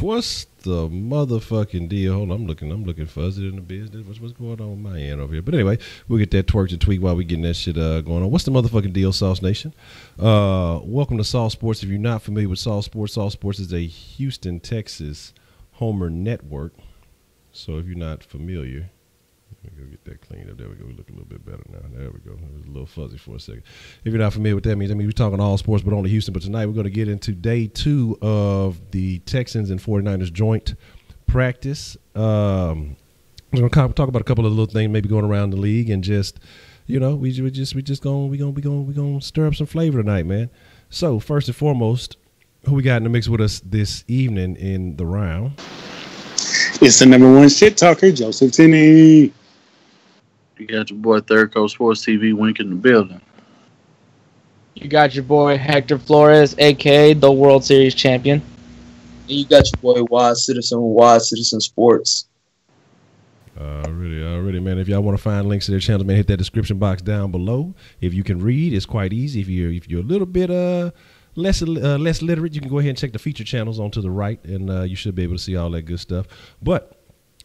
What's the motherfucking deal? Hold on, I'm looking fuzzy in the business. What's going on with my end over here? But anyway, we'll get that twerk and tweak while we getting that shit going on. What's the motherfucking deal, Sauce Nation? Welcome to Sauce Sports. If you're not familiar with Sauce Sports is a Houston, Texas Homer network. So if you're not familiar, let me go get that cleaned up. There we go. We look a little bit better now. There we go. It was a little fuzzy for a second. If you're not familiar with that, we're talking all sports, but only Houston. But tonight we're going to get into day 2 of the Texans and 49ers joint practice. We're going to talk about a couple of little things maybe going around the league, and just, you know, we going to stir up some flavor tonight, man. So first and foremost, who we got in the mix with us this evening in the round? It's the number one shit talker, Joseph Tinney. You got your boy Third Coast Sports TV Wink in the building. You got your boy Hector Flores, a.k.a. the World Series champion. And you got your boy Wise Citizen Sports. Already, man. If y'all want to find links to their channels, man, hit that description box down below. If you can read, it's quite easy. If you're a little bit less literate, you can go ahead and check the feature channels on to the right, and you should be able to see all that good stuff. But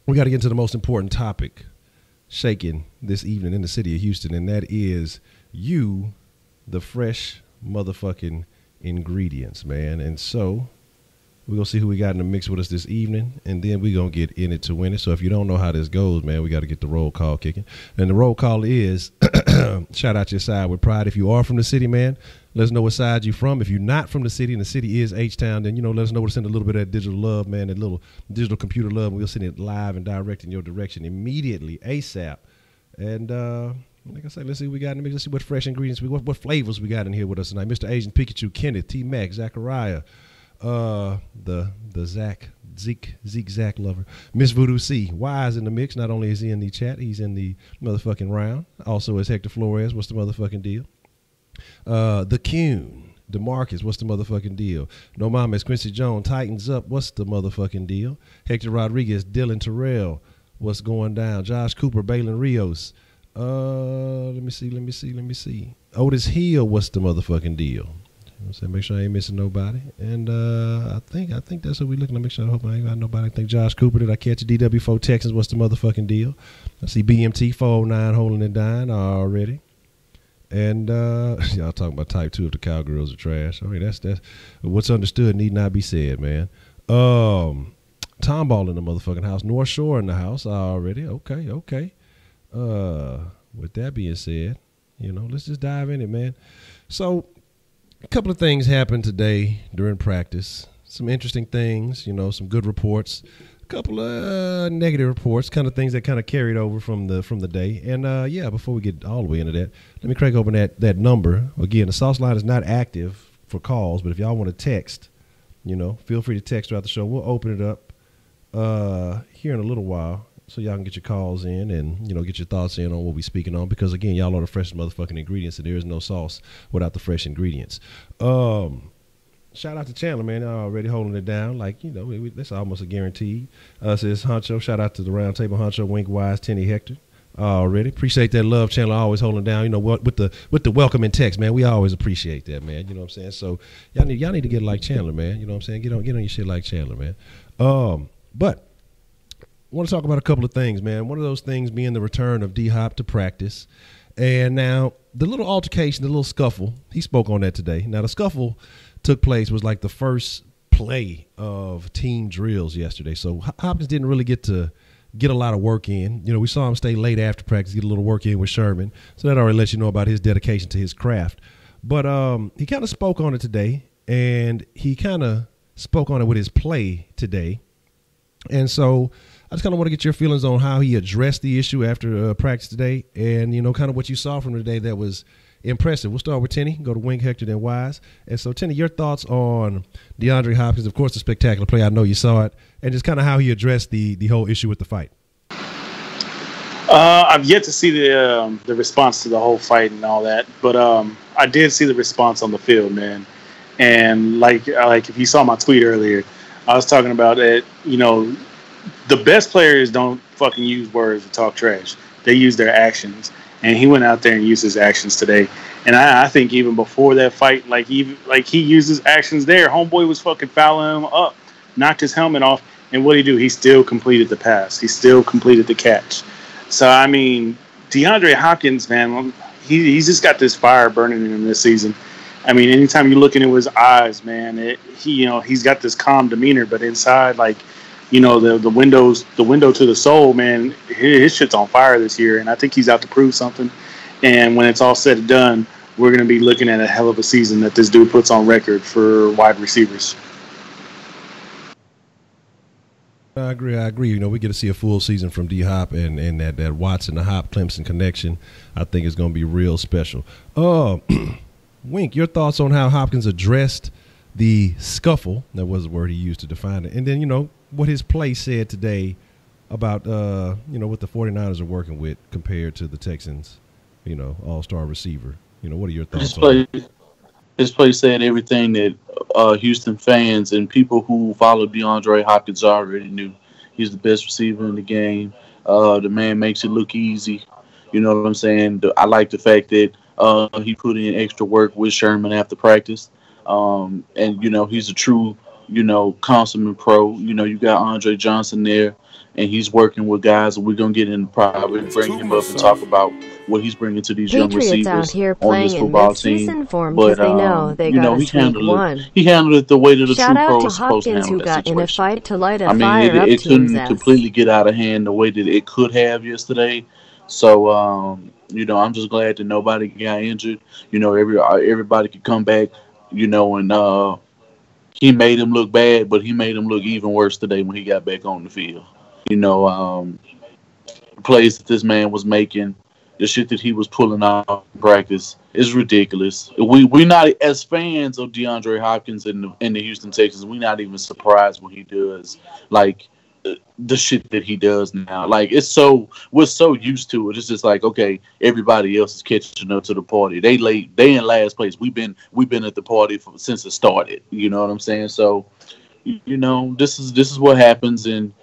we got to get into the most important topic shaking this evening in the city of Houston, and that is the fresh motherfucking ingredients, man. And so we're going to see who we got in the mix with us this evening, and then we're going to get in it to win it. So if you don't know how this goes, man, we got to get the roll call kicking. And the roll call is, shout out your side with pride. If you are from the city, man, let us know what side you're from. If you're not from the city and the city is H-Town, then, you know, let us know to send a little bit of that digital love, man, that little digital computer love, and we'll send it live and direct in your direction immediately, ASAP. And like I said, let's see what we got in the mix. Let's see what fresh ingredients, what flavors we got in here with us tonight. Mr. Asian Pikachu, Kenneth, T-Mac, Zachariah, the Zach lover, Miss Voodoo C. Wise in the mix. Not only is he in the chat, he's in the motherfucking round. Also is Hector Flores. What's the motherfucking deal? The Cune, DeMarcus, what's the motherfucking deal? No Mamas, Quincy Jones, Titans Up, what's the motherfucking deal? Hector Rodriguez, Dylan Terrell, what's going down? Josh Cooper, Balin Rios. Let me see. Otis Hill, what's the motherfucking deal? So make sure I ain't missing nobody. And I think that's what we're looking to make sure. I hope I ain't got nobody. I think Josh Cooper, did I catch a DW4 Texans? What's the motherfucking deal? I see BMT 409 holding it down already. And y'all talking about type 2 if the cowgirls are trash. I mean, that's what's understood need not be said, man. Tom Ball in the motherfucking house. North Shore in the house already. Okay. With that being said, you know, let's just dive in it, man. So a couple of things happened today during practice. Some interesting things, you know, some good reports. A couple of negative reports, kind of things that kind of carried over from the day. And yeah, before we get all the way into that, let me crank open that number. Again, the Sauce line is not active for calls, but if y'all want to text, you know, feel free to text throughout the show. We'll open it up here in a little while, so y'all can get your calls in and, you know, get your thoughts in on what we're speaking on. Because again, y'all are the freshest motherfucking ingredients, and there is no sauce without the fresh ingredients. Shout out to Chandler, man. Already holding it down. Like, you know, that's almost a guarantee. Says Honcho. Shout out to the round table, Honcho, Wink, Wise, Tenny, Hector. Already appreciate that love, Chandler. Always holding down. You know, with the welcome and text, man. We always appreciate that, man. You know what I'm saying? So y'all need to get like Chandler, man. You know what I'm saying? Get on your shit like Chandler, man. But I want to talk about a couple of things, man. One of those things being the return of D-Hop to practice. And now the little altercation, the little scuffle, he spoke on that today. Now the scuffle took place was like the first play of team drills yesterday. So Hopkins didn't really get a lot of work in. You know, we saw him stay late after practice, get a little work in with Sherman. So that already lets you know about his dedication to his craft. But he kind of spoke on it today, and he kind of spoke on it with his play today. And so I just kind of want to get your feelings on how he addressed the issue after practice today, and, you know, kind of what you saw from today that was impressive. We'll start with Tenny, go to Wink, Hector, then Wise. And so, Tenny, your thoughts on DeAndre Hopkins, of course, the spectacular play. I know you saw it, and just kind of how he addressed the whole issue with the fight. I've yet to see the response to the whole fight and all that, but I did see the response on the field, man. And like if you saw my tweet earlier, I was talking about it. You know, the best players don't fucking use words to talk trash. They use their actions. And he went out there and used his actions today. And I think even before that fight, like he used his actions there. Homeboy was fucking fouling him up knocked his helmet off, and what did he do? He still completed the pass. He still completed the catch. So, I mean, DeAndre Hopkins, man, he's just got this fire burning in him this season. I mean, anytime you look into his eyes, man, he's got this calm demeanor, but inside, like, the window to the soul, man, his shit's on fire this year, and I think he's out to prove something. And when it's all said and done, we're going to be looking at a hell of a season that this dude puts on record for wide receivers. I agree. We get to see a full season from D-Hop and that Watson to Hop Clemson connection. I think it's going to be real special. Wink, your thoughts on how Hopkins addressed the scuffle, that was the word he used to define it, and then, what his play said today about, what the 49ers are working with compared to the Texans, all-star receiver. What are your thoughts on that? His play said everything that Houston fans and people who follow DeAndre Hopkins already knew. He's the best receiver in the game. The man makes it look easy. You know what I'm saying? I like the fact that he put in extra work with Sherman after practice. And, he's a true, consummate pro. You got Andre Johnson there, and he's working with guys, and we're going to get in probably bring him up and talk about what he's bringing to these young receivers out here on this football team. But, they know they got he handled it the way that a Shout true pro out is to supposed to Hopkins, handle who that got in a situation. fight to light a I mean, fire up it couldn't team's ass. completely get out of hand the way that it could have yesterday. So, I'm just glad that nobody got injured. Everybody could come back, and he made him look bad, but he made him look even worse today when he got back on the field. Plays that this man was making, the shit that he was pulling out in practice is ridiculous. We not, as fans of DeAndre Hopkins and the Houston Texans, we're not even surprised when he does like the shit that he does now. Like we're so used to it. It's just like, okay, everybody else is catching up to the party. They in last place. We've been at the party since it started. You know what I'm saying? So, this is what happens, and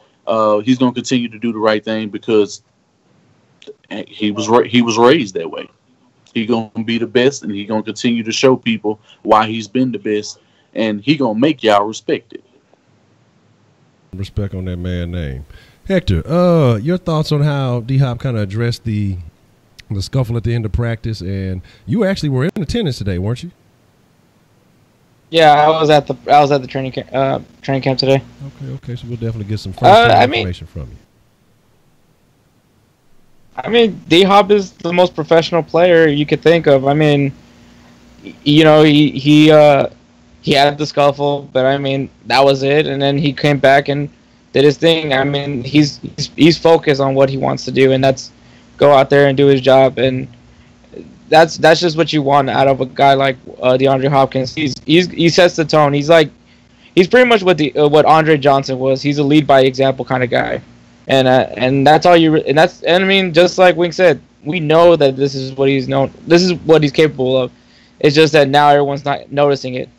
he's gonna continue to do the right thing because he was raised that way. He gonna be the best, and he gonna continue to show people why he's been the best, and he gonna make y'all respect it. Respect on that man's name. Hector, your thoughts on how D-Hop kind of addressed the scuffle at the end of practice, and you actually were in attendance today, weren't you? Yeah, I was at the training camp today. Okay, so we'll definitely get some first-hand information from you. I mean, D-Hop is the most professional player you could think of. I mean, he had the scuffle, but I mean, that was it. And then he came back and did his thing. I mean, he's focused on what he wants to do, and that's go out there and do his job. And that's just what you want out of a guy like DeAndre Hopkins. He sets the tone. He's pretty much what Andre Johnson was. He's a lead by example kind of guy. And that's all and I mean, just like Wink said, we know that this is what he's known. This is what he's capable of. It's just that now everyone's not noticing it.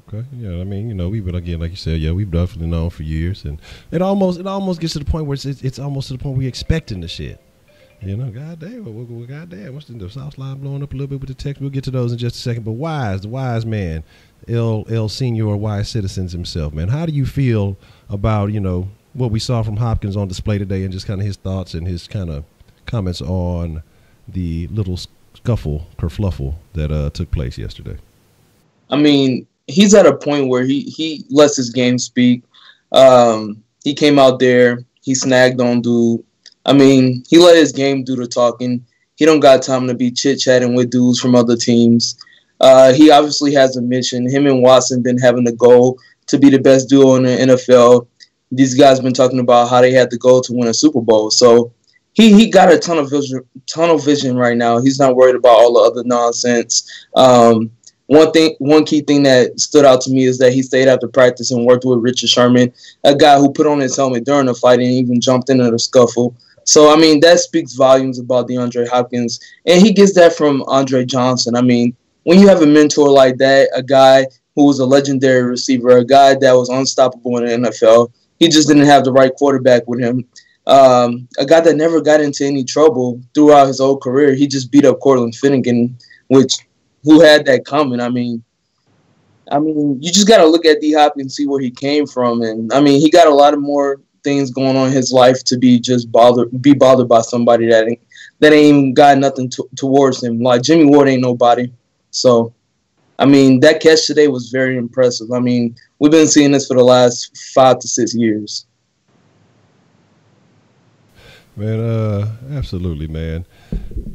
Okay, yeah, I mean, we've been, again, like you said, we've definitely known for years, and it almost gets to the point where it's almost to the point we expecting the shit. Goddamn, what's the South Line blowing up a little bit with the text? We'll get to those in just a second. But the wise man, El Senior Wise Citizens himself, man. How do you feel about, what we saw from Hopkins on display today, and just kind of his thoughts and his kind of comments on the little kerfluffle that took place yesterday? I mean, he's at a point where he lets his game speak. He came out there, he snagged on dude. I mean, he let his game do the talking. He don't got time to be chit-chatting with dudes from other teams. He obviously has a mission. Him and Watson been having the goal to be the best duo in the NFL. These guys been talking about how they had the goal to win a Super Bowl. So he got a tunnel vision right now. He's not worried about all the other nonsense. One key thing that stood out to me is that he stayed after practice and worked with Richard Sherman, a guy who put on his helmet during the fight and even jumped into the scuffle. So, I mean, that speaks volumes about DeAndre Hopkins. And he gets that from Andre Johnson. I mean, when you have a mentor like that, a guy who was a legendary receiver, a guy that was unstoppable in the NFL, he just didn't have the right quarterback with him. A guy that never got into any trouble throughout his whole career. He just beat up Cortland Finnegan, who had that coming. I mean, I mean, you just got to look at D Hop and see where he came from. And, I mean, he got a lot of more things going on in his life to be bothered by somebody that ain't got nothing towards him. Like, Jimmy Ward ain't nobody. So, I mean, that catch today was very impressive. I mean, we've been seeing this for the last 5 to 6 years. Man, absolutely, man.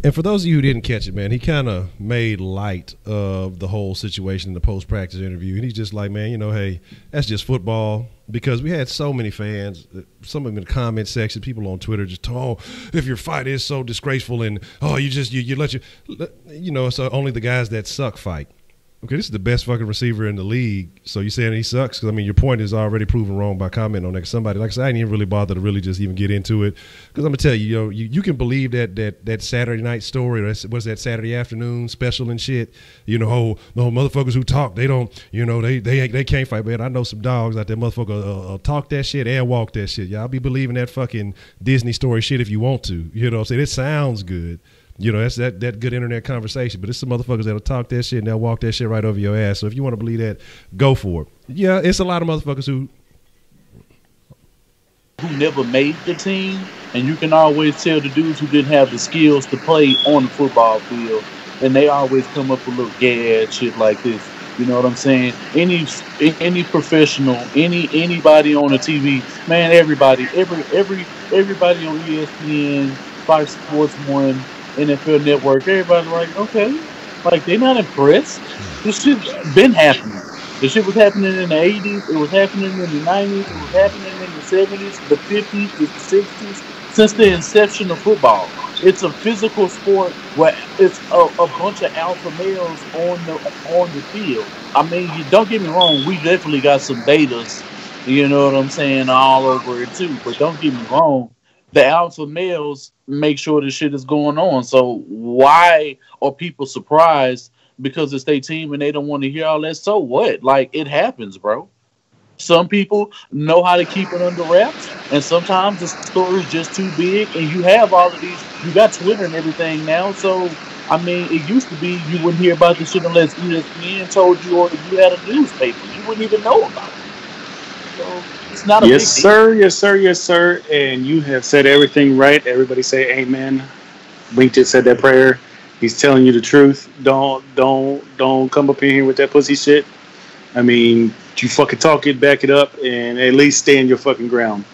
And for those of you who didn't catch it, man, he kind of made light of the whole situation in the post-practice interview. And he's just like, man, you know, hey, that's just football. Because we had so many fans, some of them in the comment section, people on Twitter just, if your fight is so disgraceful and, you let so only the guys that suck fight. Okay, this is the best fucking receiver in the league. So you saying he sucks? Because, I mean, your point is already proven wrong by commenting on that. Somebody, like I said, I didn't even really bother to really just even get into it. Because I'm going to tell you, you can believe that Saturday night story, or what's that Saturday afternoon special and shit. You know, no motherfuckers who talk, they don't, they can't fight. Man, I know some dogs out there, motherfucker, talk that shit and walk that shit. Y'all be believing that fucking Disney story shit if you want to. You know what I'm saying? It sounds good. You know, that's that good internet conversation. But it's some motherfuckers that'll talk that shit and they'll walk that shit right over your ass. So if you want to believe that, go for it. Yeah, it's a lot of motherfuckers who never made the team, and you can always tell the dudes who didn't have the skills to play on the football field, and they always come up with little gag shit like this. You know what I'm saying? Any professional, anybody on the TV, man, everybody on ESPN, Fox Sports 1, NFL Network, everybody like, okay, like they're not impressed. This shit been happening. This shit was happening in the 80s. It was happening in the 90s. It was happening in the 70s, the 50s, the 60s. Since the inception of football, it's a physical sport where it's a bunch of alpha males on the field. I mean, don't get me wrong. We definitely got some betas, you know what I'm saying, all over it too. But don't get me wrong. The alpha males make sure this shit is going on. So why are people surprised because it's their team and they don't want to hear all that? So what? Like, it happens, bro. Some people know how to keep it under wraps, and sometimes the story is just too big, and you have all of these. You got Twitter and everything now, so, I mean, it used to be you wouldn't hear about this shit unless ESPN told you or if you had a newspaper. You wouldn't even know about it. So, it's not a big deal. Yes, sir. And you have said everything right. Everybody say amen. Link just said that prayer. He's telling you the truth. Don't come up in here with that pussy shit. I mean, you fucking talk it, back it up, and at least stand your fucking ground.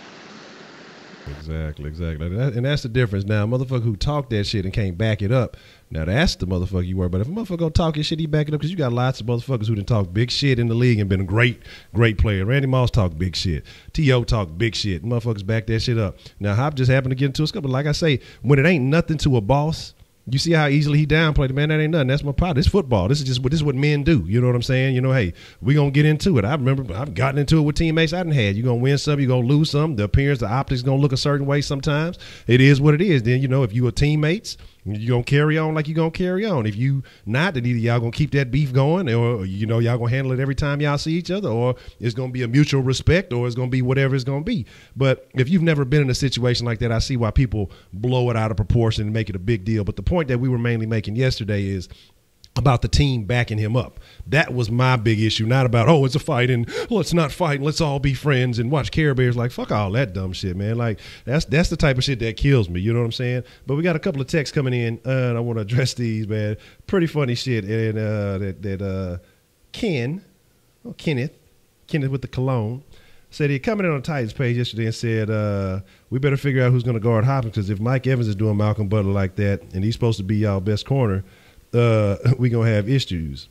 Exactly. And that's the difference. Now, a motherfucker who talk that shit and can't back it up, now that's the motherfucker you worry about. If a motherfucker gonna talk his shit, he back it up, because you got lots of motherfuckers who done talk big shit in the league and been a great player. Randy Moss talk big shit. T.O. talk big shit. Motherfuckers back that shit up. Now, Hop just happened to get into a scuff, but like I say, when it ain't nothing to a boss, you see how easily he downplayed it. Man, that ain't nothing. That's my part. It's football. This is what men do. You know what I'm saying? You know, hey, we going to get into it. I remember I've gotten into it with teammates I done had. You're going to win some. You're going to lose some. The appearance, the optics going to look a certain way sometimes. It is what it is. Then, you know, if you are teammates, you're going to carry on like you're going to carry on. If you not, then either y'all going to keep that beef going, or, you know, y'all going to handle it every time y'all see each other, or it's going to be a mutual respect, or it's going to be whatever it's going to be. But if you've never been in a situation like that, I see why people blow it out of proportion and make it a big deal. But the point that we were mainly making yesterday is about the team backing him up. That was my big issue, not about, it's a fight and let's not fight and let's all be friends and watch Care Bears. Like, fuck all that dumb shit, man. Like, that's the type of shit that kills me, you know what I'm saying? But we got a couple of texts coming in, and I want to address these, man. Pretty funny shit. And Kenneth with the cologne, said he commented on the Titans page yesterday and said, we better figure out who's going to guard Hopkins, because if Mike Evans is doing Malcolm Butler like that and he's supposed to be y'all best corner, we going to have issues.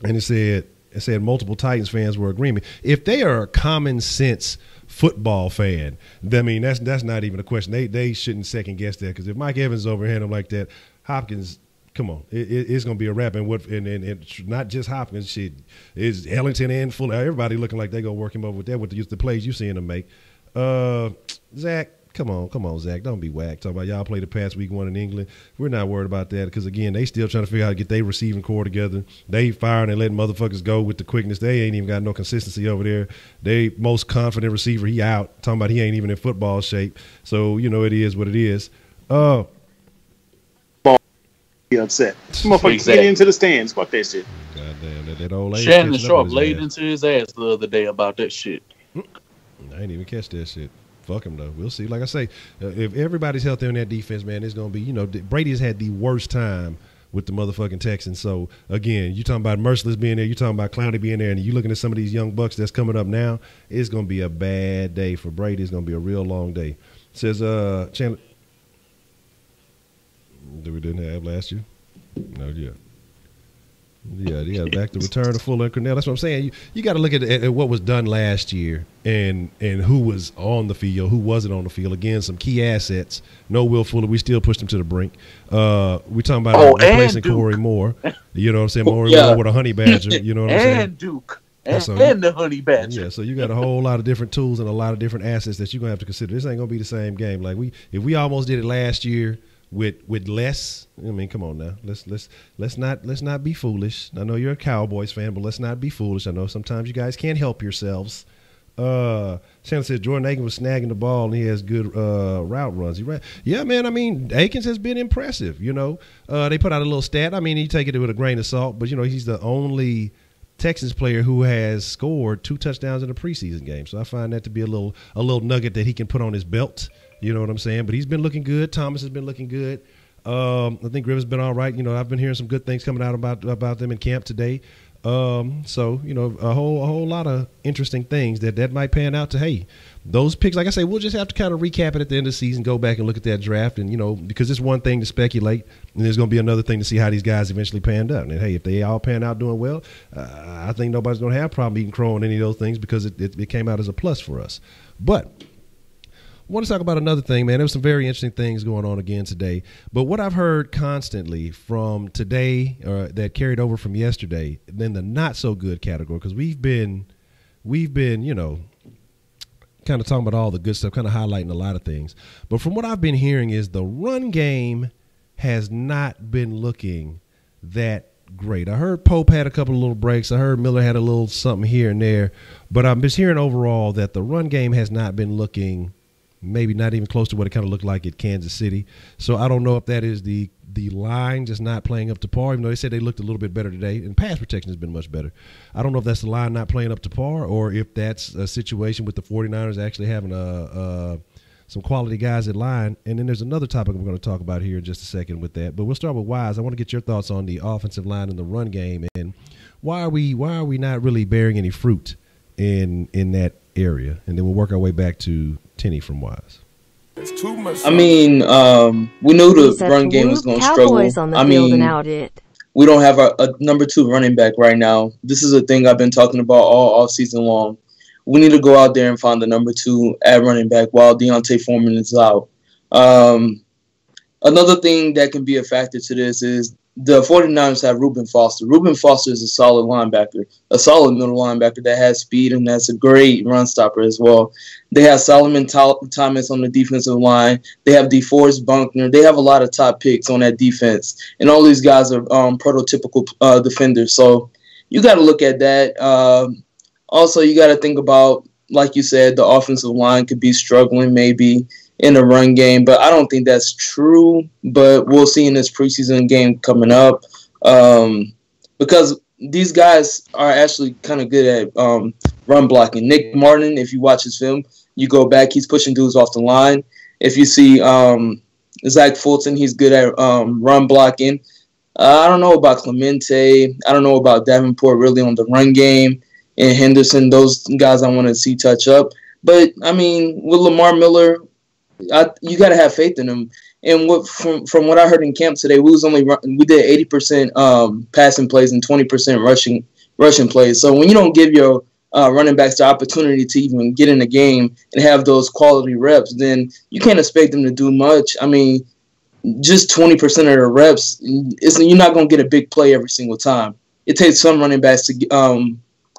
And it said multiple Titans fans were agreeing. If they are a common sense football fan, I mean, that's not even a question. They shouldn't second guess that, because if Mike Evans is overhand him like that, Hopkins, come on, it's going to be a wrap. And not just Hopkins, shit, it's Ellington and Fuller. Everybody looking like they going to work him over with that, with the plays you seeing them make. Zach, come on, Zach, don't be whack. Talking about y'all played the past week 1 in England. We're not worried about that, because, again, they still trying to figure out how to get their receiving core together. They firing and letting motherfuckers go with the quickness. They ain't even got no consistency over there. They most confident receiver, he out. Talking about he ain't even in football shape. So, you know, it is what it is. Be upset. Motherfuckers get into the stands. Fuck that shit. God Damn, that old lady Shannon catching up Sharp with his laid ass. into his ass the other day about that shit. I didn't even catch that shit. Fuck him though. We'll see. Like I say, if everybody's healthy on that defense, man, it's gonna be. Brady's had the worst time with the motherfucking Texans. So again, you talking about Merciless being there, you talking about Clowney being there, and you looking at some of these young bucks that's coming up now. It's gonna be a bad day for Brady. It's gonna be a real long day. Says Chandler. That we didn't have last year. No, yeah. Yeah, back to return to Fuller and Cornell. That's what I'm saying. You got to look at what was done last year and who was on the field, who wasn't on the field. Again, some key assets. No Will Fuller. We still pushed him to the brink. We're talking about replacing Corey Moore. You know what I'm saying? Moore with a honey badger. You know what I'm saying? And Duke. And the honey badger. Yeah, so you got a whole lot of different tools and a lot of different assets that you're going to have to consider. This ain't going to be the same game. Like if we almost did it last year with less. I mean, come on now. Let's not be foolish. I know you're a Cowboys fan, but let's not be foolish. I know sometimes you guys can't help yourselves. Shannon said Jordan Akins was snagging the ball and he has good route runs. Yeah, man. I mean, Akins has been impressive. They put out a little stat. I mean, you take it with a grain of salt, but he's the only Texans player who has scored 2 touchdowns in a preseason game. So I find that to be a little nugget that he can put on his belt. You know what I'm saying? But he's been looking good. Thomas has been looking good. I think Griffin's been all right. I've been hearing some good things coming out about them in camp today. So a whole lot of interesting things that might pan out to, hey, those picks. Like I say, we'll just have to kind of recap it at the end of the season, go back and look at that draft, and because it's one thing to speculate, and there's going to be another thing to see how these guys eventually panned out. And hey, if they all pan out doing well, I think nobody's going to have a problem eating crow on any of those things because it came out as a plus for us. But I want to talk about another thing, man. There was some very interesting things going on again today. But what I've heard constantly from today, that carried over from yesterday, then the not so good category, because we've been, kind of talking about all the good stuff, kind of highlighting a lot of things. But from what I've been hearing is the run game has not been looking that great. I heard Pope had a couple of little breaks. I heard Miller had a little something here and there. But I'm just hearing overall that the run game has not been looking maybe not even close to what it kind of looked like at Kansas City. So I don't know if that is the line just not playing up to par, even though they said they looked a little bit better today, and pass protection has been much better. I don't know if that's the line not playing up to par or if that's a situation with the 49ers actually having some quality guys at line. And then there's another topic I'm going to talk about here in just a second with that. But we'll start with Wise. I want to get your thoughts on the offensive line and the run game, and why are we not really bearing any fruit in that area? And then we'll work our way back to Tenny from Wise. I mean, we knew the run game was going to struggle. I mean, we don't have a number 2 running back right now. This is a thing I've been talking about all season long. We need to go out there and find the number 2 at running back while Deontay Foreman is out. Another thing that can be a factor to this is the 49ers have Reuben Foster. Reuben Foster is a solid linebacker, a solid middle linebacker that has speed and that's a great run stopper as well. They have Solomon Thomas on the defensive line. They have DeForest Buckner. They have a lot of top picks on that defense. And all these guys are prototypical defenders. So you got to look at that. Also, you got to think about, like you said, the offensive line could be struggling maybe in the run game, but I don't think that's true. But we'll see in this preseason game coming up, because these guys are actually kind of good at run blocking. Nick Martin, if you watch his film, you go back, he's pushing dudes off the line. If you see Zach Fulton, he's good at run blocking. I don't know about Clemente. I don't know about Davenport really on the run game. And Henderson, those guys I want to see touch up. But, I mean, with Lamar Miller, you got to have faith in him. And from what I heard in camp today, we did 80% passing plays and 20% rushing plays. So when you don't give your running backs the opportunity to even get in the game and have those quality reps, then you can't expect them to do much. I mean, just 20% of the reps, you're not going to get a big play every single time. It takes some running backs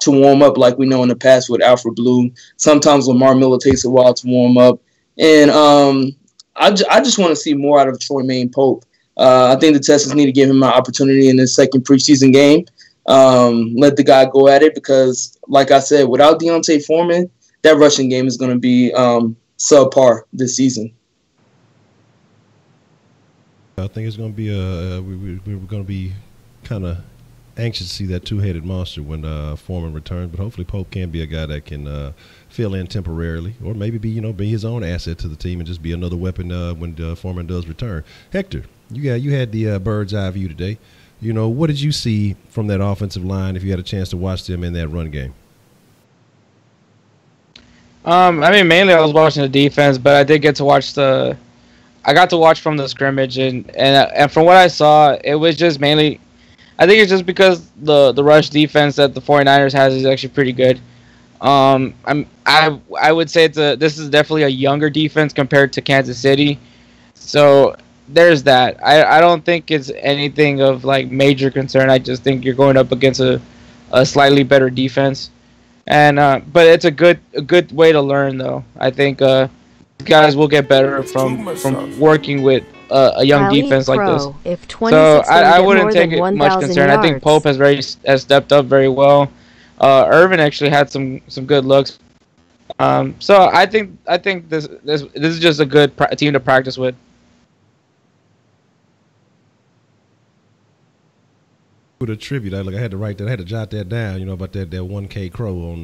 to warm up, like we know in the past with Alfred Blue. Sometimes Lamar Miller takes a while to warm up. And I just want to see more out of Troymaine Pope. I think the Texans need to give him an opportunity in his second preseason game. Let the guy go at it because, like I said, without Deontay Foreman, that rushing game is going to be subpar this season. I think it's going to be we're going to be kind of anxious to see that two-headed monster when Foreman returns. But hopefully Pope can be a guy that can fill in temporarily, or maybe be his own asset to the team and just be another weapon when Foreman does return. Hector, you had the bird's eye view today. What did you see from that offensive line if you had a chance to watch them in that run game? Mainly I was watching the defense, but I did get to watch I got to watch from the scrimmage, and from what I saw, it was just mainly, I think it's just because the rush defense that the 49ers has is actually pretty good. I would say this is definitely a younger defense compared to Kansas City, so there's that. I don't think it's anything of like major concern. I just think you're going up against a slightly better defense, and but it's a good way to learn though. I think guys will get better from working with a young defense like this. So I wouldn't take it much concern. I think Pope has stepped up very well. Irvin actually had some good looks. So I think this is just a good team to practice with. With a tribute, I had to write that. I had to jot that down. About that 1K crow on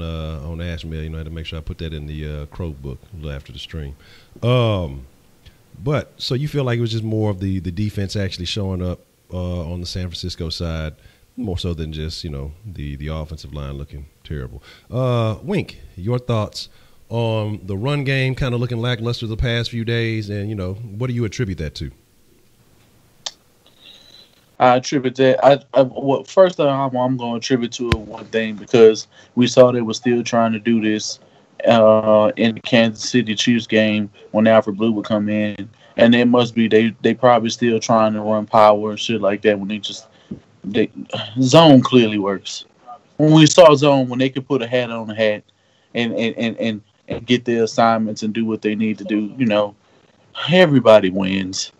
Ashmill. I had to make sure I put that in the crow book after the stream. But so you feel like it was just more of the defense actually showing up on the San Francisco side, more so than just the offensive line looking terrible. Wink, your thoughts on the run game kind of looking lackluster the past few days, and what do you attribute that to? I attribute that. First I'm going to attribute to one thing, because we saw they were still trying to do this in the Kansas City Chiefs game when Alfred Blue would come in, and it must be they probably still trying to run power and shit like that when zone clearly works. When we saw zone, when they could put a hat on a hat and get their assignments and do what they need to do, everybody wins.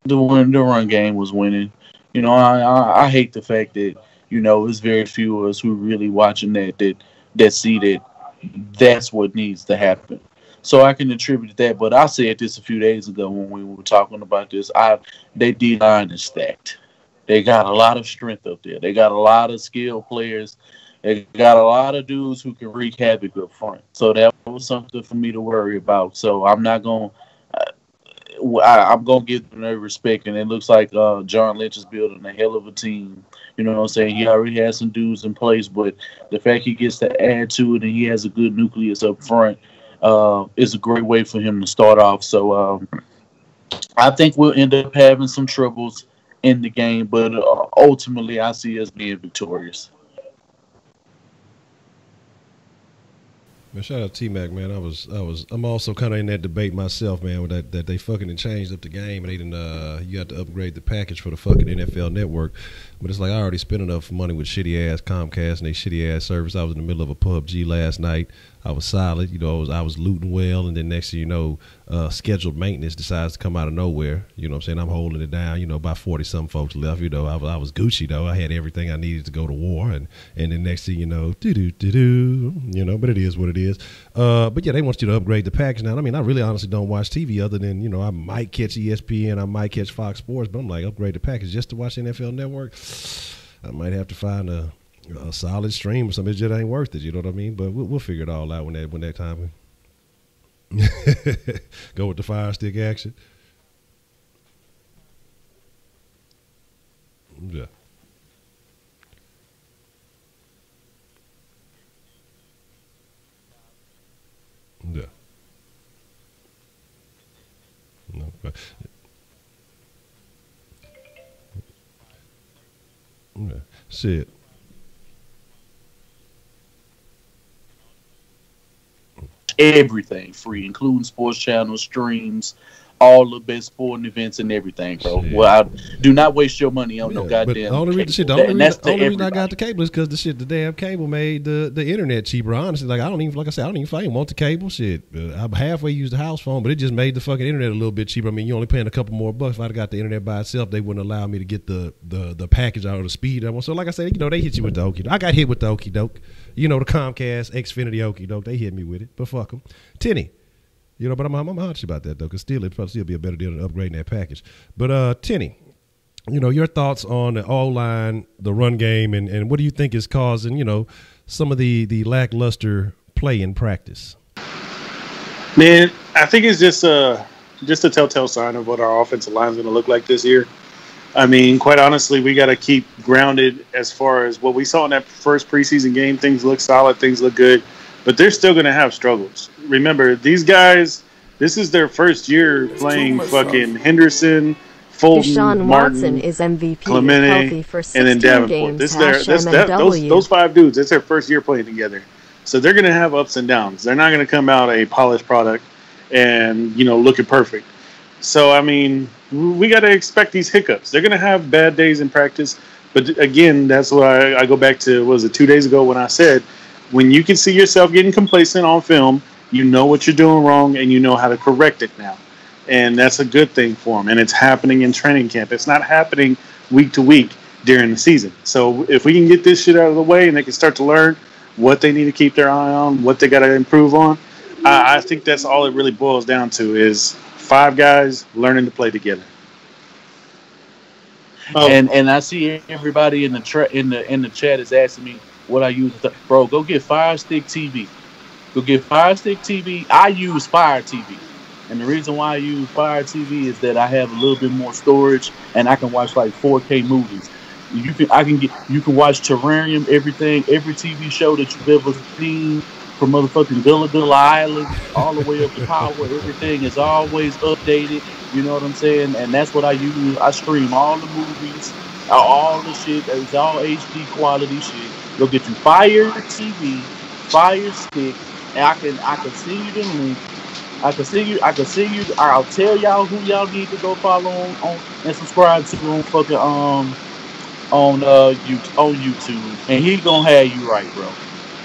The run game was winning. I hate the fact that, it's very few of us who are really watching that see that that's what needs to happen. So I can attribute that. But I said this a few days ago when we were talking about this. Their D-line is stacked. They got a lot of strength up there. They got a lot of skilled players. They got a lot of dudes who can wreak havoc up front. So that was something for me to worry about. So I'm not going to. I'm going to give them their respect, and it looks like John Lynch is building a hell of a team. You know what I'm saying? He already has some dudes in place, but the fact he gets to add to it and he has a good nucleus up front is a great way for him to start off. So I think we'll end up having some troubles in the game, but ultimately I see us being victorious. Man, shout out T-Mac, man. I'm also kind of in that debate myself, man, with that they fucking changed up the game and they didn't you have to upgrade the package for the fucking NFL Network. But it's like I already spent enough money with shitty ass Comcast and they shitty ass service. I was in the middle of a PUBG last night. I was solid, I was looting well, and then next thing you know, scheduled maintenance decides to come out of nowhere. You know what I'm saying? I'm holding it down, about 40-some folks left. I was Gucci though. I had everything I needed to go to war, and then next thing you know, but it is what it is. But yeah, they want you to upgrade the package now. I mean, I really honestly don't watch TV other than, I might catch ESPN, I might catch Fox Sports, but I'm like, upgrade the package just to watch the NFL Network. I might have to find a solid stream or something. It just ain't worth it, you know what I mean? But we'll figure it all out when that time go with the Fire Stick action. Yeah. Yeah. No. Yeah. Shit. Everything free, including sports channels, streams, all the best sporting events and everything, bro. Shit. Well, do not waste your money on no goddamn the only reason I got the cable is because the damn cable made the internet cheaper. Honestly, I don't even fucking want the cable. Shit, I halfway used the house phone, but it just made the fucking internet a little bit cheaper. I mean, you're only paying a couple more bucks. If I'd got the internet by itself, they wouldn't allow me to get the package out of the speed I want. So, like I said, they hit you with the okey doke. I got hit with the okey doke. The Comcast Xfinity okey doke. They hit me with it, but fuck them. Tenny. But I'm honest about that, though, because it'd probably still be a better deal than upgrading that package. But, Tenny, your thoughts on the O-line, the run game, and what do you think is causing, some of the lackluster play in practice? Man, I think it's just a telltale sign of what our offensive line is going to look like this year. I mean, quite honestly, we got to keep grounded as far as what we saw in that first preseason game. Things look solid, things look good, but they're still going to have struggles. Remember, these guys, this is their first year playing fucking Henderson, Fulton, Deshaun Martin, Watson is MVP, Clemente, healthy for 16 and then Davenport. games. Those 5 dudes, it's their first year playing together. So they're going to have ups and downs. They're not going to come out a polished product and, looking perfect. So, I mean, we got to expect these hiccups. They're going to have bad days in practice. But, again, that's why I go back to, what was it, 2 days ago when I said, when you can see yourself getting complacent on film, you know what you're doing wrong and you know how to correct it now. And that's a good thing for them. And it's happening in training camp. It's not happening week to week during the season. So if we can get this shit out of the way and they can start to learn what they need to keep their eye on, what they got to improve on, I think that's all it really boils down to is 5 guys learning to play together. And I see everybody in the chat is asking me what I use. Bro, go get Fire Stick TV. Go get Fire Stick TV. I use Fire TV. And the reason why I use Fire TV is that I have a little bit more storage and I can watch like 4K movies. You can watch Terrarium, everything, every TV show that you've ever seen, from motherfucking Villa Island all the way up to Power. Everything is always updated. You know what I'm saying? And that's what I use. I stream all the movies, all the shit. It's all HD quality shit. Go get you Fire TV, Fire Stick, and I can send you the link. I can send you. I'll tell y'all who y'all need to go follow on and subscribe to on fucking on YouTube, and he gonna have you right, bro.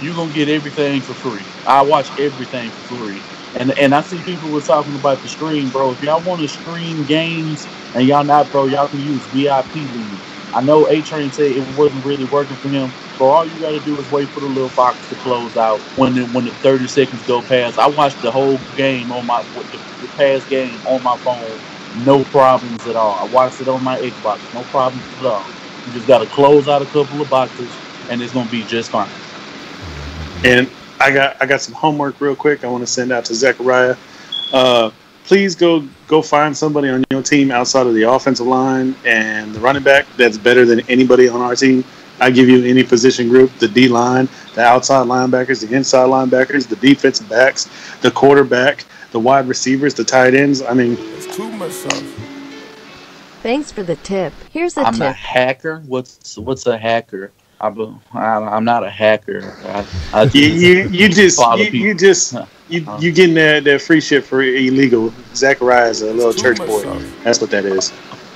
You gonna get everything for free. I watch everything for free, and I see people were talking about the stream, bro. If y'all want to stream games and y'all not, bro, y'all can use VIP League. I know A-Train said it wasn't really working for him, but all you gotta do is wait for the little box to close out. When the 30 seconds go past, I watched the whole game the past game on my phone, no problems at all. I watched it on my Xbox, no problems at all. You just gotta close out a couple of boxes, and it's gonna be just fine. And I got some homework real quick I want to send out to Zechariah. Please go find somebody on your team outside of the offensive line and the running back that's better than anybody on our team. I give you any position group, the D-line, the outside linebackers, the inside linebackers, the defensive backs, the quarterback, the wide receivers, the tight ends. I mean, it's too much sauce. Thanks for the tip. Here's a tip. I'm a hacker. What's a hacker? I'm not a hacker. You getting that free shit for illegal. Zachariah is a little church boy. That's what that is.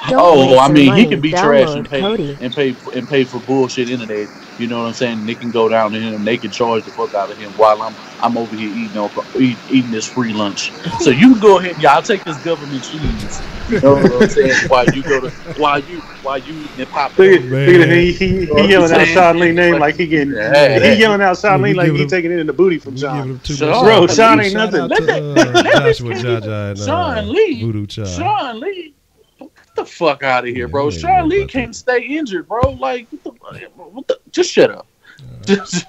I mean, he can be trash and pay for bullshit internet. You know what I'm saying? They can go down to him. They can charge the fuck out of him while I'm over here eating this free lunch. So you can go ahead. Yeah, I'll take this government cheese. You know what I'm saying? While you eating popcorn. Look at him. He yelling out Sean Lee's name like he getting. He yelling out Sean Lee like he taking it in the booty from Sean. Bro, Sean ain't nothing. Sean Lee. Get the fuck out of here, bro. Sean Lee can't stay injured, bro. Like, what the just shut up. Let's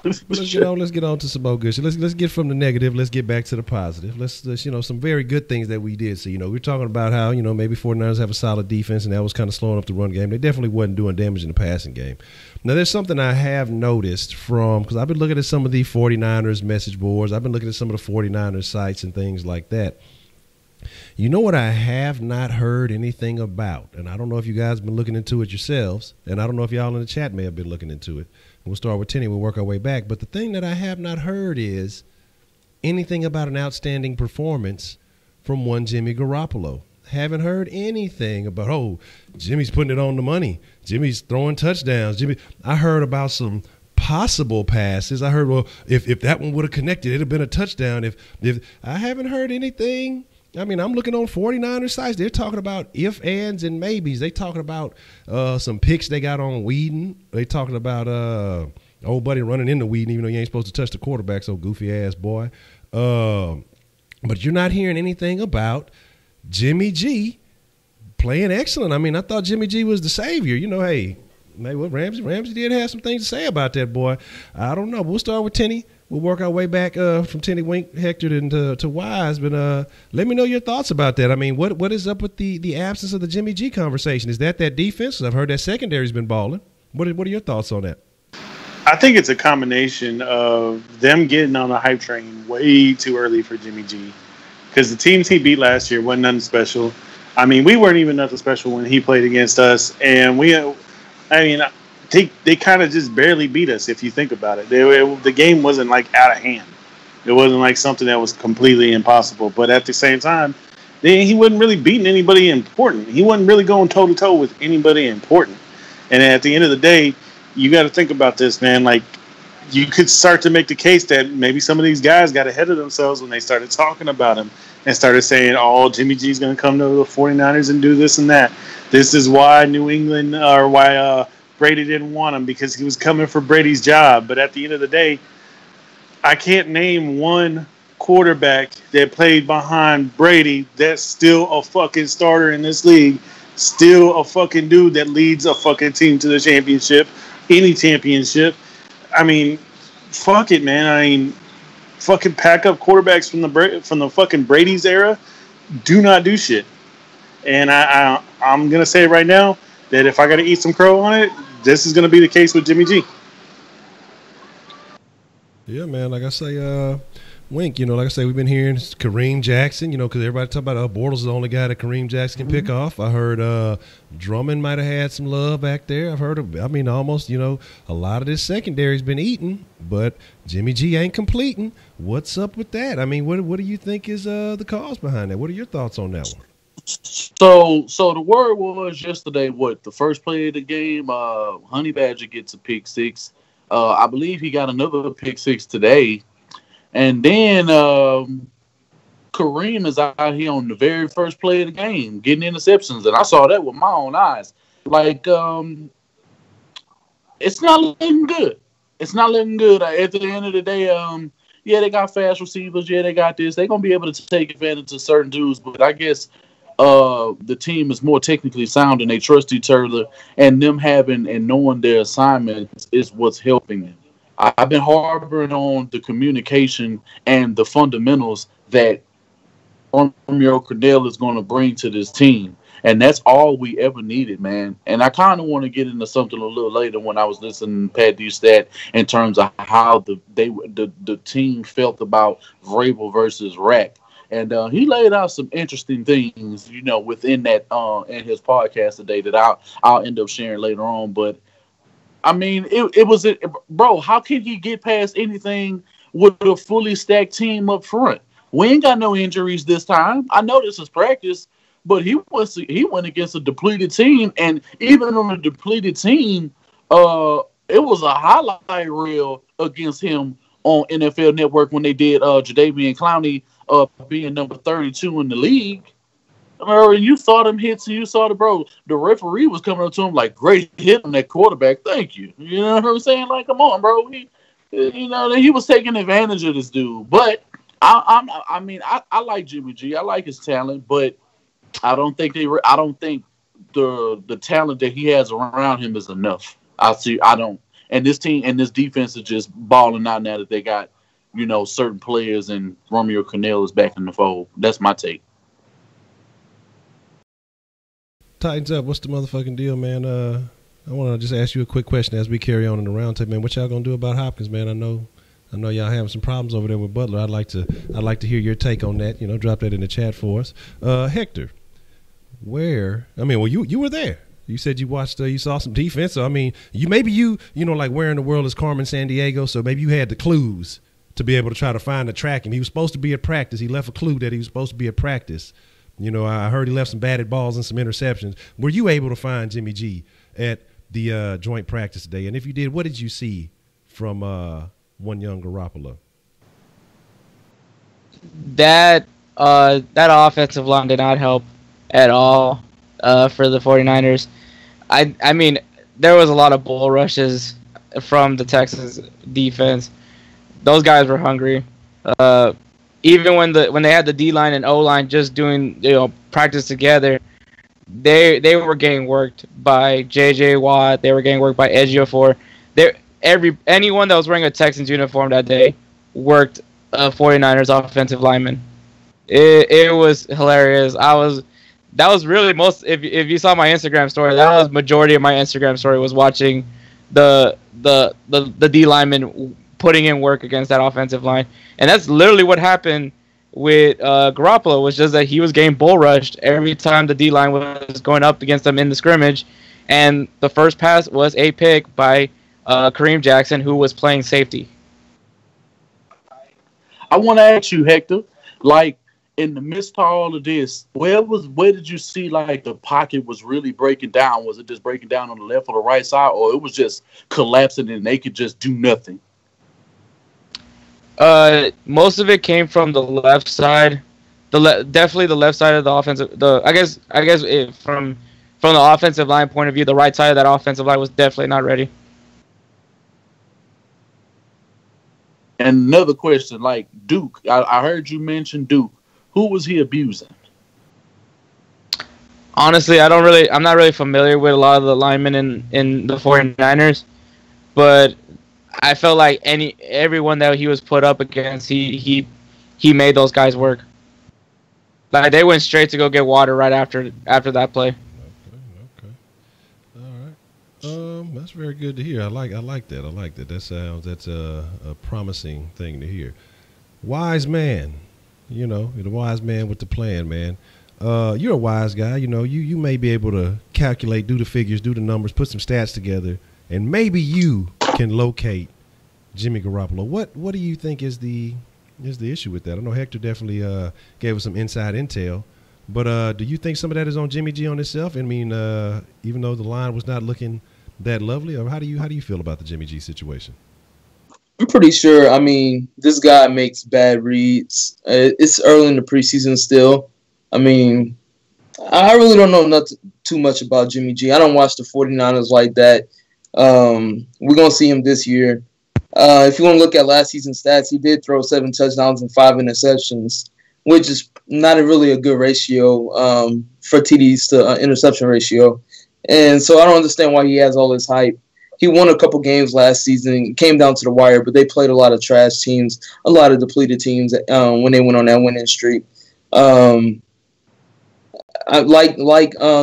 get on to some more good shit. Let's get from the negative. Let's get back to the positive. Let's some very good things that we did. So, we're talking about how, maybe 49ers have a solid defense and that was kind of slowing up the run game. They definitely wasn't doing damage in the passing game. Now, there's something I have noticed because I've been looking at some of the 49ers message boards. I've been looking at some of the 49ers sites and things like that. You know what I have not heard anything about, and I don't know if you guys have been looking into it yourselves, and I don't know if y'all in the chat may have been looking into it. We'll start with Tenny. We'll work our way back. But the thing that I have not heard is anything about an outstanding performance from one Jimmy Garoppolo. Haven't heard anything about, Jimmy's putting it on the money. Jimmy's throwing touchdowns. I heard about some possible passes. I heard, if that one would have connected, it'd have been a touchdown. If I haven't heard anything. I mean, I'm looking on 49ers sites. They're talking about if, ands, and maybes. They talking about some picks they got on Whedon. They talking about old buddy running into Whedon, even though you ain't supposed to touch the quarterback, so goofy-ass boy. But you're not hearing anything about Jimmy G playing excellent. I mean, I thought Jimmy G was the savior. You know, hey, maybe what Ramsey did have some things to say about that boy. I don't know. We'll start with Tenny. We'll work our way back from Tenny Wink, Hector, to Wise. But let me know your thoughts about that. I mean, what is up with the absence of the Jimmy G conversation? Is that defense? 'Cause I've heard that secondary's been balling. What are your thoughts on that? I think it's a combination of them getting on the hype train way too early for Jimmy G. Because the teams he beat last year wasn't nothing special. I mean, we weren't even nothing special when he played against us. And they kind of just barely beat us, if you think about it. The game wasn't like out of hand. It wasn't like something that was completely impossible. But at the same time, he wasn't really beating anybody important. He wasn't really going toe-to-toe with anybody important. And at the end of the day, you got to think about this, man. Like, you could start to make the case that maybe some of these guys got ahead of themselves when they started talking about him and started saying, oh, Jimmy G's going to come to the 49ers and do this and that. This is why New England or why Brady didn't want him, because he was coming for Brady's job. But at the end of the day, I can't name one quarterback that played behind Brady that's still a fucking starter in this league, still a fucking dude that leads a fucking team to the championship, any championship. I mean, fuck it, man. I mean, fucking pack up quarterbacks from the fucking Brady's era do not do shit. And I'm gonna say right now that if I got to eat some crow on it, this is gonna be the case with Jimmy G. Yeah, man. Like I say, Wink, you know, like I say, we've been hearing Kareem Jackson, you know, because everybody talking about Bortles is the only guy that Kareem Jackson can pick off. I heard Drummond might have had some love back there. I've heard almost, you know, a lot of this secondary's been eaten, but Jimmy G ain't completing. What's up with that? I mean, what do you think is the cause behind that? What are your thoughts on that one? So the word was yesterday, the first play of the game, Honey Badger gets a pick six. I believe he got another pick six today. And then Kareem is out here on the very first play of the game, getting interceptions. And I saw that with my own eyes. Like, it's not looking good. It's not looking good. At the end of the day, yeah, they got fast receivers. Yeah, they got this. They're going to be able to take advantage of certain dudes. But I guess the team is more technically sound and they trust each other. And them having and knowing their assignments is what's helping them. I've been harboring on the communication and the fundamentals that Romeo Crennel is going to bring to this team. And that's all we ever needed, man. And I kind of want to get into something a little later when I was listening to Pat Dustat in terms of how the team felt about Vrabel versus Rack. And he laid out some interesting things, you know, within that in his podcast today that I'll end up sharing later on. But I mean, bro, how can he get past anything with a fully stacked team up front? We ain't got no injuries this time. I know this is practice, but he went against a depleted team, and even on a depleted team, it was a highlight reel against him on NFL Network when they did Jadeveon Clowney being number 32 in the league. And you saw them hits, and you saw the referee was coming up to him like, great hit on that quarterback. Thank you. You know what I'm saying? Like, come on, bro. He was taking advantage of this dude. But I like Jimmy G. I like his talent, but I don't think the talent that he has around him is enough. I don't. And this team and this defense is just balling out now that they got, you know, certain players and Romeo Crennel is back in the fold. That's my take. Titans up. What's the motherfucking deal, man? I want to just ask you a quick question as we carry on in the roundtable, man. What y'all gonna do about Hopkins, man? I know y'all having some problems over there with Butler. I'd like to hear your take on that. You know, drop that in the chat for us. Hector, you were there. You said you watched, you saw some defense. So I mean, you know, like where in the world is Carmen Sandiego? So maybe you had the clues to be able to try to find the track him. He was supposed to be at practice. He left a clue that he was supposed to be at practice. You know, I heard he left some batted balls and some interceptions. Were you able to find Jimmy G at the joint practice today? And if you did, what did you see from one young Garoppolo? That offensive line did not help at all for the 49ers. I mean, there was a lot of bull rushes from the Texans defense. Those guys were hungry. Even when they had the D-line and O-line just doing, you know, practice together, they were getting worked by J.J. Watt. They were getting worked by Ejiofor. Anyone that was wearing a Texans uniform that day worked a 49ers offensive lineman. It was hilarious. That was really most. If you saw my Instagram story, that was majority of my Instagram story was watching the D lineman putting in work against that offensive line, and that's literally what happened with Garoppolo. Was just that he was getting bull rushed every time the D line was going up against him in the scrimmage, and the first pass was a pick by Kareem Jackson, who was playing safety. I want to ask you, Hector, like in the midst of all of this, where did you see like the pocket was really breaking down? Was it just breaking down on the left or the right side, or it was just collapsing and they could just do nothing? Most of it came from the left side. Definitely the left side of the offensive. From the offensive line point of view, the right side of that offensive line was definitely not ready. And another question, like Duke, I heard you mention Duke. Who was he abusing? Honestly, I'm not really familiar with a lot of the linemen in the 49ers, but I felt like everyone that he was put up against, he made those guys work. Like they went straight to go get water right after that play. Okay. All right. That's very good to hear. I like that. That's a promising thing to hear. Wise man. You know, you're the wise man with the plan, man. You're a wise guy. You know, you may be able to calculate, do the figures, do the numbers, put some stats together, and maybe you can locate Jimmy Garoppolo. What do you think is the issue with that? I know Hector definitely gave us some inside intel, but do you think some of that is on Jimmy G on himself? I mean, even though the line was not looking that lovely, or how do you feel about the Jimmy G situation? I'm pretty sure. I mean, this guy makes bad reads. It's early in the preseason still. I mean, I really don't know too much about Jimmy G. I don't watch the 49ers like that. We're going to see him this year. If you want to look at last season's stats, he did throw 7 touchdowns and 5 interceptions, which is not really a good ratio for TDs to interception ratio. And so I don't understand why he has all this hype. He won a couple games last season, came down to the wire, but they played a lot of trash teams, a lot of depleted teams when they went on that winning streak. Like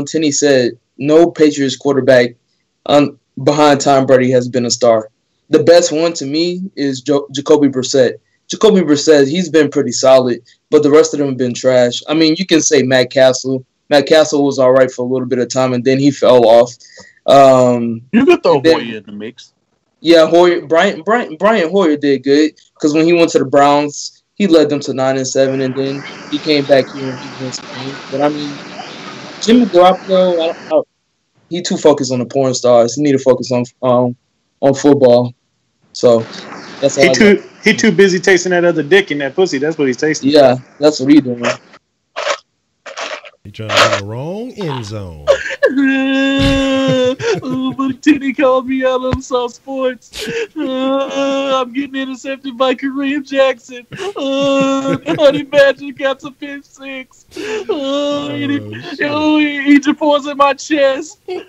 Tenny said, no Patriots quarterback behind Tom Brady has been a star. The best one to me is Jacoby Brissett. Jacoby Brissett, he's been pretty solid, but the rest of them have been trash. I mean, you can say Matt Castle. Matt Castle was all right for a little bit of time, and then he fell off. You could throw Hoyer in the mix. Yeah, Brian Hoyer did good because when he went to the Browns, he led them to 9-7, and then he came back here and he won some games. But I mean, Jimmy Garoppolo, he too focused on the porn stars. He need to focus on football. So that's all. He too busy tasting that other dick in that pussy. That's what he's tasting. Yeah, that's what he's doing. He trying to get in the wrong end zone. But Titty called me out on Soft Sports. I'm getting intercepted by Kareem Jackson. Honey Badger got a pick 6. He just pours in my chest. But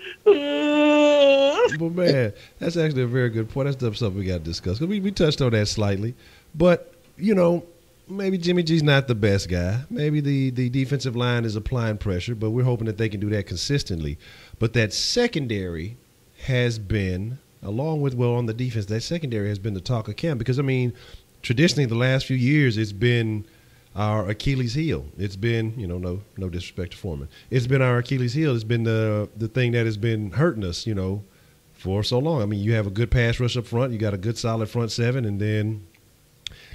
man, that's actually a very good point. That's something we got to discuss. We touched on that slightly, but you know, maybe Jimmy G's not the best guy. Maybe the defensive line is applying pressure, but we're hoping that they can do that consistently. But that secondary has been, along with, on the defense, that secondary has been the talk of camp. Because, I mean, traditionally the last few years it's been our Achilles heel. It's been, you know, no disrespect to Foreman. It's been our Achilles heel. It's been the thing that has been hurting us, you know, for so long. I mean, you have a good pass rush up front. You got a good solid front seven, and then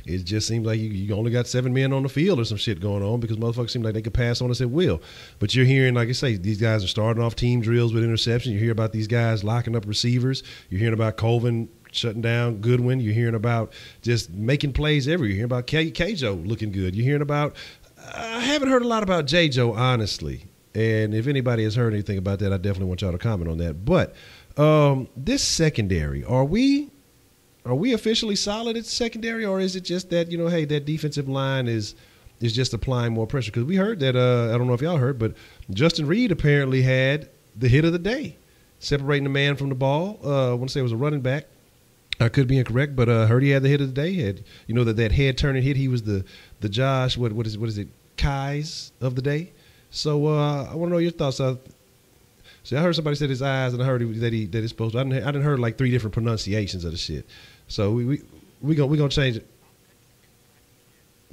it just seems like you only got 7 men on the field or some shit going on because motherfuckers seem like they could pass on us at will. But you're hearing, like I say, these guys are starting off team drills with interceptions. You hear about these guys locking up receivers. You're hearing about Colvin shutting down Goodwin. You're hearing about just making plays everywhere. You're hearing about K-Joe looking good. You're hearing about I haven't heard a lot about J-Joe, honestly. And if anybody has heard anything about that, I definitely want y'all to comment on that. But this secondary, are we officially solid at secondary, or is it just that, you know, hey, that defensive line is is just applying more pressure. Because we heard that, I don't know if y'all heard, but Justin Reed apparently had the hit of the day, separating the man from the ball. I want to say it was a running back. I could be incorrect, but heard he had the hit of the day. Had, you know, that head turning hit. He was the Josh, what is it, Kai's of the day. So I want to know your thoughts. See, I heard somebody said his eyes, and I heard that he's supposed to. I didn't heard like 3 different pronunciations of the shit. So we gonna change it.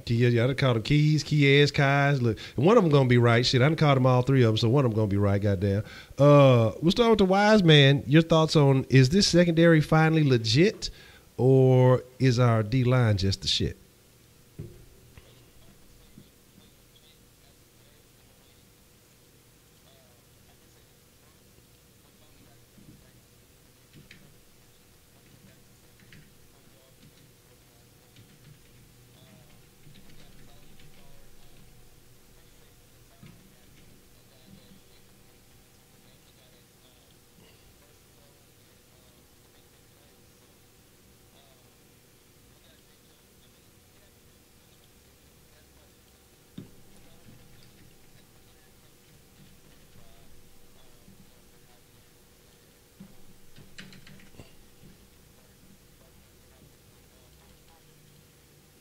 Yeah, I done called them Keyes, Kai's. Look, and one of them gonna be right. Shit, I done called them all 3 of them, so one of them gonna be right. Goddamn. We'll start with the wise man. Your thoughts on, is this secondary finally legit, or is our D line just the shit?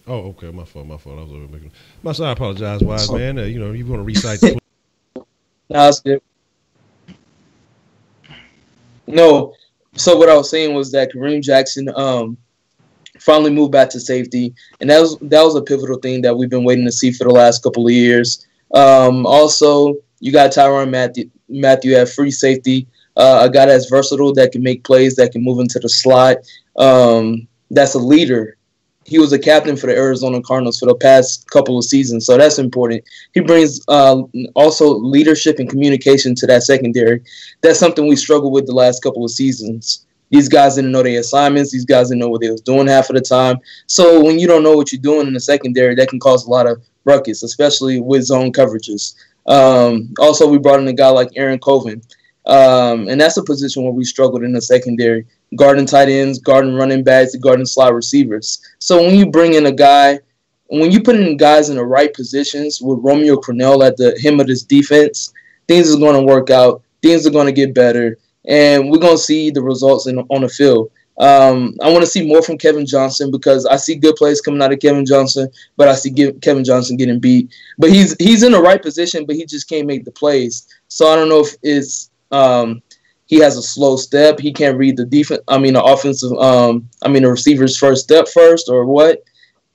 Oh, okay. My fault. I was over making. I apologize, wise man. You know, you want to recite the. No, that's good. No. So what I was saying was that Kareem Jackson finally moved back to safety, and that was a pivotal thing that we've been waiting to see for the last couple of years. Also, you got Tyrann Mathieu at free safety, a guy that's versatile, that can make plays, that can move into the slot. That's a leader. He was a captain for the Arizona Cardinals for the past couple of seasons, so that's important. He brings also leadership and communication to that secondary. That's something we struggled with the last couple of seasons. These guys didn't know their assignments. These guys didn't know what they was doing half of the time. So when you don't know what you're doing in the secondary, that can cause a lot of ruckus, especially with zone coverages. Also, we brought in a guy like Aaron Colvin, and that's a position where we struggled in the secondary. Guarding tight ends, guarding running backs, guarding slot receivers. So when you bring in a guy, when you put in guys in the right positions with Romeo Crennel at the hem of this defense, things are going to work out. Things are going to get better, and we're going to see the results on the field. I want to see more from Kevin Johnson, because I see good plays coming out of Kevin Johnson, but I see Kevin Johnson getting beat. But he's in the right position, but he just can't make the plays. So I don't know if it's he has a slow step. He can't read the defense. The offensive. The receiver's first step first, or what?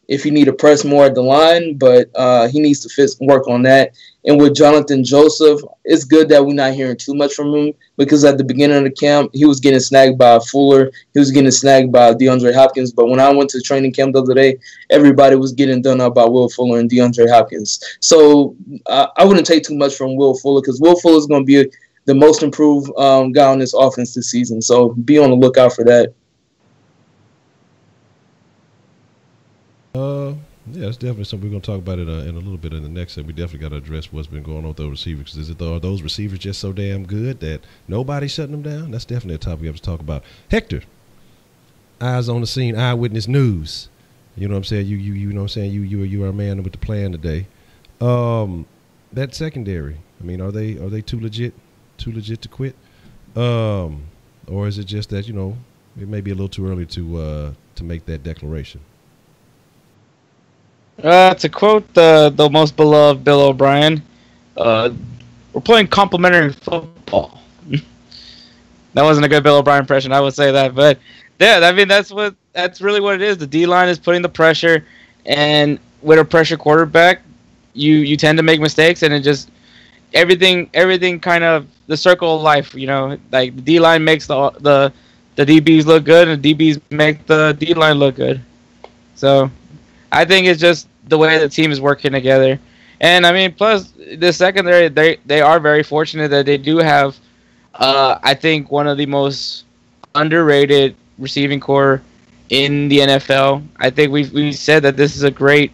If he need to press more at the line, but he needs to work on that. And with Jonathan Joseph, it's good that we're not hearing too much from him, because at the beginning of the camp, he was getting snagged by Fuller. He was getting snagged by DeAndre Hopkins. But when I went to training camp the other day, everybody was getting done up by Will Fuller and DeAndre Hopkins. So I wouldn't take too much from Will Fuller, because Will Fuller is going to be the most improved guy on this offense this season. So be on the lookout for that. Yeah, it's definitely something we're going to talk about it in a little bit in the next set. We definitely got to address what's been going on with those receivers. Are those receivers just so damn good that nobody's shutting them down? That's definitely a topic we have to talk about. Hector, eyes on the scene, eyewitness news. You know what I'm saying? You know what I'm saying? You are a man with the plan today. That secondary, are they too legit to quit? Or is it just that, it may be a little too early to make that declaration? To quote the most beloved Bill O'Brien, we're playing complimentary football. That wasn't a good Bill O'Brien impression, I would say that, but yeah, that's really what it is. The D line is putting the pressure, and with a pressure quarterback, you tend to make mistakes, and it just everything kind of the circle of life. Like the D line makes the DBs look good, and the DBs make the D line look good. So I think it's just the way the team is working together. And, plus, the secondary, they are very fortunate that they do have, I think, one of the most underrated receiving core in the NFL. I think we said that this is a great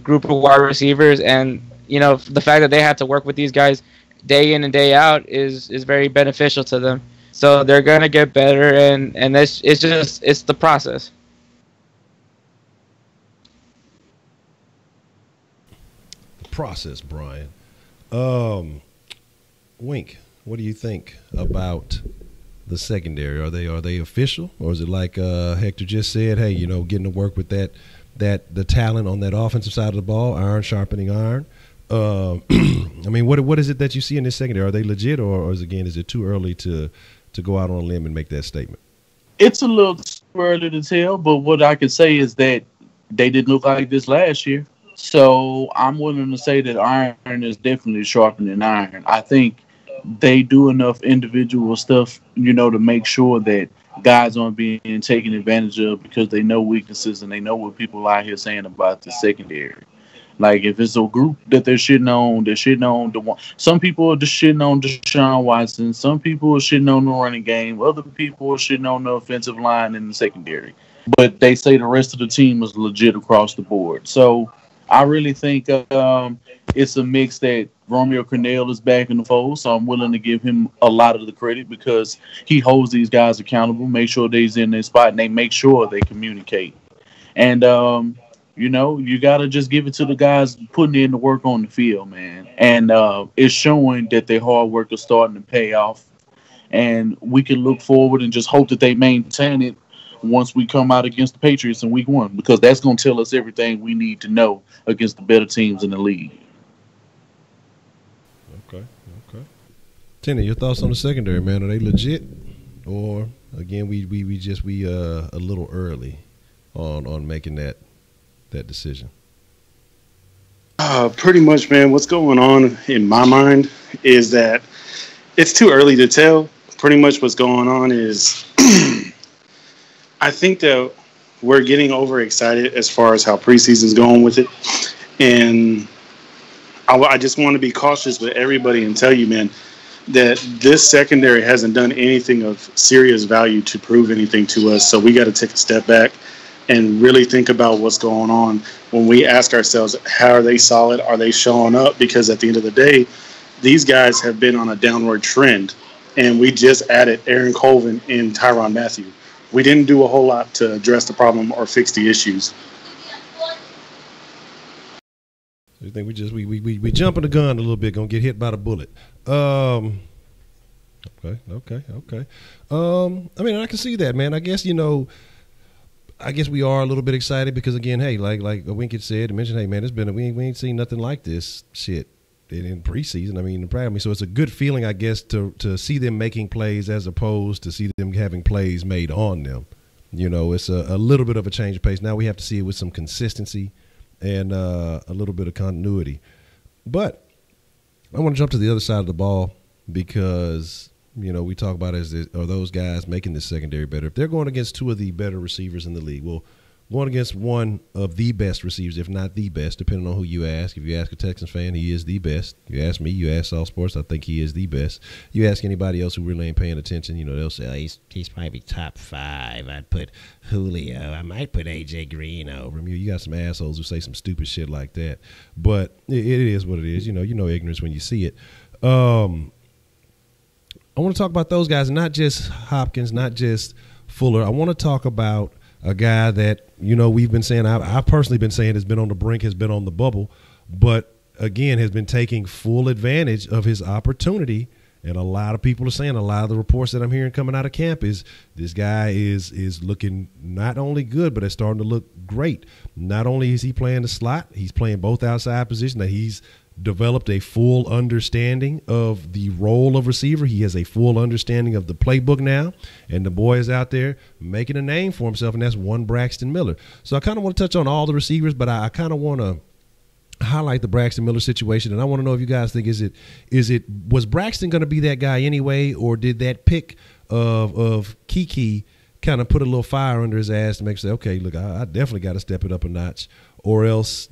group of wide receivers. And, the fact that they have to work with these guys day in and day out is very beneficial to them. So they're going to get better, and it's the process. process, Brian. Wink, what do you think about the secondary? Are they official, or is it like Hector just said? Hey, getting to work with the talent on that offensive side of the ball, iron sharpening iron. I mean, what is it that you see in this secondary? Are they legit, or is it too early to go out on a limb and make that statement? It's a little too early to tell, but what I can say is that they didn't look like this last year. So I'm willing to say that iron is definitely sharpening iron. I think they do enough individual stuff, to make sure that guys aren't being taken advantage of because they know weaknesses and they know what people out here saying about the secondary. Like, if it's a group that they're shitting on the one. Some people are just shitting on Deshaun Watson. Some people are shitting on the running game. Other people are shitting on the offensive line and the secondary. But they say the rest of the team is legit across the board. So I really think it's a mix that Romeo Cornell is back in the fold. So I'm willing to give him a lot of the credit because he holds these guys accountable, make sure they're in their spot, and they make sure they communicate. And, you got to just give it to the guys putting in the work on the field, man. And it's showing that their hard work is starting to pay off. And we can look forward and just hope that they maintain it once we come out against the Patriots in week 1, because that's going to tell us everything we need to know against the better teams in the league. Okay. Tina, your thoughts on the secondary, man? Are they legit? Or, again, we a little early on making that decision? Pretty much, man. What's going on in my mind is that it's too early to tell. Pretty much what's going on is I think that we're getting overexcited as far as how preseason's going with it. And I just want to be cautious with everybody and tell you, man, that this secondary hasn't done anything of serious value to prove anything to us. So we got to take a step back and really think about what's going on when we ask ourselves, how are they solid? Are they showing up? Because at the end of the day, these guys have been on a downward trend, and we just added Aaron Colvin and Tyrann Mathieu. We didn't do a whole lot to address the problem or fix the issues. You think we jumping the gun a little bit, gonna get hit by the bullet? Okay. I mean, I can see that, man. I guess we are a little bit excited because, again, hey, like Winkett said, mentioned, hey, man, we ain't seen nothing like this shit in preseason. I mean, so it's a good feeling, I guess, to see them making plays as opposed to see them having plays made on them. It's a little bit of a change of pace. Now we have to see it with some consistency and a little bit of continuity. But I want to jump to the other side of the ball because we talk about are those guys making this secondary better. If they're going against two of the better receivers in the league, well, going against one of the best receivers, if not the best, depending on who you ask. If you ask a Texans fan, he is the best. You ask me, you ask All Sports, I think he is the best. You ask anybody else who really ain't paying attention, they'll say, oh, he's probably top 5. I'd put Julio. I might put A.J. Green over him. You got some assholes who say some stupid shit like that. But it is what it is. You know ignorance when you see it. I want to talk about those guys, not just Hopkins, not just Fuller. I want to talk about a guy that, we've been saying, I've personally been saying has been on the brink, has been on the bubble, but, again, has been taking full advantage of his opportunity. And a lot of people are saying, a lot of the reports that I'm hearing coming out of camp is this guy is looking not only good, but it's starting to look great. Not only is he playing the slot, he's playing both outside positions, that he's developed a full understanding of the role of receiver. He has a full understanding of the playbook now, and the boy is out there making a name for himself, and that's one Braxton Miller. So I kind of want to touch on all the receivers, but I kind of want to highlight the Braxton Miller situation, and I want to know if you guys think was Braxton going to be that guy anyway, or did that pick of Kiki kind of put a little fire under his ass to make say, okay, look, I definitely got to step it up a notch, or else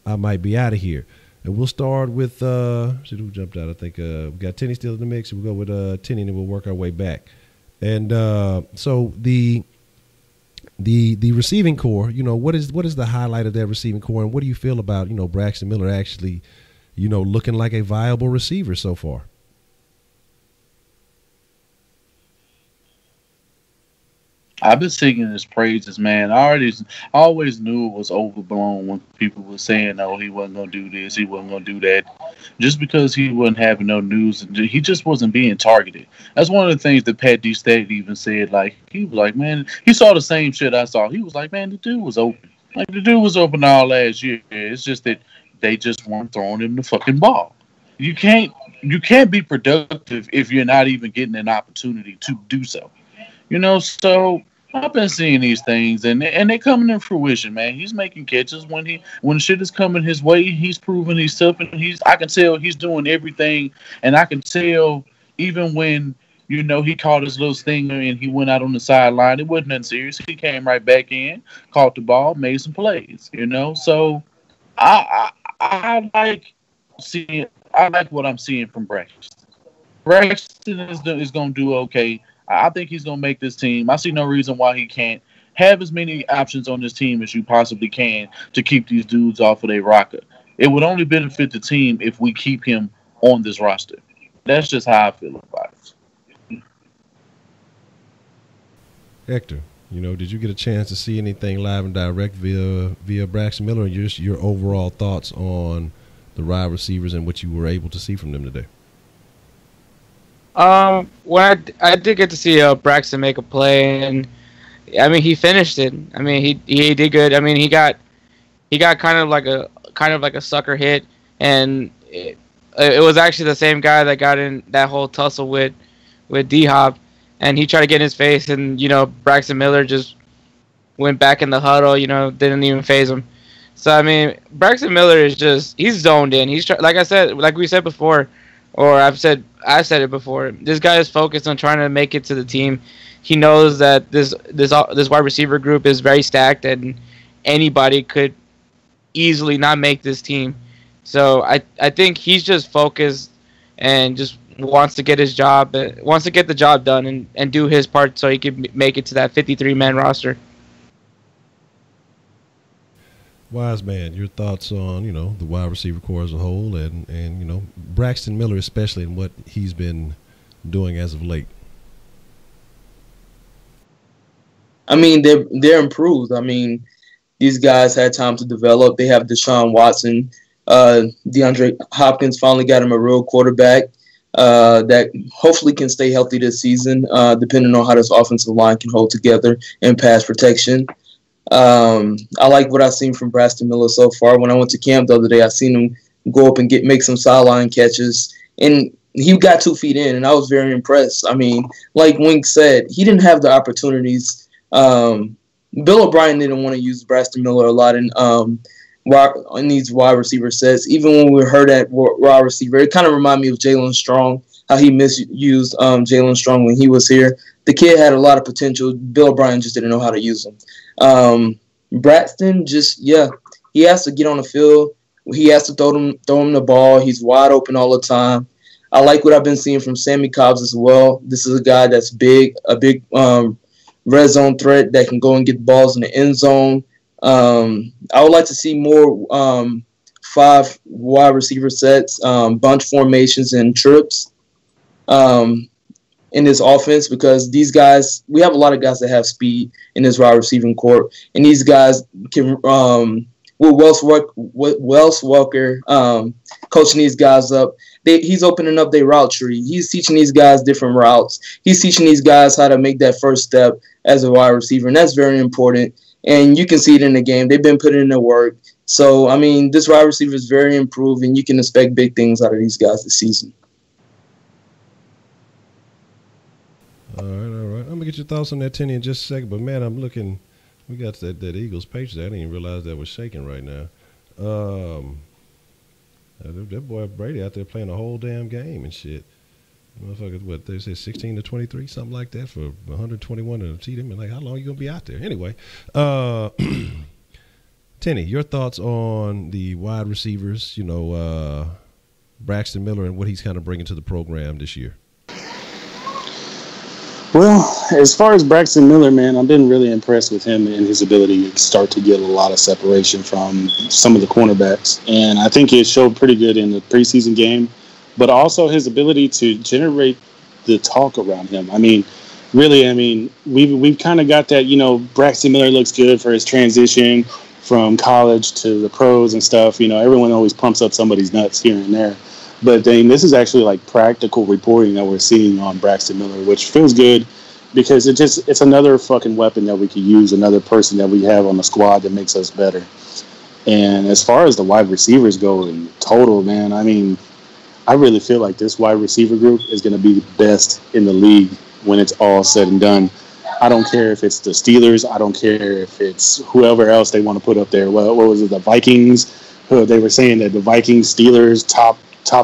I might be out of here. And we'll start with who jumped out? I think we got Tenny still in the mix. We'll go with Tenny, and then we'll work our way back. And so the receiving core, what is the highlight of that receiving core, and what do you feel about Braxton Miller actually looking like a viable receiver so far? I've been singing his praises, man. I always knew it was overblown when people were saying, "Oh, he wasn't gonna do this, he wasn't gonna do that," just because he wasn't having no news and he just wasn't being targeted. That's one of the things that Pat D. State even said. Like he was like, "Man, he saw the same shit I saw." He was like, "Man, the dude was open. Like the dude was open all last year. It's just that they just weren't throwing him the fucking ball. You can't be productive if you're not even getting an opportunity to do so." So I've been seeing these things, and they're coming to fruition, man. He's making catches when shit is coming his way. He's proving himself, and I can tell he's doing everything, and I can tell even when he caught his little stinger and he went out on the sideline. It wasn't nothing serious. He came right back in, caught the ball, made some plays. So I like seeing. I like what I'm seeing from Braxton. Braxton is going to do okay. I think he's going to make this team. I see no reason why he can't have as many options on this team as you possibly can to keep these dudes off of their rocker. It would only benefit the team if we keep him on this roster. That's just how I feel about it. Hector, did you get a chance to see anything live and direct via Braxton Miller, and just your overall thoughts on the wide receivers and what you were able to see from them today? When I did get to see Braxton make a play, and I mean he finished it. I mean he did good. I mean he got kind of like a sucker hit, and it was actually the same guy that got in that whole tussle with D-Hop, and he tried to get in his face, and Braxton Miller just went back in the huddle. Didn't even phase him. So I mean Braxton Miller is he's zoned in. He's like we said before. Or I said it before. This guy is focused on trying to make it to the team. He knows that this wide receiver group is very stacked, and anybody could easily not make this team. So I think he's just focused and just wants to get the job done and do his part so he could make it to that 53-man roster. Wise man, your thoughts on the wide receiver core as a whole, and Braxton Miller especially, and what he's been doing as of late. I mean, they're improved. I mean, these guys had time to develop. They have Deshaun Watson, DeAndre Hopkins finally got him a real quarterback that hopefully can stay healthy this season, depending on how this offensive line can hold together in pass protection. I like what I've seen from Braxton Miller so far. When I went to camp the other day, I seen him go up and make some sideline catches, and he got 2 feet in, and I was very impressed. I mean, like Wink said, he didn't have the opportunities. Bill O'Brien didn't want to use Braxton Miller a lot in these wide receiver sets. Even when we heard that wide receiver, it kind of reminded me of Jalen Strong, how he misused Jalen Strong when he was here. The kid had a lot of potential. Bill O'Brien just didn't know how to use him. Braxton he has to get on the field. He has to throw him the ball. He's wide open all the time. I like what I've been seeing from Sammy Cobbs as well. This is a guy that's a big red zone threat that can go and get balls in the end zone. I would like to see more 5 wide receiver sets, bunch formations, and trips in this offense, because these guys, we have a lot of guys that have speed in this wide receiving corps, and these guys can, with Wells Welker coaching these guys up, he's opening up their route tree. He's teaching these guys different routes. He's teaching these guys how to make that first step as a wide receiver, and that's very important. And you can see it in the game. They've been putting in the work. So, I mean, this wide receiver is very improved, and you can expect big things out of these guys this season. All right. I'm gonna get your thoughts on that, Tenny, in just a second. But man, I'm looking. We got that Eagles page there. I didn't even realize that was shaking right now. That boy Brady out there playing a whole damn game and shit. Motherfuckers, what they say, 16-23, something like that, for 121 and a TD. Like, how long you gonna be out there? Anyway, Tenny, your thoughts on the wide receivers? Braxton Miller and what he's kind of bringing to the program this year. Well, as far as Braxton Miller, man, I've been really impressed with him and his ability to start to get a lot of separation from some of the cornerbacks. And I think it showed pretty good in the preseason game, but also his ability to generate the talk around him. I mean, really, I mean, we've kind of got that. You know, Braxton Miller looks good for his transition from college to the pros and stuff. You know, everyone always pumps up somebody's nuts here and there, but then this is actually like practical reporting that we're seeing on Braxton Miller, which feels good because it's another fucking weapon that we could use, another person that we have on the squad that makes us better. And as far as the wide receivers go in total, man, I mean, I really feel like this wide receiver group is going to be the best in the league when it's all said and done. I don't care if it's the Steelers. I don't care if it's whoever else they want to put up there. What was it, the Vikings? They were saying that the Vikings, Steelers, top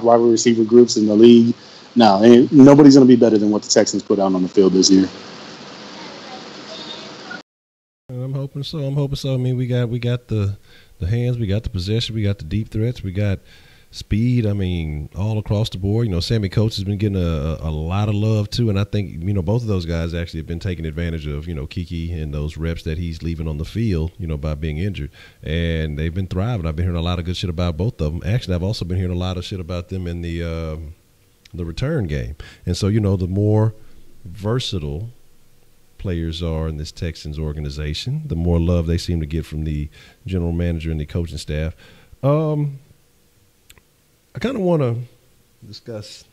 wide receiver groups in the league. No, nobody's going to be better than what the Texans put out on the field this year. I'm hoping so. I mean, we got the hands, we got the possession, we got the deep threats, we got speed. I mean, all across the board. You know, Sammy Coates has been getting a lot of love too, and I think, you know, both of those guys actually have been taking advantage of, you know, Kiki and those reps that he's leaving on the field, you know, by being injured, and they've been thriving. I've been hearing a lot of good shit about both of them. Actually, I've also been hearing a lot of shit about them in the return game, and so, you know, the more versatile players are in this Texans organization, the more love they seem to get from the general manager and the coaching staff. I kind of want to discuss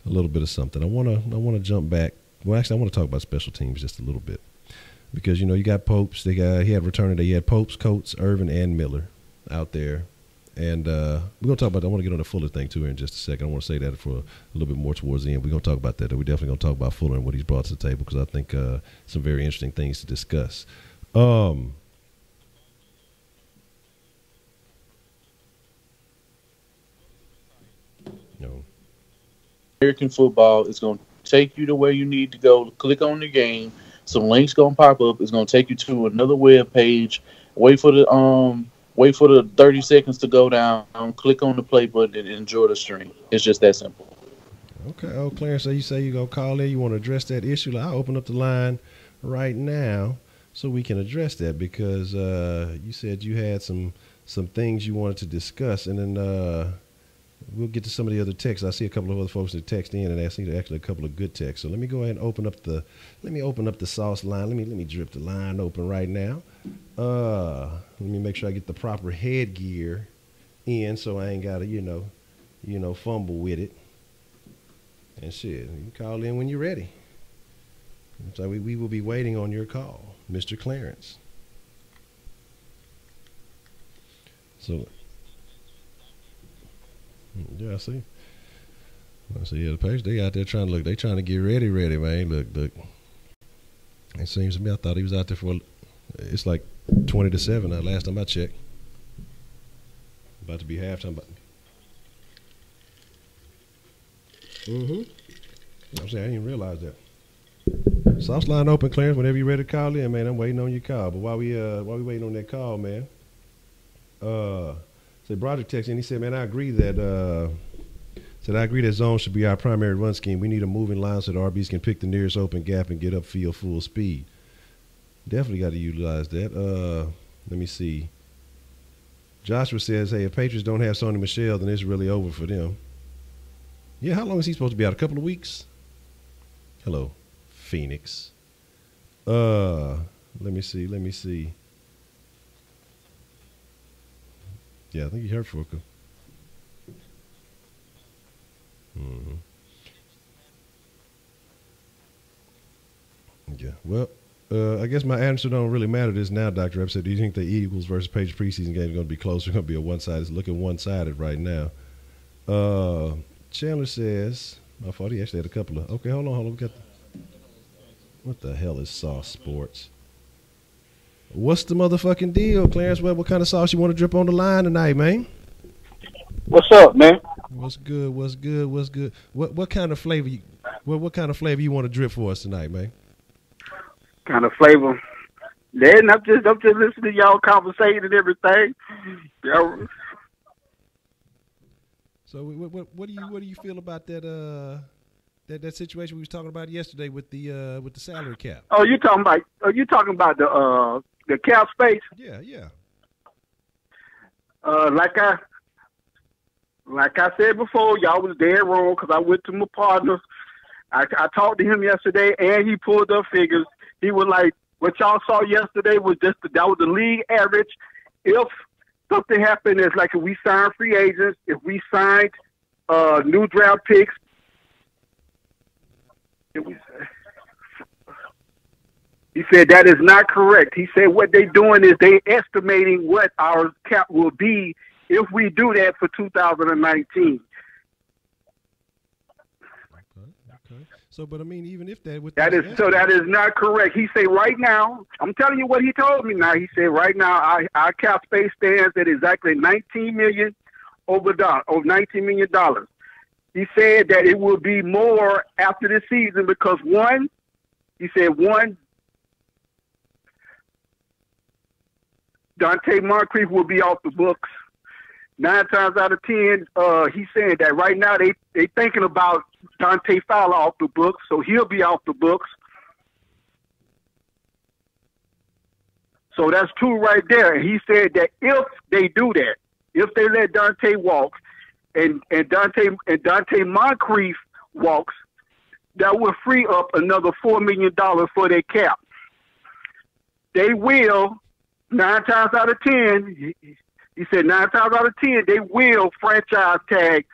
a little bit of something. I want to jump back. Well, actually, I want to talk about special teams just a little bit because, you know, you got Popes. He had returning day. You had Popes, Coates, Irvin, and Miller out there. And we're going to talk about that. I want to get on the Fuller thing, too, here in just a second. I want to say that for a little bit more towards the end. We're going to talk about that. We're definitely going to talk about Fuller and what he's brought to the table because I think some very interesting things to discuss. No. American football is going to take you to where you need to go. Click on the game. Some links going to pop up. It's going to take you to another web page. Wait for the 30 seconds to go down. Click on the play button and enjoy the stream. It's just that simple. Okay. Oh, Clarence, so you say you're going to call in. You want to address that issue. I'll open up the line right now so we can address that because you said you had some things you wanted to discuss, and then we'll get to some of the other texts. I see a couple of other folks that text in, and I see actually a couple of good texts. So let me go ahead and open up the sauce line. Let me drip the line open right now. Let me make sure I get the proper headgear in, so I ain't gotta fumble with it. And shit, you can call in when you're ready. So we will be waiting on your call, Mr. Clarence. So. Yeah, I see. Yeah, the page, they out there trying to look. They trying to get ready, man. Look. It seems to me, I thought he was out there for, it's like 20-7 last time I checked. About to be halftime. I'm saying, I didn't realize that. Sauce line open, Clarence, whenever you're ready to call in, man. I'm waiting on your call. But while we waiting on that call, man, so Broderick texted in, he said, man, I agree that zone should be our primary run scheme. We need a moving line so the RBs can pick the nearest open gap and get upfield full speed. Definitely got to utilize that. Let me see. Joshua says, hey, if Patriots don't have Sony Michel, then it's really over for them. Yeah, how long is he supposed to be out? A couple of weeks? Hello, Phoenix. Let me see. Yeah, I think he hurt for a couple. Yeah, well, I guess my answer don't really matter this now, Dr. Epps said. Do you think the Eagles versus Patriots preseason game is going to be closer? It's going to be a one-sided. It's looking one-sided right now. Chandler says, my fault, he actually had a couple of. Okay, hold on. We got what the hell is Sauce Sports? What's the motherfucking deal, Clarence? What kind of sauce you want to drip on the line tonight, man? What's up, man? What's good? What kind of flavor what kind of flavor you want to drip for us tonight, man? Kind of flavor. Then I'm just listening to y'all conversating and everything. Yo. So what do you feel about that that situation we was talking about yesterday with the salary cap? Oh, you talking about the cap space? Yeah. Like I said before, y'all was dead wrong because I went to my partner I talked to him yesterday, and he pulled up figures. He was like, what y'all saw yesterday was that was the league average. If something happened, it's like if we signed free agents, if we signed new draft picks. He said that is not correct. He said what they're doing is they estimating what our cap will be if we do that for 2019. Okay. So, but I mean, even if that that is not correct. He said right now, I'm telling you what he told me now. He said right now our cap space stands at exactly $19 million over $19 million. He said that it will be more after the season because Dante Moncrief will be off the books. 9 times out of 10, he's saying that right now they thinking about Dante Fowler off the books, so he'll be off the books. So that's 2 right there. And he said that if they do that, if they let Dante walk and Dante Moncrief walks, that will free up another $4 million for their cap. They will, 9 times out of 10, he said 9 times out of 10, they will franchise tag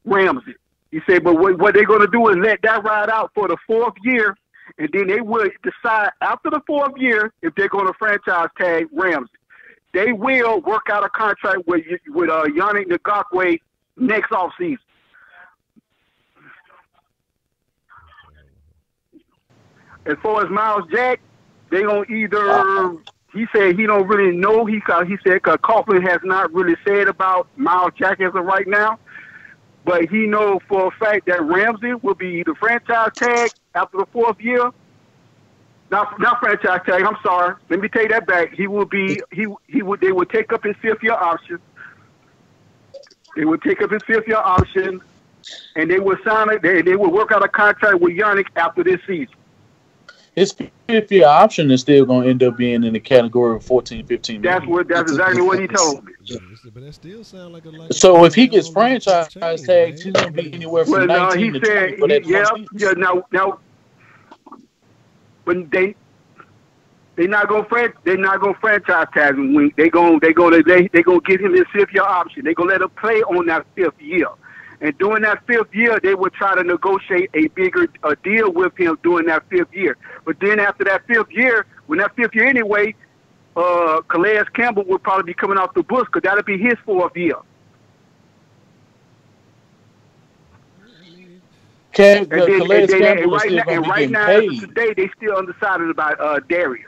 Ramsey. He said, but what they're going to do is let that ride out for the 4th year, and then they will decide after the 4th year if they're going to franchise tag Ramsey. They will work out a contract with Yannick Ngakoue next offseason. As far as Miles Jack, they going to either... He said he don't really know. He said Coughlin has not really said about Miles Jack as of right now, but he knows for a fact that Ramsey will be the franchise tag after the 4th year. Not franchise tag. I'm sorry. Let me take that back. He will be. They would take up his 5th year option. They would take up his 5th year option, and they would sign it. They would work out a contract with Yannick after this season. His 5th year option is still going to end up being in the category of 14, 15 million. That's exactly what he told me. But that still sound like so if he gets franchise tagged, he's going to be anywhere from 19 to 20 for that now, but they're not going to franchise tag him. They're going to give him his 5th year option. They're going to let him play on that 5th year. And during that 5th year, they would try to negotiate a bigger deal with him during that 5th year. But then after that 5th year, when that 5th year anyway, Calais Campbell would probably be coming off the books because that'll be his 4th year. Right now, today, they still undecided about Darius.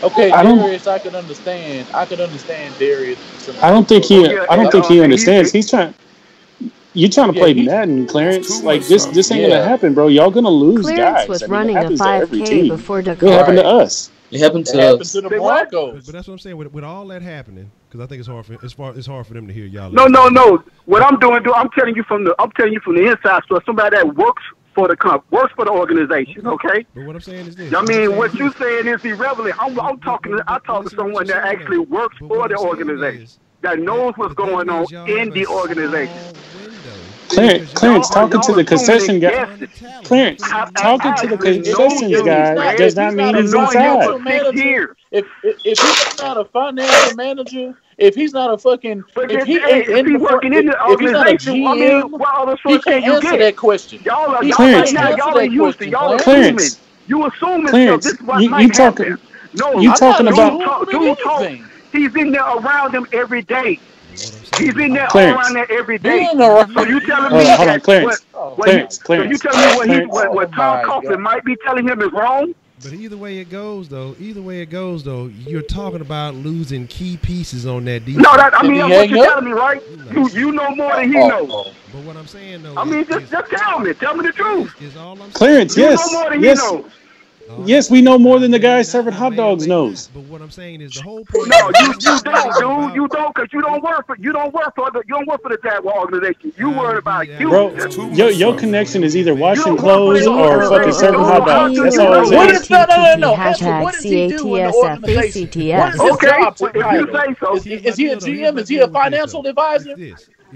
Okay, Darius, I can understand. Darius. I don't think he understands. You're trying to play Madden, Clarence. Like this ain't gonna happen, bro. Y'all gonna lose Clarence guys. was running a 5K before the It happened to us. It happened to us. To the Broncos. But that's what I'm saying. With all that happening, because I think it's hard for them to hear y'all. No. What I'm doing, I'm telling you from the inside. So somebody that works for the organization, okay? But what I'm saying is this. I mean, what you saying is irrelevant. I talk to someone that actually works for the organization, that knows what's going on in the organization. Clarence talking to the concession guy. Clarence talking to the concessions guy does not mean he's inside. If he's not a financial manager, if he's not a fucking, if he's working in the organization, he can't answer that question. Y'all in Houston. Y'all assuming. You assuming stuff. This is what might happen. No, you talking about? He's in there around them every day. He's in there around there every day. So you telling me that Clarence. So you telling me what Tom Coughlin might be telling him is wrong? But either way it goes, though, you're talking about losing key pieces on that defense. No, that's what you're telling me, right? You know more than he knows. But what I'm saying, though, just tell me the truth. Is all I'm saying. Clarence, yes, you know more than he knows. Yes, we know more than the guy serving hot dogs knows. But what I'm saying is the whole point. No, you don't, dude. You don't, because you don't work for the Jaguar organization. You worry about you. Bro, your connection is either washing clothes or fucking serving hot dogs. That's all I'm saying. No. What does he do in the organization? What is his job title? If you say so. Is he a GM? Is he a financial advisor?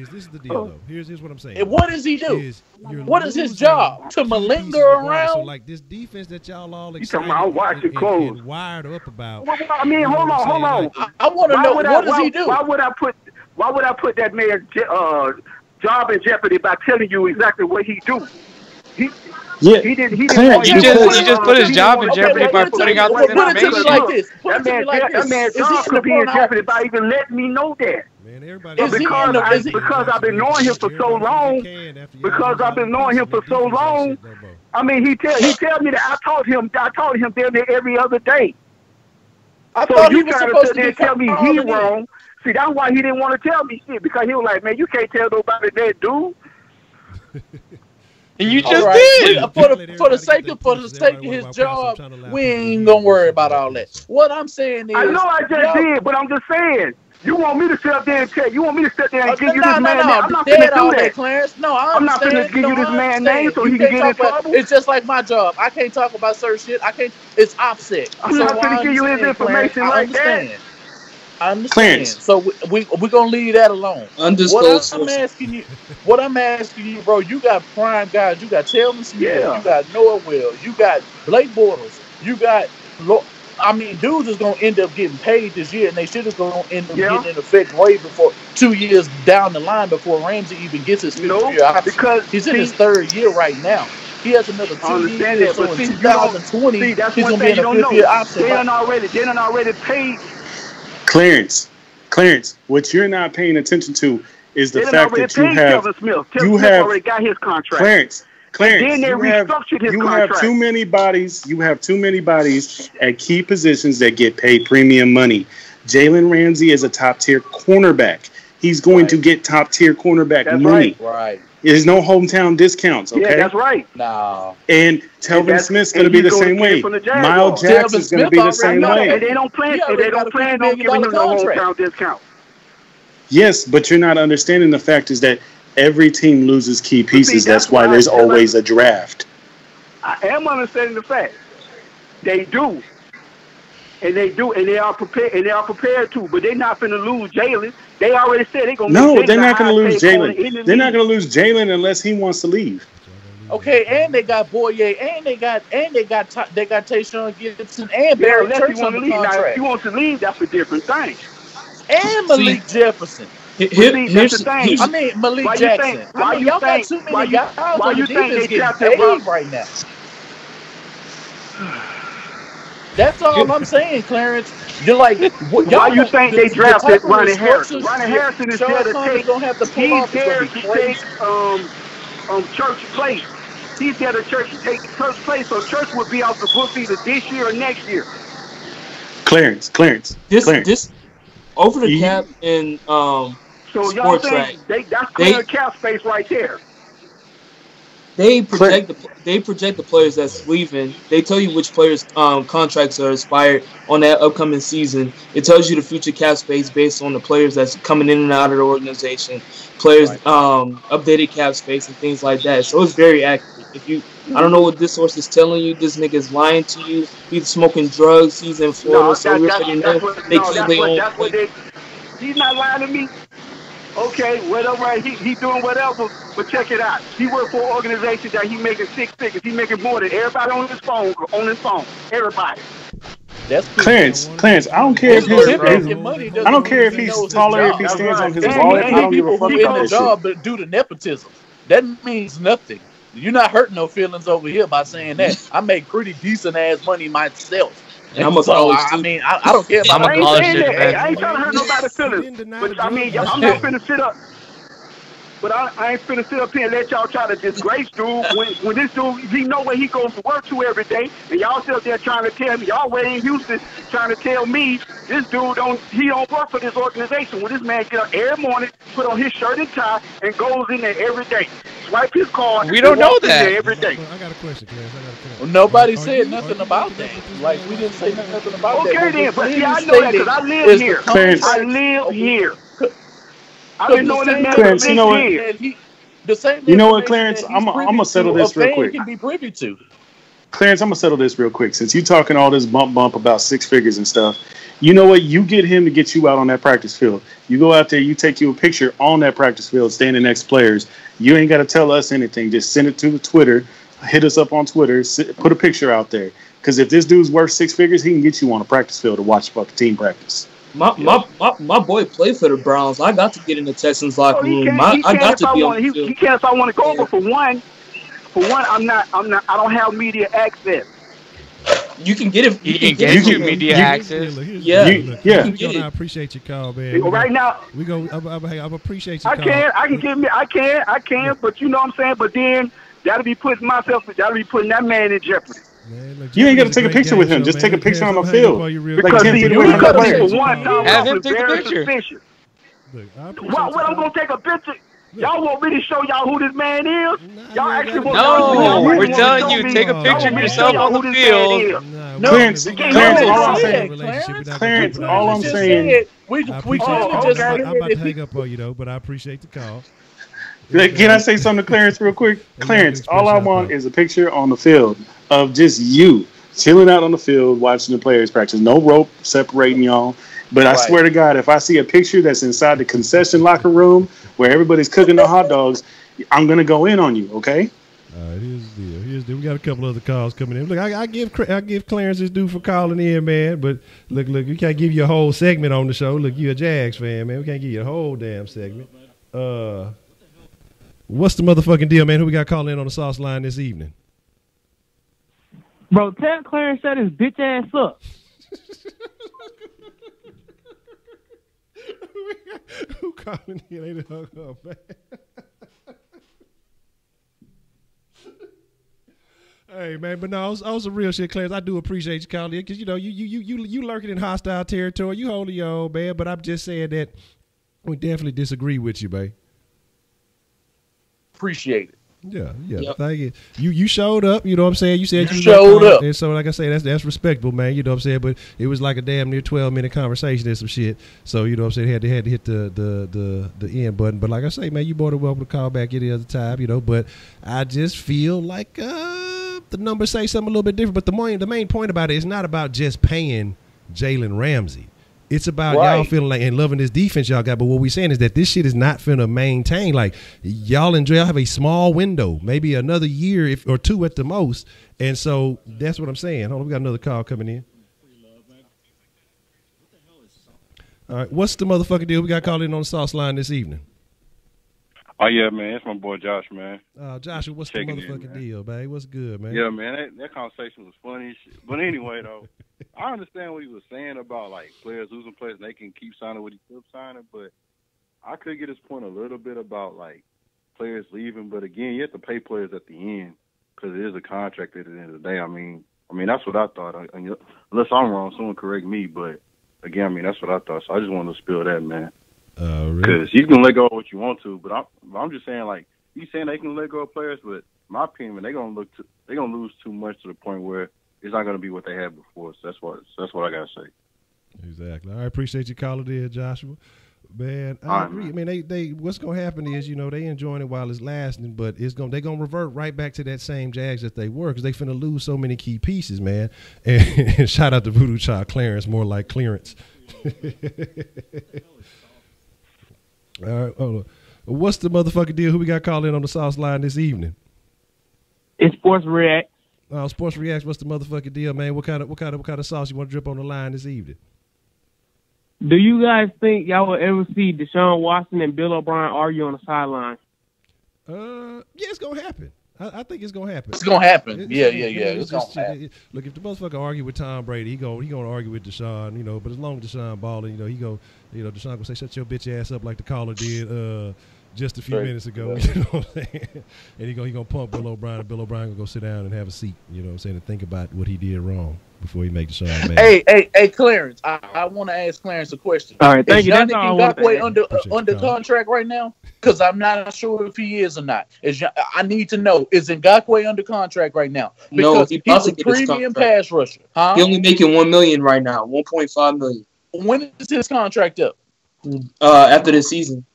This is the deal, though. Here's what I'm saying. And what does he do? What is his job? To malinger around? So, like, this defense that y'all all excited and wired up about. Well, I mean, hold on. I want to know, what does he do? Why would I put that man's job in jeopardy by telling you exactly what he do? He didn't. He just put his job in jeopardy by putting out this information. That man's job could be in jeopardy by even letting me know that. Man, everybody. Because I've been knowing him for so long. I mean, he tell me that I taught him damn near every other day. I thought he was supposed to tell me he wrong. See, that's why he didn't want to tell me shit, because he was like, man, you can't tell nobody that, dude. And you just did. For the sake of his job, we ain't gonna worry about all that. What I'm saying is, I know I just did, but I'm just saying. You want me to sit up there and tell you? Want me to sit there and give you this man name? I'm not gonna do that, Clarence. No, I'm not gonna give you this man name so he can get in trouble. It's just like my job. I can't talk about certain shit. I can't. It's offset. I'm not gonna give you his information like that. I understand. Clarence. So we're gonna leave that alone. What I'm asking you, bro, you got prime guys. You got Telvin Smith. You got Noah Wells. You got Blake Bortles. You got. I mean, dudes is gonna end up getting paid this year, and they should have gonna end up getting in effect way before 2 years down the line before Ramsey even gets his 5th year option. Because he's in his 3rd year right now. He has another 2 years. So in 2020, he's gonna be in a 5th year option. They done already paid. Clarence, what you're not paying attention to is the fact that you have already got his contract. Clarence, then they restructured his you contract. have too many bodies. You have too many bodies at key positions that get paid premium money. Jalen Ramsey is a top tier cornerback. He's going to get top tier cornerback money. Right. There's no hometown discounts. Okay. Yeah, that's right. No. And Telvin Smith's going to be the same way. Miles Jackson's going to be the same way. And they don't plan on giving him no hometown discount. Yes, but you're not understanding the fact is that every team loses key pieces. That's why there's always a draft. I am understanding the fact. They do. And they are prepared to, but they're not going to lose Jalen. They already said they're going to lose. No, they're not going to lose Jalen. They're not going to lose Jalen unless he wants to leave. Okay, and they got Boye, and they got Tayshaun Gibson and Barry Church on the contract. Now, if he wants to leave, that's a different thing. And Malik Jefferson. Here's the thing. I mean, Malik Jackson. Y'all got too many guys on the defense getting paid right now. That's all I'm saying, Clarence. You're like, why you think they drafted Ronnie Harrison? Ronnie Harrison is there to take. He's there to take Church place. He's there to take Church place, so Church would be off the books either this year or next year. Clarence. This over the cap and so y'all think that's clear cap space right there. They project the players that's leaving. They tell you which players' contracts are expired on that upcoming season. It tells you the future cap space based on the players that's coming in and out of the organization, players' updated cap space and things like that. So it's very accurate. I don't know what this source is telling you. This nigga is lying to you. He's smoking drugs. He's in Florida, he's not lying to me. Okay, whatever. He doing whatever, but check it out. He works for an organization that he making 6 figures. He making more than everybody on his phone. Everybody. That's Clarence. I don't care if he's taller, if he stands on his wallet. I don't give a fuck about that job, but due to nepotism, that means nothing. You're not hurting no feelings over here by saying that. I make pretty decent ass money myself. And I'm a college student. I don't care about my college student. I ain't trying to hurt nobody's feelings. But I mean, I'm not finna sit up. But I ain't finna sit up here and let y'all try to disgrace dude when this dude, he know where he goes to work to every day, and y'all sit up there trying to tell me, y'all way in Houston trying to tell me this dude don't work for this organization. When this man get up every morning, put on his shirt and tie, and goes in there every day, swipe his card. We don't know that every day. I got a question, Clarence. Well, nobody said nothing about that. Like, we didn't say nothing about that. Okay then, but see, I know that because I live here. I live here. I've been knowing this man Clarence, for 6 years. The same you know what, Clarence? I'm gonna settle this real quick. Can be privy to. Clarence, I'm gonna settle this real quick. Since you talking all this bump about 6 figures and stuff, you know what? You get him to get you out on that practice field. You go out there, you take you a picture on that practice field, standing next to players. You ain't got to tell us anything. Just send it to the Twitter. Hit us up on Twitter. Put a picture out there. Because if this dude's worth 6 figures, he can get you on a practice field to watch fucking team practice. My boy played for the Browns. I got to get in the Texans locker room. I got to be on the field. He can if I want to go, but for one, I don't have media access. You can get it. You can get your media access. I appreciate your call, man. Right now, I appreciate your call. I can, but you know what I'm saying. But then that'll be putting that man in jeopardy. Man, look, you ain't got to take a picture with him. Just take a picture on the field. Because have him take a picture. What I'm gonna take a picture. Y'all want me to show y'all who this man is? Y'all actually want No, we're telling you, take a picture of yourself on the field. Clarence, all I'm saying. We I'm clearly about just. to hang up on you though, but I appreciate the call. Can I say something to Clarence real quick? Clarence, all I want is a picture on the field of just you chilling out on the field watching the players practice. No rope separating y'all. But I swear to God, if I see a picture that's inside the concession locker room where everybody's cooking the hot dogs, I'm going to go in on you, okay? All right, here's the deal. We got a couple other calls coming in. Look, I give Clarence his due for calling in, man. But look, we can't give you a whole segment on the show. Look, you're a Jags fan, man. We can't give you a whole damn segment. What's the motherfucking deal, man? Who we got calling in on the sauce line this evening? Bro, tell Clarence shut his bitch ass up. Who calling in? They hung up, man. Hey man, but no, I was some real shit, Clarence. I do appreciate you calling in because you know you lurking in hostile territory. You holding your own, man. But I'm just saying that we definitely disagree with you, man. Appreciate it. Yeah. Yep. Thank you. You showed up. You know what I'm saying. You said you showed up, and so like I say, that's respectable, man. You know what I'm saying. But it was like a damn near 12-minute conversation and some shit. So you know what I'm saying. They had to hit the end button. But like I say, man, you more than welcome to call back any other time. You know. But I just feel like the numbers say something a little bit different. But the main point about it is not about just paying Jalen Ramsey. It's about y'all feeling like and loving this defense y'all got. But what we're saying is that this shit is not finna maintain. Like y'all have a small window, maybe another year or two at the most. And so that's what I'm saying. Hold on, we got another call coming in. All right, what's the motherfucking deal? We got called in on the sauce line this evening. Oh yeah, man, it's my boy Josh, man. Joshua, what's the motherfucking deal, babe? What's good, man? Yeah, man, that conversation was funny as shit. But anyway, though, I understand what he was saying about like players losing players and they can keep signing what he kept signing, but I could get his point a little bit about like players leaving. But again, you have to pay players at the end because it is a contract at the end of the day. I mean that's what I thought. Unless I'm wrong, someone correct me. But again, I mean that's what I thought. So I just wanted to spill that, man. Really? Because you can let go of what you want to, but I'm just saying like you saying they can let go of players, but in my opinion, they're gonna lose too much to the point where it's not gonna be what they had before. So that's what I gotta say. Exactly. I appreciate you calling in, Joshua. Man, I agree. Man. I mean, they what's gonna happen is they enjoying it while it's lasting, but they're gonna revert right back to that same Jags that they were because they finna lose so many key pieces, man. And shout out to Voodoo Child Clarence, more like clearance. All right, hold on. What's the motherfucking deal? Who we got calling in on the sauce line this evening? It's Sports React. Sports React. What's the motherfucking deal, man? What kind of sauce you want to drip on the line this evening? Do you guys think y'all will ever see Deshaun Watson and Bill O'Brien argue on the sideline? Yeah, it's gonna happen. I think it's gonna happen. It's gonna happen. Yeah. It's gonna happen. Look, if the motherfucker argue with Tom Brady, he gonna argue with Deshaun, you know. But as long as Deshaun balling, Deshaun gonna say, "Shut your bitch ass up," like the caller did just a few minutes ago. You know what I'm saying? And he gonna pump Bill O'Brien. And Bill O'Brien gonna go sit down and have a seat. You know what I'm saying? And think about what he did wrong before he make Deshaun mad. Hey, Clarence. I want to ask Clarence a question. All right, thank you. Yannick Ngakoue under contract right now? Because I'm not sure if he is or not. I need to know, is Ngakoue under contract right now? Because no, he's a premium pass rusher. Huh? He's only making $1 million right now, $1.5 million. When is his contract up? After this season.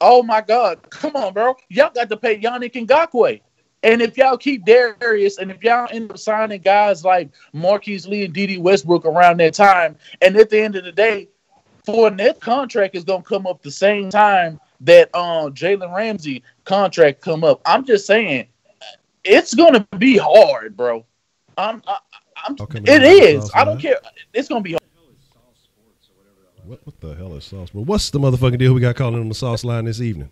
Oh my God! Come on, bro. Y'all got to pay Yannick Ngakoue. And if y'all keep Darius, and if y'all end up signing guys like Marquise Lee and D.D. Westbrook around that time, and at the end of the day, Fournette's contract is gonna come up the same time that Jalen Ramsey contract come up. I'm just saying, it's gonna be hard, bro. It is. I don't care. It's gonna be hard. What the hell is sauce? But what's the motherfucking deal we got calling on the sauce line this evening?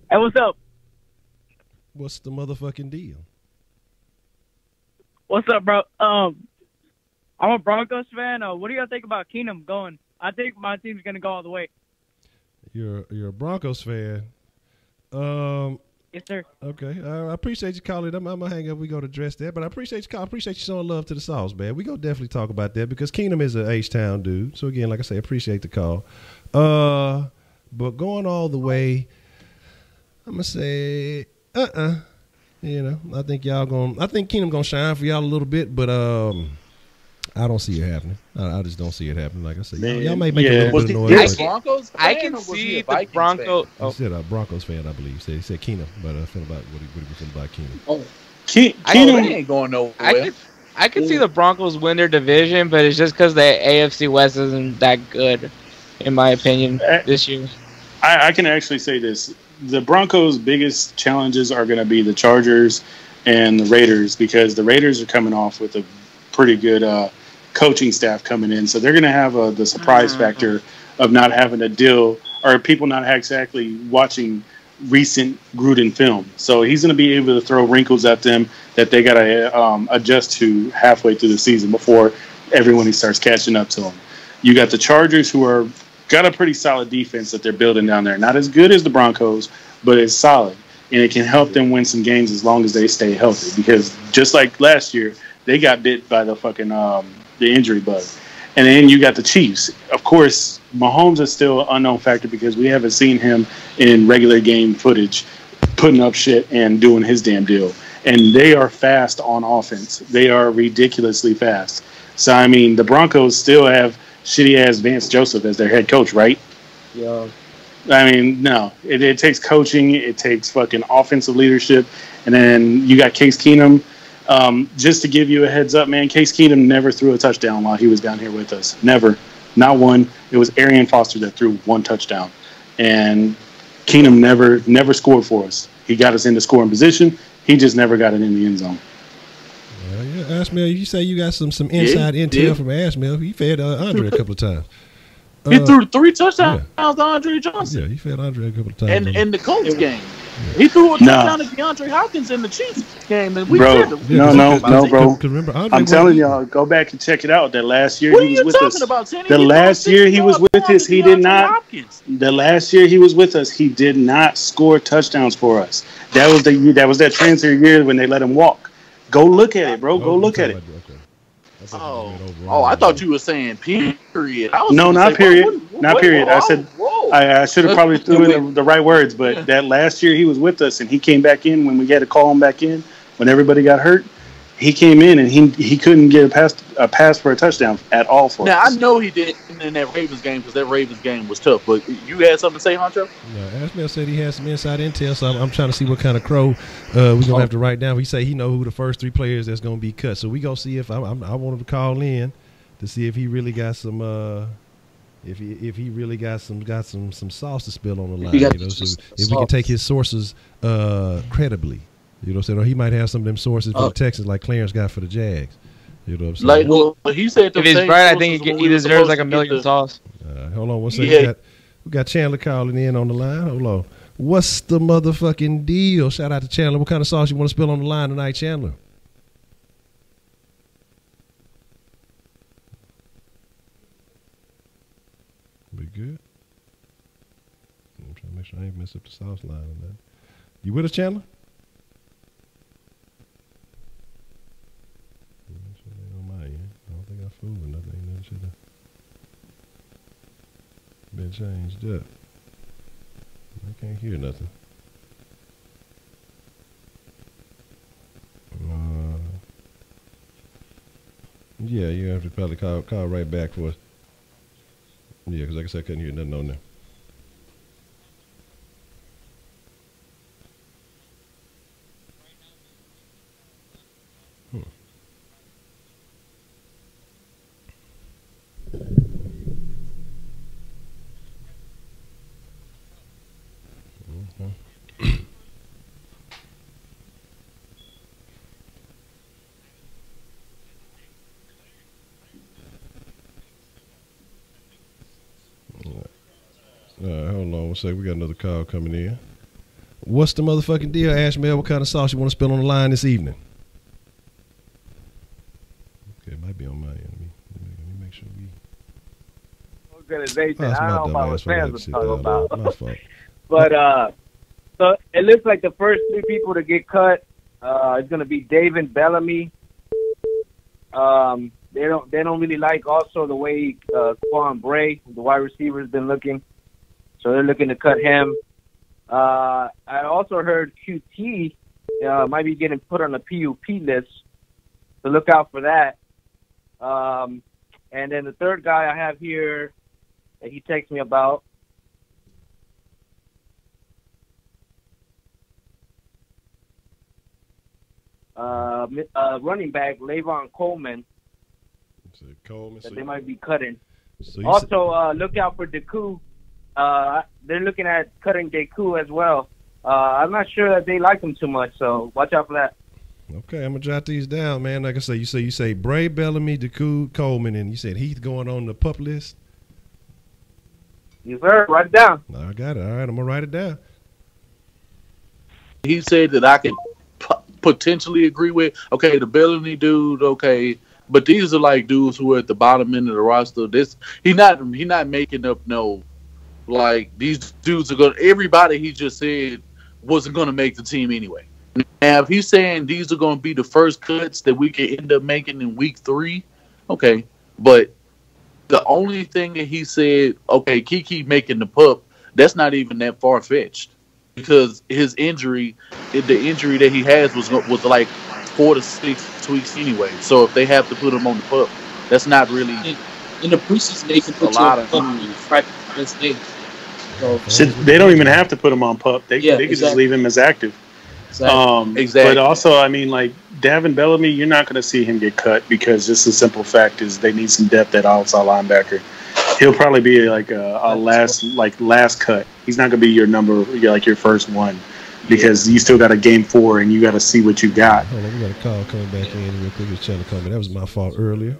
Hey, what's up? What's the motherfucking deal? What's up, bro? I'm a Broncos fan. What do you think about Keenum going? I think my team's gonna go all the way. You're a Broncos fan. Yes, sir. Okay. I appreciate you calling. I'm gonna hang up. We go to address that, but I appreciate you calling. I appreciate you showing love to the sauce, man. We gonna definitely talk about that because Keenum is an H-Town dude. So again, like I say, appreciate the call. But going all the way, I'm gonna say, you know, I think Keenum gonna shine for y'all a little bit, but I don't see it happening. I just don't see it happening. Like I said, y'all may make a little bit of noise. I can see the Broncos. He said a Broncos fan, I believe. He said Keenum, but I feel about what he feel about Keenum. Oh, Keenum ain't going nowhere. I can see the Broncos win their division, but it's just because the AFC West isn't that good, in my opinion, this year. I can actually say this. The Broncos' biggest challenges are going to be the Chargers and the Raiders because the Raiders are coming off with a pretty good coaching staff coming in. So they're going to have the surprise factor of not having to deal or people not exactly watching recent Gruden film. So he's going to be able to throw wrinkles at them that they got to adjust to halfway through the season before everyone starts catching up to them. You got the Chargers who are got a pretty solid defense that they're building down there. Not as good as the Broncos, but it's solid. And it can help them win some games as long as they stay healthy. Because just like last year, they got bit by the fucking the injury bug. And then you got the Chiefs. Of course, Mahomes is still an unknown factor because we haven't seen him in regular game footage putting up shit and doing his damn deal. And they are fast on offense. They are ridiculously fast. So, I mean, the Broncos still have shitty-ass Vance Joseph as their head coach, right? Yeah. I mean, no. It takes coaching. It takes fucking offensive leadership. And then you got Case Keenum. Just to give you a heads up, man, Case Keenum never threw a touchdown while he was down here with us. Never. Not one. It was Arian Foster that threw one touchdown. And Keenum never scored for us. He got us into scoring position. He just never got it in the end zone. Yeah, Ashmel, you say you got some inside intel from Ashmel. He fed Andre a couple of times. He threw 3 touchdowns to Andre Johnson. Yeah, he fed Andre a couple of times. And in the Colts game. He threw a touchdown to DeAndre Hopkins in the Chiefs game. And we bro, no, bro. Remember, I'm telling y'all, go back and check it out. That last year what he was with us. About, the last year he was with us, he did not. Hopkins. The last year he was with us, he did not score touchdowns for us. That was the year. That was that transfer year when they let him walk. Go look at it, bro. Go look at it. I thought you were saying period. No, not period. Not period. I said I should have probably threw in the right words, but that last year he was with us and he came back in when we had to call him back in when everybody got hurt. He came in and he couldn't get a pass for a touchdown at all for us. Now I know he did in that Ravens game because that Ravens game was tough. But you had something to say, Honcho? Yeah, Ashmel said he has some inside intel, so I'm trying to see what kind of crow we're gonna have to write down. He say he know who the first 3 players that's gonna be cut. So we gonna see if I want him to call in to see if he really got some if he really got some sauce to spill on the line. You know, so if we can take his sources credibly. You know what I'm saying? Or he might have some of them sources for the Texans like Clarence got for the Jags. You know what I'm saying? Like, well, he said if he's right, I think he deserves like $1 million sauce. Hold on one second. We got Chandler calling in on the line. Hold on. What's the motherfucking deal? Shout out to Chandler. What kind of sauce you want to spill on the line tonight, Chandler? We good? I'm trying to make sure I ain't mess up the sauce line on that. You with us, Chandler? Fooling, I think that should have been changed up. I can't hear nothing. Yeah, you have to probably call right back for us. Yeah, because like I said, I couldn't hear nothing on there. on 1 second. We got another call coming in. What's the motherfucking deal, Ashmel? What kind of sauce you want to spill on the line this evening? Okay, it might be on my end. Let me make sure we. Organization. Oh, I don't know about what fans are talking about. My fault. But so it looks like the first 3 people to get cut is going to be David Bellamy. They don't really like also the way Quan Bray, the wide receiver, has been looking, so they're looking to cut him. I also heard QT might be getting put on the PUP list, so look out for that. And then the third guy I have here that he texted me about. Running back Lavon Coleman. That they might be cutting. So also, look out for Deku. They're looking at cutting Deku as well. I'm not sure that they like him too much, so watch out for that. Okay, I'm gonna jot these down, man. Like I say, you say Bray, Bellamy, Deku, Coleman, and you said Heath going on the pup list. Yes, sir. Write it down. I got it. All right, I'm gonna write it down. He said that I could potentially agree with. Okay, the Bellamy dude. Okay. But these are like dudes who are at the bottom end of the roster. He not making up like these dudes are going. Everybody he just said wasn't going to make the team anyway. Now if he's saying these are going to be the first cuts that we can end up making in week 3, okay. But the only thing that he said, okay, Kiki making the pup, that's not even that far fetched because his injury, the injury that he has was like 4 to 6 weeks anyway. So if they have to put him on the pup, that's not really in the preseason. They can put a lot of they don't even have to put him on pup. They could just leave him as active. Exactly. But also, I mean, like Davin Bellamy, you're not going to see him get cut because just the simple fact is they need some depth at outside linebacker. He'll probably be like a last cut. He's not going to be your first one. Because you still got a game 4 and you got to see what you got. Hold on, we got a call coming back in real quick. It's Chandler coming. That was my fault earlier.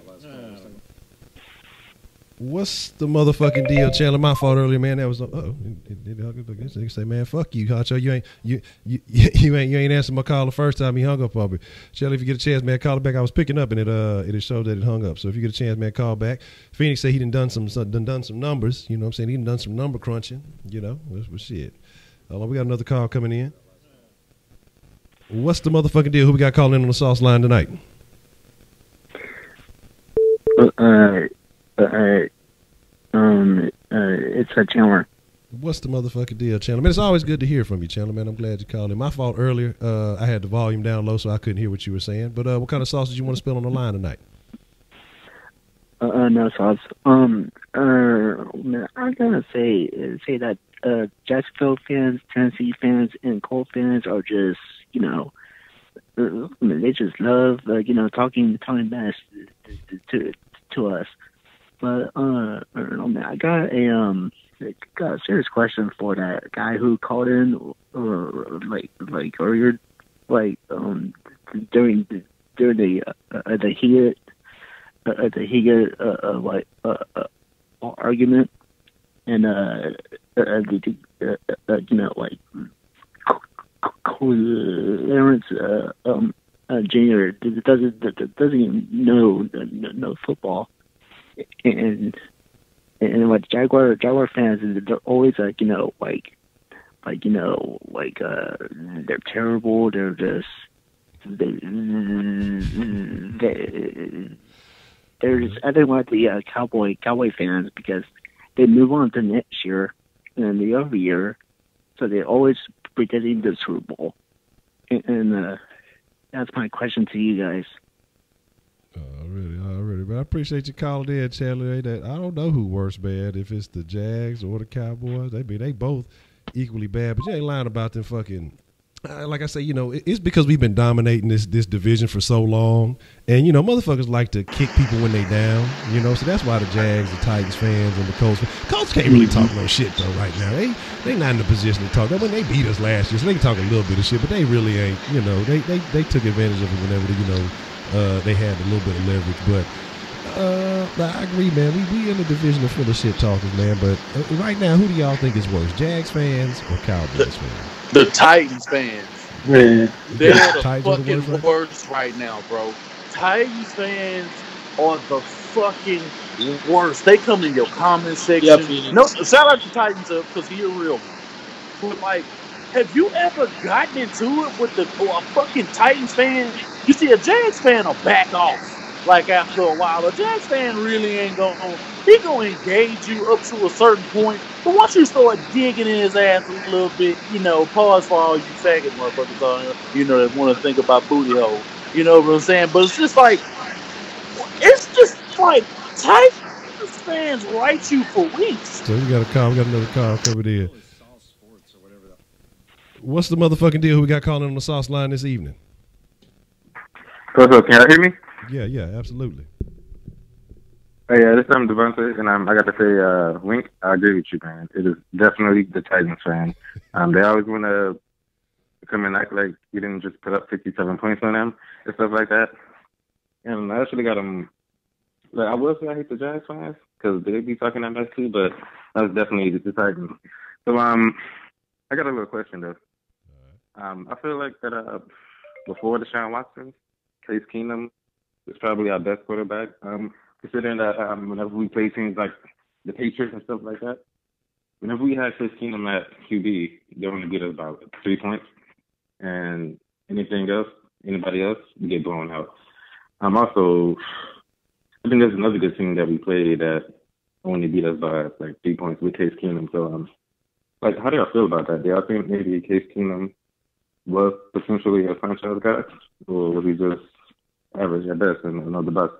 What's the motherfucking deal, Chandler? My fault earlier, man. That was they say, man, fuck you, Honcho. You ain't answered my call the first time he hung up on me. Chandler, if you get a chance, man, call it back. I was picking up and it showed that it hung up. So if you get a chance, man, call back. Phoenix said he done some numbers. You know what I'm saying? He done some number crunching. You know, that's shit. Hold on, we got another call coming in. What's the motherfucking deal? Who we got calling in on the sauce line tonight? It's a Chandler. What's the motherfucking deal, Chandler? Man, it's always good to hear from you, Chandler. Man, I'm glad you called in. My fault earlier. I had the volume down low, so I couldn't hear what you were saying. But what kind of sauce did you want to spill on the line tonight? No sauce. I gotta say that Jacksonville fans, Tennessee fans, and Colts fans are just, they just love, talking mess to us. But I got a serious question for that guy who called in, earlier, during the heated argument. And Clarence Jr. doesn't even know football, and like Jaguar fans, they're always they're terrible. They're just they're just I think like the Cowboy fans because they move on to next year and the other year, so they're always predicting the Super Bowl. And that's my question to you guys. Already. But I appreciate you calling in, Chandler. I don't know who worse bad, if it's the Jags or the Cowboys. They both equally bad, but you ain't lying about them fucking. Like I say, it's because we've been dominating this division for so long, and motherfuckers like to kick people when they down, so that's why the Jags, the Titans fans, and the Colts can't really talk no shit though right now. They not in the position to talk. When they beat us last year, so they can talk a little bit of shit, but they really ain't. They took advantage of it whenever they had a little bit of leverage. But I agree, man. We in the division of full of shit talkers, man. But right now, who do y'all think is worse, Jags fans or Cowboys fans? The Titans fans. Man. They're the fucking worst right now, bro. Titans fans are the fucking worst. They come in your comment section. Yep. No, shout out to Titans because he's a real one. But like, have you ever gotten into it with a fucking Titans fan? You see, a Jags fan will back off. Like after a while, a Jags fan really ain't he gonna engage you up to a certain point. But once you start digging in his ass a little bit, pause for all you faggot motherfuckers on here, that want to think about booty hole. You know what I'm saying? But it's just like Titans fans write you for weeks. So we got another call coming in. What's the motherfucking deal? Who we got calling on the sauce line this evening? What's up? Can y'all hear me? Yeah, absolutely. Hey, this is Devontae, and I got to say, Wink, I agree with you, man. It is definitely the Titans fan. They always want to come and act like you didn't just put up 57 points on them and stuff like that. And I actually got them. Like, I will say I hate the Jags fans because they be talking that mess too, but that's definitely the Titans. So, I got a little question though. I feel like that before Deshaun Watson, Case Keenum is probably our best quarterback. Considering that whenever we play teams like the Patriots and stuff like that, whenever we had Case Keenum at QB, they only get us about 3 points, and anybody else, we get blown out. Also, I think there's another good team that we played that only beat us by like 3 points with Case Keenum. So, how do y'all feel about that? Do y'all think maybe Case Keenum was potentially a franchise guy, or was he just average at best and another bust?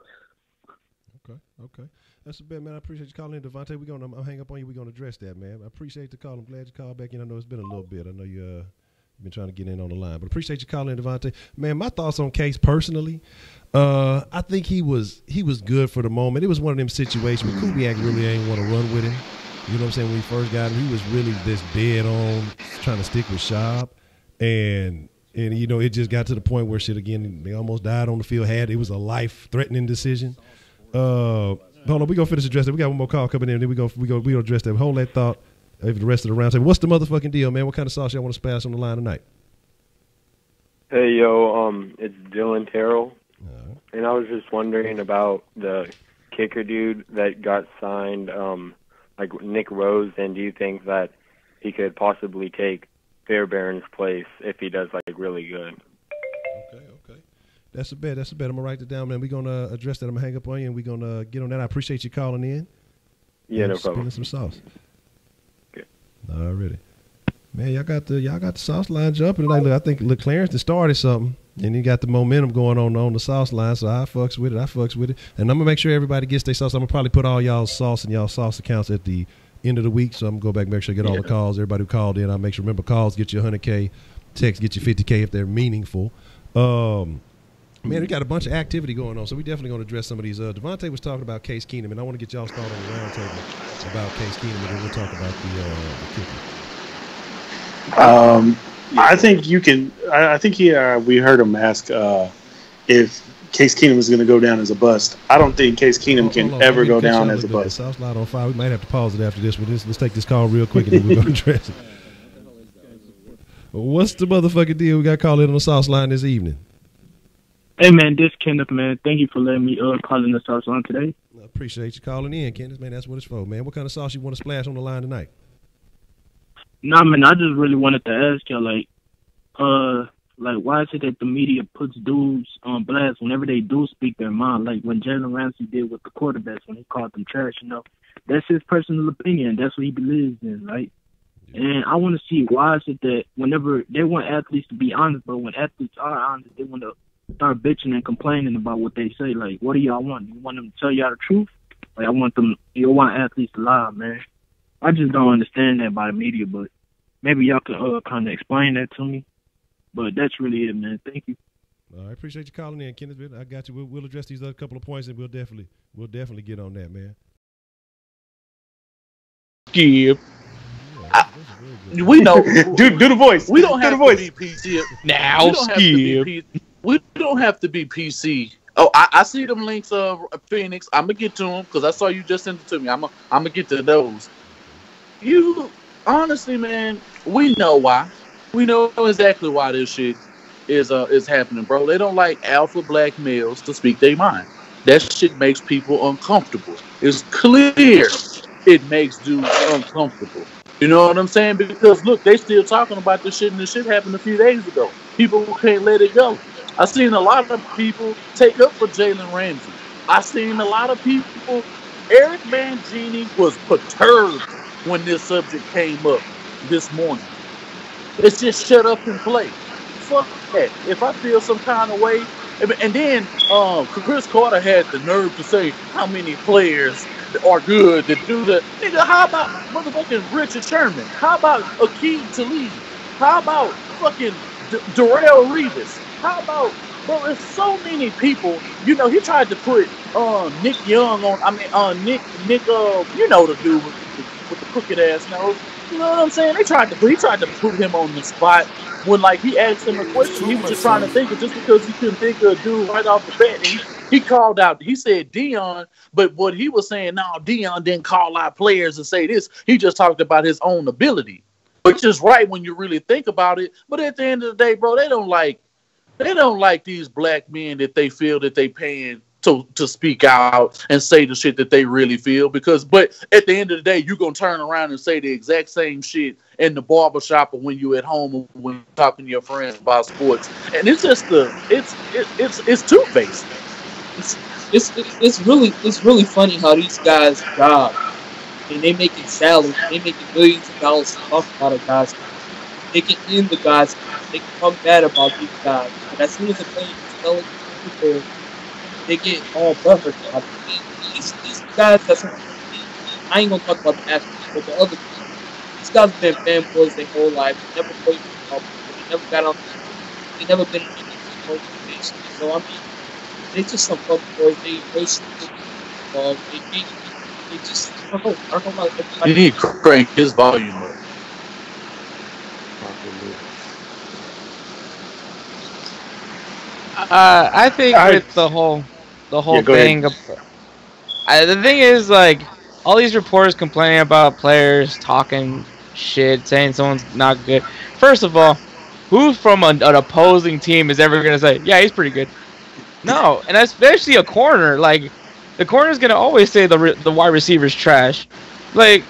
Okay. That's a bit, man. I appreciate you calling in, Devontae. I'll hang up on you. We're gonna address that, man. I appreciate the call. I'm glad you called back in. I know it's been a little bit. I know you've been trying to get in on the line, but appreciate you calling in, Devontae. Man, my thoughts on Case personally. I think he was good for the moment. It was one of them situations where Kubiak really ain't want to run with him. You know what I'm saying? When we first got him, he was really this dead on trying to stick with Schaub, and it just got to the point where shit again. They almost died on the field. It was a life-threatening decision. Hold on, we gonna finish addressing. We got one more call coming in. Then we gonna address that. Hold that thought for the rest of the round. Say, what's the motherfucking deal, man? What kind of sauce y'all want to splash on the line tonight? Hey yo, it's Dylan Terrell, and I was just wondering about the kicker dude that got signed, like Nick Rose, and do you think that he could possibly take Fairbairn's place if he does like really good? Okay. That's a bet. I'm gonna write it down, man. We're gonna address that. I'm gonna hang up on you, and we're gonna get on that. I appreciate you calling in. Yeah, no problem. Spilling some sauce. Okay. Already. Man, y'all got the sauce line jumping tonight. Look, I think Clarence started something, and he got the momentum going on the sauce line. So I fucks with it. And I'm gonna make sure everybody gets their sauce. I'm gonna probably put all y'all's sauce and y'all sauce accounts at the end of the week. So I'm gonna go back and make sure I get all the calls. Everybody who called in, I'll make sure. Remember, calls get you 100K, text get you 50K if they're meaningful. Man, we got a bunch of activity going on, so we definitely going to address some of these. Devontae was talking about Case Keenum, and I want to get y'all started on the round table about Case Keenum, and then we'll talk about the kicker. I think you can. I think we heard him ask if Case Keenum is going to go down as a bust. I don't think Case Keenum can ever go down as a bust. South Light on fire. We might have to pause it after this, but let's take this call real quick, and then we're going to address it. What's the motherfucking deal? We got called in on the South line this evening. Hey, man, this Kenneth, man. Thank you for letting me call in the sauce line today. I appreciate you calling in, Kenneth. Man, that's what it's for, man. What kind of sauce you want to splash on the line tonight? Nah, man, I just really wanted to ask y'all, why is it that the media puts dudes on blast whenever they do speak their mind? Like when Jalen Ramsey did with the quarterbacks when he called them trash, That's his personal opinion. That's what he believes in, right? And I want to see why is it that whenever they want athletes to be honest, but when athletes are honest, they want to start bitching and complaining about what they say. Like, what do y'all want? You want them to tell y'all the truth? Like, you want athletes to lie, man. I just don't understand that by the media, but maybe y'all can kind of explain that to me. But that's really it, man. Thank you. I appreciate you calling in, Kenneth. I got you. We'll address these other couple of points, and we'll definitely get on that, man. Skip. We know. do the voice. We don't have to be PC now. We don't have to be PC Oh, I see them links of Phoenix. I'm gonna get to them because I saw you just sent it to me. I'm gonna get to those. You honestly, man, we know why. We know exactly why this shit is happening, bro. They don't like alpha black males to speak their mind. That shit makes people uncomfortable. It's clear it makes dudes uncomfortable. You know what I'm saying? Because look, they still talking about this shit, and this shit happened a few days ago. People can't let it go. I seen a lot of people take up for Jalen Ramsey. I seen a lot of people. Eric Mangini was perturbed when this subject came up this morning. It's just shut up and play. Fuck that. If I feel some kind of way, and then Chris Carter had the nerve to say how many players are good to do that. Nigga, how about motherfucking Richard Sherman? How about Akeem Talib? How about fucking Darrell Revis? How about, bro, there's so many people. You know, he tried to put Nick Young on, Nick, you know the dude with the crooked ass nose. You know what I'm saying? He tried to put him on the spot when, like, he asked him a question. He was just trying to think of, just because he couldn't think of a dude right off the bat. And he called out, he said Dion, but what he was saying, no, Dion didn't call out players and say this. He just talked about his own ability, which is right when you really think about it. But at the end of the day, bro, they don't like these black men that they feel that they paying to speak out and say the shit that they really feel. But at the end of the day, you're going to turn around and say the exact same shit in the barbershop or when you're at home or when you're talking to your friends about sports. And it's just it's two-faced. It's really funny how these guys job. I mean, they making salaries, they making millions of dollars to talk about a guys. They can end the guys. They can come bad about these guys. But as soon as the players telling people, they get all butthurt about it. These guys that's I ain't gonna talk about the athletes, but the other people. These guys have been fanboys their whole life. They never played football. They never got on. They never been in any organization. So I mean, they just some fuckboys. They stupid. They just I don't know about everybody. You need to crank his volume up. I think with the whole thing, the thing is, like, all these reporters complaining about players talking shit, saying someone's not good. First of all, who from an opposing team is ever gonna say, yeah, he's pretty good? No, and especially a corner. Like, the corner's gonna always say the wide receiver's trash. Like,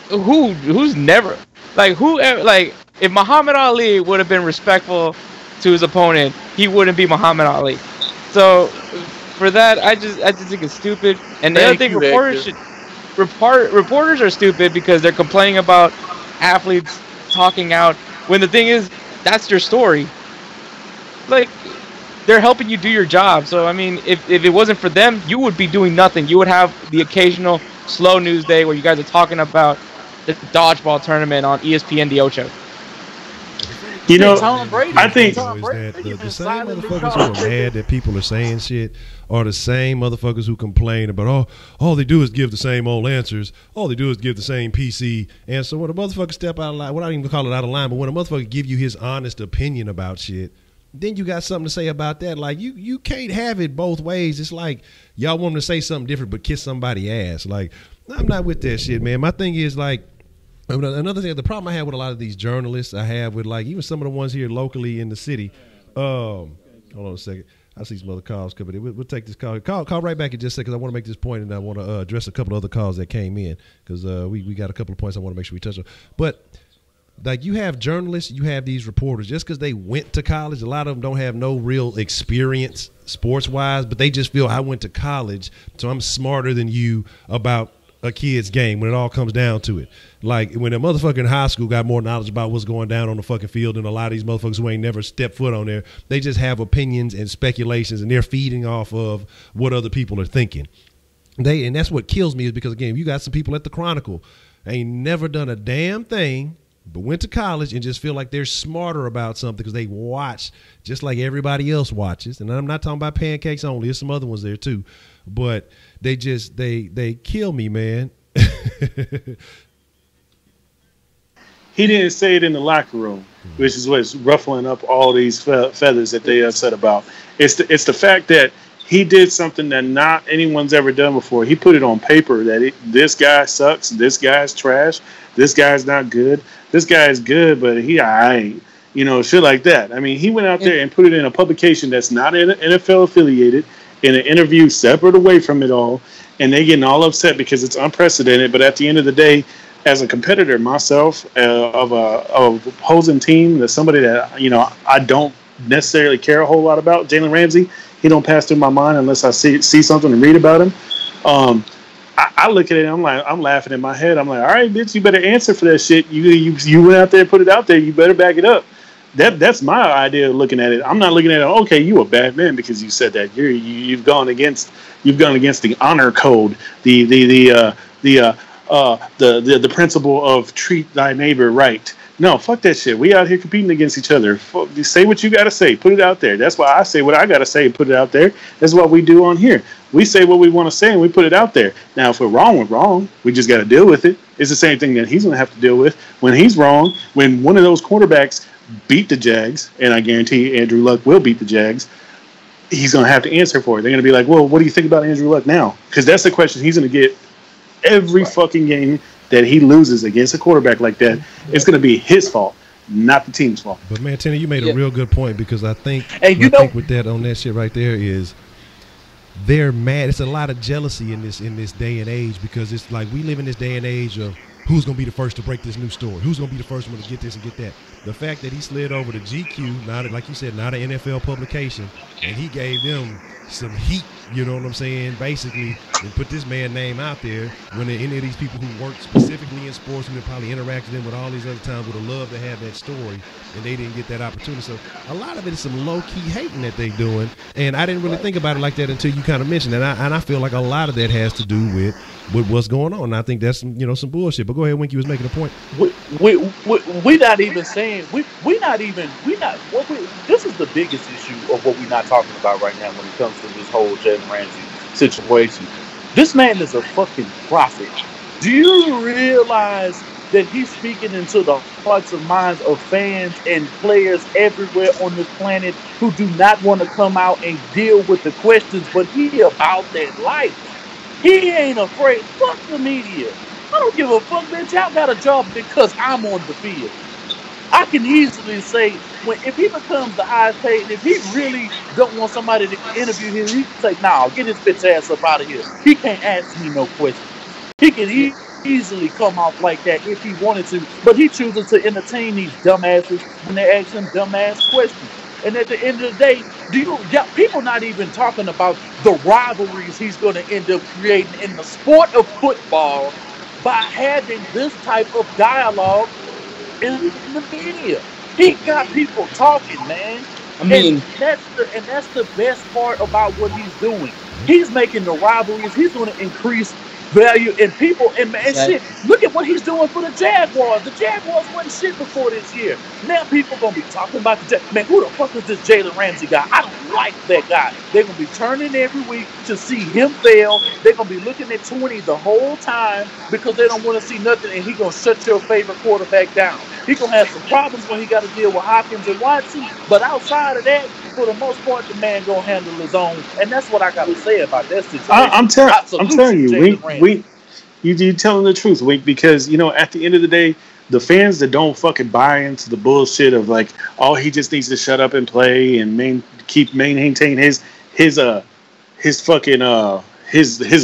who's never, like, whoever, like, if Muhammad Ali would have been respectful to his opponent, he wouldn't be Muhammad Ali. So for that, I just think it's stupid. And the other thing, reporters are stupid because they're complaining about athletes talking out when the thing is, that's your story. Like, they're helping you do your job. So I mean, if it wasn't for them, you would be doing nothing. You would have the occasional slow news day where you guys are talking about the dodgeball tournament on ESPN The Ocho. You know, I think the same motherfuckers who are mad that people are saying shit are the same motherfuckers who complain about, all they do is give the same old answers. All they do is give the same PC answer. When a motherfucker step out of line, well, I don't even call it out of line, but when a motherfucker give you his honest opinion about shit, then you got something to say about that. Like, you can't have it both ways. It's like y'all want to say something different but kiss somebody's ass. Like, I'm not with that shit, man. My thing is, like, another thing, the problem I have with a lot of these journalists, I have with, like, even some of the ones here locally in the city. Hold on a second. I see some other calls coming in. We'll take this call. Call right back in just a second, because I want to make this point, and I want to address a couple of other calls that came in, because we got a couple of points I want to make sure we touch on. But, like, you have journalists, you have these reporters, just because they went to college, a lot of them don't have no real experience sports-wise, but they just feel, I went to college, so I'm smarter than you about a kid's game when it all comes down to it. Like, when a motherfucker in high school got more knowledge about what's going down on the fucking field than a lot of these motherfuckers who ain't never stepped foot on there. They just have opinions and speculations, and they're feeding off of what other people are thinking. And that's what kills me, is because, again, you got some people at the Chronicle, ain't never done a damn thing, but went to college and just feel like they're smarter about something because they watch just like everybody else watches. And I'm not talking about pancakes only. There's some other ones there too. But they just, they kill me, man. He didn't say it in the locker room, which is what's ruffling up all these feathers that they upset about. It's the fact that he did something that not anyone's ever done before. He put it on paper that this guy sucks, this guy's trash, this guy's not good, this guy is good, but I ain't. You know, shit like that. I mean, he went out there and put it in a publication that's not NFL affiliated, in an interview separate away from it all, and they getting all upset because it's unprecedented. But at the end of the day, as a competitor myself, of a opposing team, that's somebody that, you know, I don't necessarily care a whole lot about, Jalen Ramsey, he don't pass through my mind unless I see something and read about him. I look at it and I'm laughing in my head. I'm like, all right, bitch, you better answer for that shit. You went out there and put it out there. You better back it up. That's my idea of looking at it. I'm not looking at it, okay, you a bad man because you said that. You've gone against the honor code, the principle of treat thy neighbor right. No, fuck that shit. We out here competing against each other. Say what you got to say. Put it out there. That's why I say what I got to say and put it out there. That's what we do on here. We say what we want to say and we put it out there. Now, if we're wrong, we're wrong. We just got to deal with it. It's the same thing that he's going to have to deal with. When he's wrong, when one of those quarterbacks beat the Jags, and I guarantee Andrew Luck will beat the Jags, he's going to have to answer for it. They're going to be like, well, what do you think about Andrew Luck now? Because that's the question he's going to get every fucking game that he loses against a quarterback like that. It's going to be his fault, not the team's fault. But man, Tenny, you made a real good point, because I think, with that on that shit right there is they're mad. It's a lot of jealousy in this day and age, because it's like we live in this day and age of who's going to be the first to break this new story, who's going to be the first one to get this and get that. The fact that he slid over to GQ, not like you said, not an NFL publication, and he gave them some heat, you know what I'm saying, basically, and put this man's name out there, when any of these people who work specifically in sports and probably interacted with all these other times would have loved to have that story, and they didn't get that opportunity. So a lot of it is some low-key hating that they doing, and I didn't really think about it like that until you kind of mentioned it, and I feel like a lot of that has to do with what's going on. And I think that's some bullshit. But go ahead, Winky was making a point. We not even saying this is the biggest issue of what we're not talking about right now when it comes to this whole Jalen Ramsey situation. This man is a fucking prophet. Do you realize that he's speaking into the hearts and minds of fans and players everywhere on this planet who do not want to come out and deal with the questions, but he about that life. He ain't afraid. Fuck the media. I don't give a fuck, bitch. Y'all got a job because I'm on the field. I can easily say, if he becomes the highest paid, and if he really don't want somebody to interview him, he can say, nah, get his bitch ass up out of here. He can't ask me no questions. He can easily come off like that if he wanted to, but he chooses to entertain these dumbasses when they ask him dumbass questions. And at the end of the day, people not even talking about the rivalries he's going to end up creating in the sport of football by having this type of dialogue in the media. He got people talking, man. I mean, and that's the best part about what he's doing. He's making the rivalries. He's going to increase value in people and shit. Look at what he's doing for the Jaguars. The Jaguars wasn't shit before this year. Now people gonna be talking about the man. Who the fuck is this Jalen Ramsey guy? I don't like that guy. They're gonna be turning every week to see him fail. They're gonna be looking at 20 the whole time because they don't want to see nothing, and he gonna shut your favorite quarterback down. He gonna have some problems when he got to deal with Hopkins and Watson, but outside of that, for the most part, the man gonna handle his own, and that's what I gotta say about that situation. I'm telling you, you're telling the truth, Wink, because at the end of the day, the fans that don't fucking buy into the bullshit of like, oh, he just needs to shut up and play and maintain his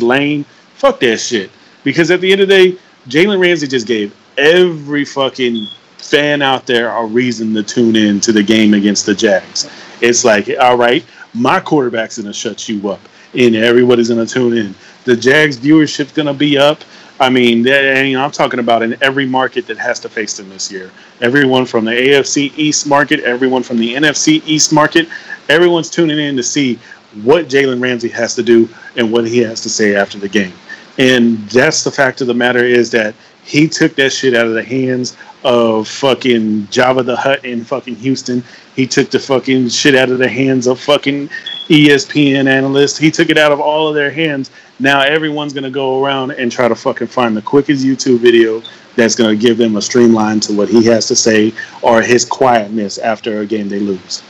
lane. Fuck that shit. Because at the end of the day, Jalen Ramsey just gave every fucking fan out there a reason to tune in to the game against the Jags. It's like, all right, my quarterback's gonna shut you up, and everybody's gonna tune in. The Jags viewership's gonna be up. I mean, I'm talking about in every market that has to face them this year. Everyone from the AFC East market, everyone from the NFC East market, everyone's tuning in to see what Jalen Ramsey has to do and what he has to say after the game. And that's the fact of the matter, is that he took that shit out of the hands of fucking Jabba the Hutt in fucking Houston. He took the fucking shit out of the hands of fucking ESPN analysts. He took it out of all of their hands. Now everyone's going to go around and try to fucking find the quickest YouTube video that's going to give them a streamline to what he has to say or his quietness after a game they lose.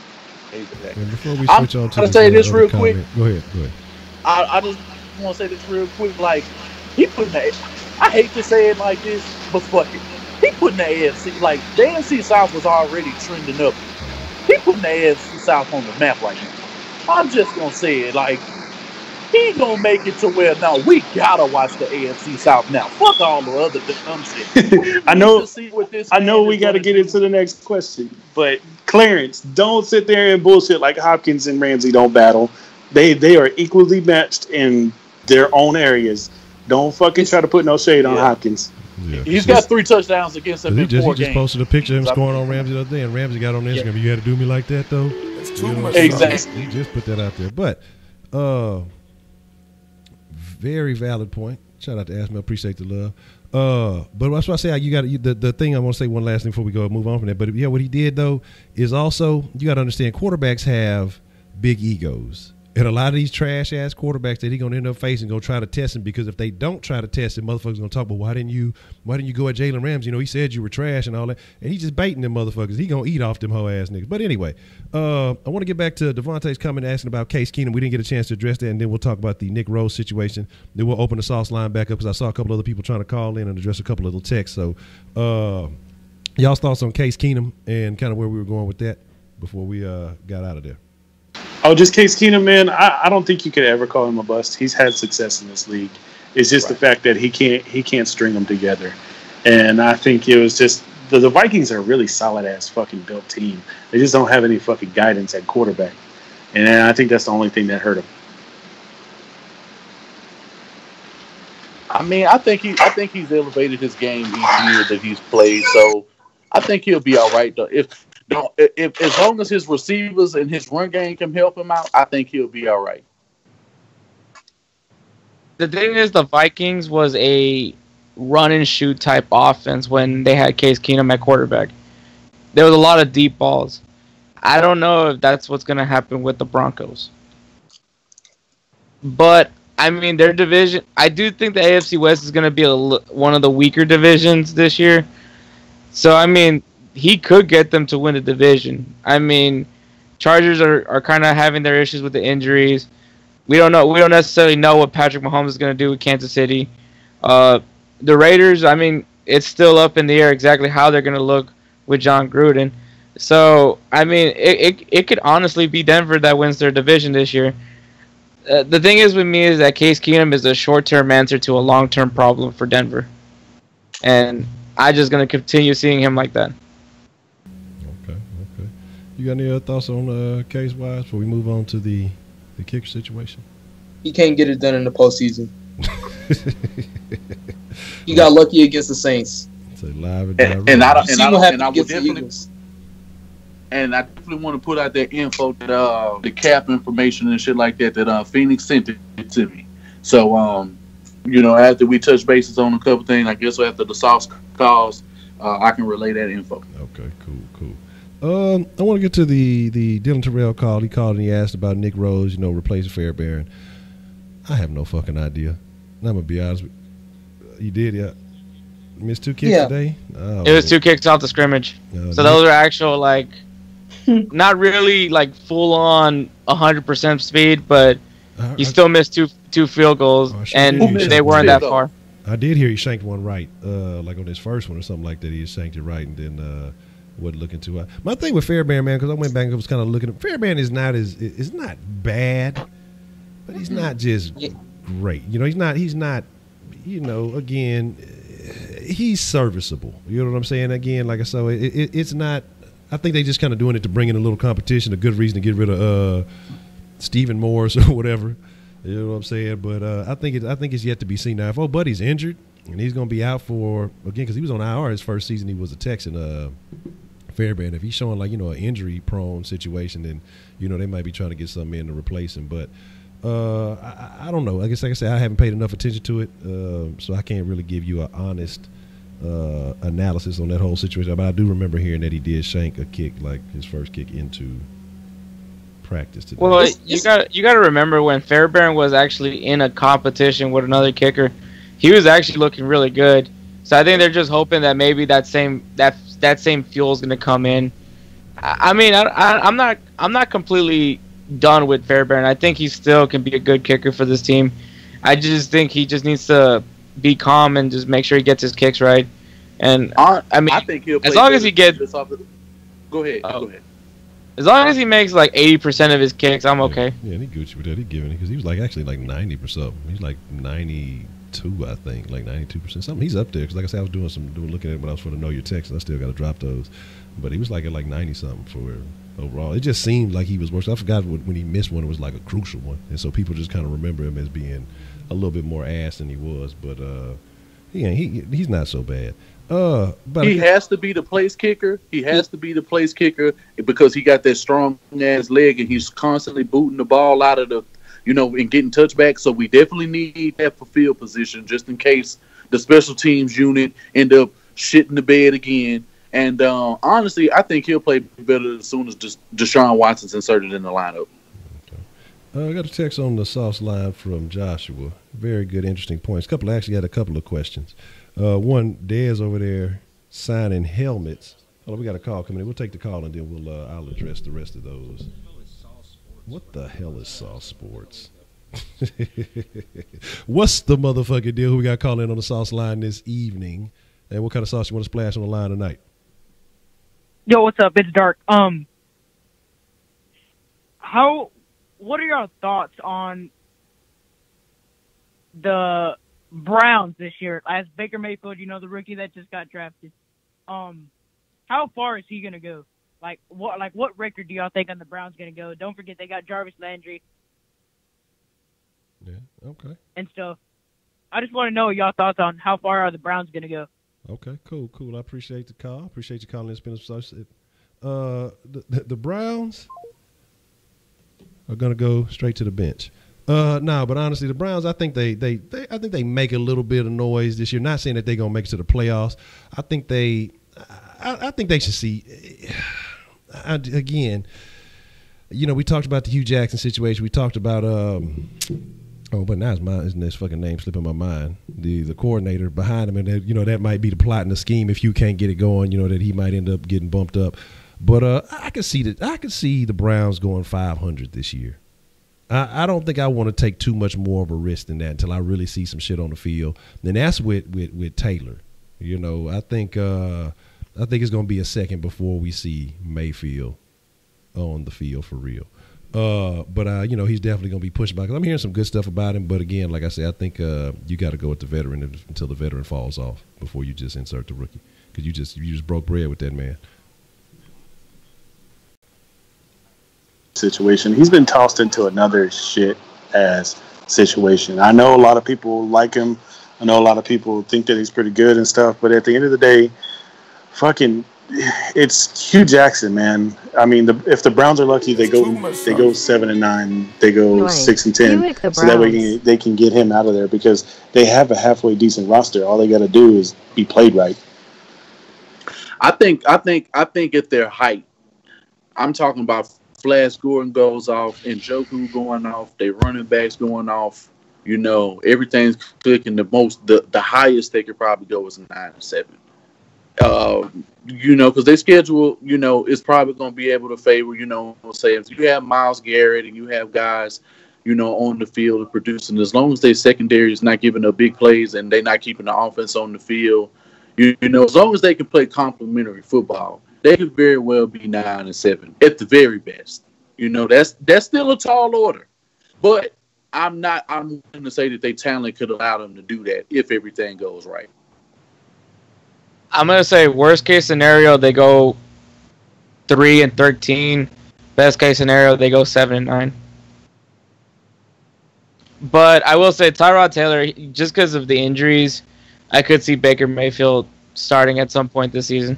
Hey, say that. And before we I'm switch on to gonna say this real comment, quick. Go ahead. I just want to say this real quick. Like, he putting the, I hate to say it like this, but fuck it. He putting the AFC, like, the AFC South was already trending up. He putting the AFC South on the map right now. I'm just going to say it, like, he going to make it to where now we got to watch the AFC South now. Fuck all the other dumb shit. I know we got to get into the next question, but Clarence, don't sit there and bullshit like Hopkins and Ramsey don't battle. They are equally matched in their own areas. Don't fucking try to put no shade on Hopkins. Yeah. He's got 3 touchdowns against him in 4 games. He just posted a picture of him scoring on Ramsey the other day, and Ramsey got on Instagram. You had to do me like that, though. It's too much. Exactly. He just put that out there. But, very valid point. Shout out to Asma. Appreciate the love. But that's why I say you got the thing I want to say one last thing before we go move on from that. But yeah, what he did though is also you got to understand quarterbacks have big egos. And a lot of these trash ass quarterbacks that he gonna end up facing gonna try to test him, because if they don't try to test him, motherfuckers gonna talk about why didn't you go at Jalen Ramsey? You know, he said you were trash and all that, and he just baiting them motherfuckers. He gonna eat off them hoe ass niggas. But anyway, I want to get back to Devontae's comment asking about Case Keenum. We didn't get a chance to address that, and then we'll talk about the Nick Rose situation. Then we'll open the sauce line back up because I saw a couple other people trying to call in and address a couple of little texts. So, y'all's thoughts on Case Keenum and kind of where we were going with that before we got out of there. Oh, just Case Keenum, man. I don't think you could ever call him a bust. He's had success in this league. It's just the fact that he can't string them together. And I think it was just the Vikings are a really solid ass fucking built team. They just don't have any fucking guidance at quarterback. And I think that's the only thing that hurt him. I mean, I think he's elevated his game each year that he's played. So I think he'll be all right though. If as long as his receivers and his run game can help him out, I think he'll be all right. The thing is, the Vikings was a run and shoot type offense when they had Case Keenum at quarterback. There was a lot of deep balls. I don't know if that's what's going to happen with the Broncos. But, I mean, their division, I do think the AFC West is going to be one of the weaker divisions this year. So, I mean, he could get them to win the division. I mean, Chargers are kind of having their issues with the injuries. We don't know. We don't necessarily know what Patrick Mahomes is going to do with Kansas City. The Raiders, I mean, it's still up in the air exactly how they're going to look with John Gruden. So, I mean, it could honestly be Denver that wins their division this year. The thing is with me is that Case Keenum is a short-term answer to a long-term problem for Denver. And I'm just going to continue seeing him like that. You got any other thoughts on case-wise before we move on to the kicker situation? He can't get it done in the postseason. He got lucky against the Saints. It's a live and I definitely want to put out that info that the cap information and shit like that Phoenix sent it to me. So you know, after we touch bases on a couple things, I guess after the sauce calls, I can relay that info. Okay, cool. I want to get to the Dylan Terrell call. He called and he asked about Nick Rose, you know, replacing Fairbairn. I have no fucking idea. I'm going to be honest with you. You did, yeah. Missed 2 kicks today? Oh, it was 2 kicks off the scrimmage. So those are actual, like, not really, like, full-on 100% speed, but you still missed two field goals, and they weren't that far. I did hear he shanked one right, like on his first one or something like that. He shanked it right and then wasn't looking too high. My thing with Fairbairn, man, because I went back and was kind of looking at Fairbairn is not bad, but he's not just great. You know, he's not, you know, again, he's serviceable. You know what I'm saying? Again, like I said, it's not. I think they just kind of doing it to bring in a little competition, a good reason to get rid of Stephen Morris or whatever. You know what I'm saying? But I think it's yet to be seen. Now, if old buddy's injured and he's going to be out for again because he was on IR his first season, he was a Texan. Fairbairn, if he's showing like, you know, an injury-prone situation, then, you know, they might be trying to get something in to replace him. But I don't know. I guess, like I said, I haven't paid enough attention to it, so I can't really give you an honest analysis on that whole situation. But I do remember hearing that he did shank a kick, like his first kick into practice today. Well, you got to remember when Fairbairn was actually in a competition with another kicker, he was actually looking really good. So I think they're just hoping that maybe that same fuel is going to come in I'm not completely done with Fairbairn. I think he still can be a good kicker for this team. I just think he just needs to be calm and just make sure he gets his kicks right. And I think he'll play as long as he gets. Go ahead. Go ahead. As long as he makes like 80% of his kicks, I'm okay. Yeah, and he Gucci with that. He giving it because he was like actually like 90%. He's like 92, I think, like 92%. Something. He's up there because, like I said, I was looking at it when I was for the Know Your Text. I still got to drop those, but he was like at like 90 something for overall. It just seemed like he was worse. I forgot when he missed one. It was like a crucial one, and so people just kind of remember him as being a little bit more ass than he was. But he's not so bad. But he has to be the place kicker. He has to be the place kicker because he got that strong ass leg and he's constantly booting the ball out of the, and getting touchbacks. So we definitely need that for field position just in case the special teams unit end up shitting the bed again. And honestly, I think he'll play better as soon as Deshaun Watson's inserted in the lineup. I got a text on the sauce line from Joshua. Very good, interesting points. Actually had a couple of questions. One, Dez over there signing helmets. Hold on, we got a call coming in. We'll take the call and then I'll address the rest of those. What the hell is Sauce Sports? What's the motherfucking deal? Who we got calling in on the sauce line this evening? And what kind of sauce you want to splash on the line tonight? Yo, what's up? It's Dark. What are your thoughts on the Browns this year? As Baker Mayfield, the rookie that just got drafted. How far is he gonna go? What record do y'all think on the Browns gonna go? Don't forget they got Jarvis Landry. Yeah. Okay. And stuff. I just want to know y'all thoughts on how far are the Browns gonna go. Okay. Cool. I appreciate the call. Appreciate you calling in. Spin the Browns are gonna go straight to the bench. No, but honestly, the Browns, I think they make a little bit of noise this year. Not saying that they're gonna make it to the playoffs. I think they should see. Again, we talked about the Hugh Jackson situation. We talked about but now his fucking name slipping my mind. The coordinator behind him, and that might be the plot and the scheme. If you can't get it going, that he might end up getting bumped up. But I could see the Browns going 500 this year. I don't think I want to take too much more of a risk than that until I really see some shit on the field. And that's with Taylor. I think it's going to be a second before we see Mayfield on the field for real. But he's definitely going to be pushed back. I'm hearing some good stuff about him. But again, like I said, I think you got to go with the veteran until the veteran falls off before you just insert the rookie, because you just broke bread with that man. Situation. He's been tossed into another shit ass situation. I know a lot of people like him. I know a lot of people think that he's pretty good and stuff, but at the end of the day, it's Hugh Jackson, man. I mean, if the Browns are lucky, they go 7-9, they go 6-10, so that way they can get him out of there because they have a halfway decent roster. All they got to do is be played right. I think at their height, I'm talking about Flash Gordon goes off, and Njoku going off, they running backs going off. Everything's clicking. The highest they could probably go is 9-7. Because their schedule, is probably going to be able to favor. Say if you have Myles Garrett and you have guys, on the field and producing, as long as their secondary is not giving up big plays and they're not keeping the offense on the field, as long as they can play complementary football, they could very well be 9-7 at the very best. That's still a tall order, but I'm going to say that their talent could allow them to do that if everything goes right. I'm going to say worst case scenario, they go 3-13. Best case scenario, they go 7-9. But I will say Tyrod Taylor, just because of the injuries, I could see Baker Mayfield starting at some point this season.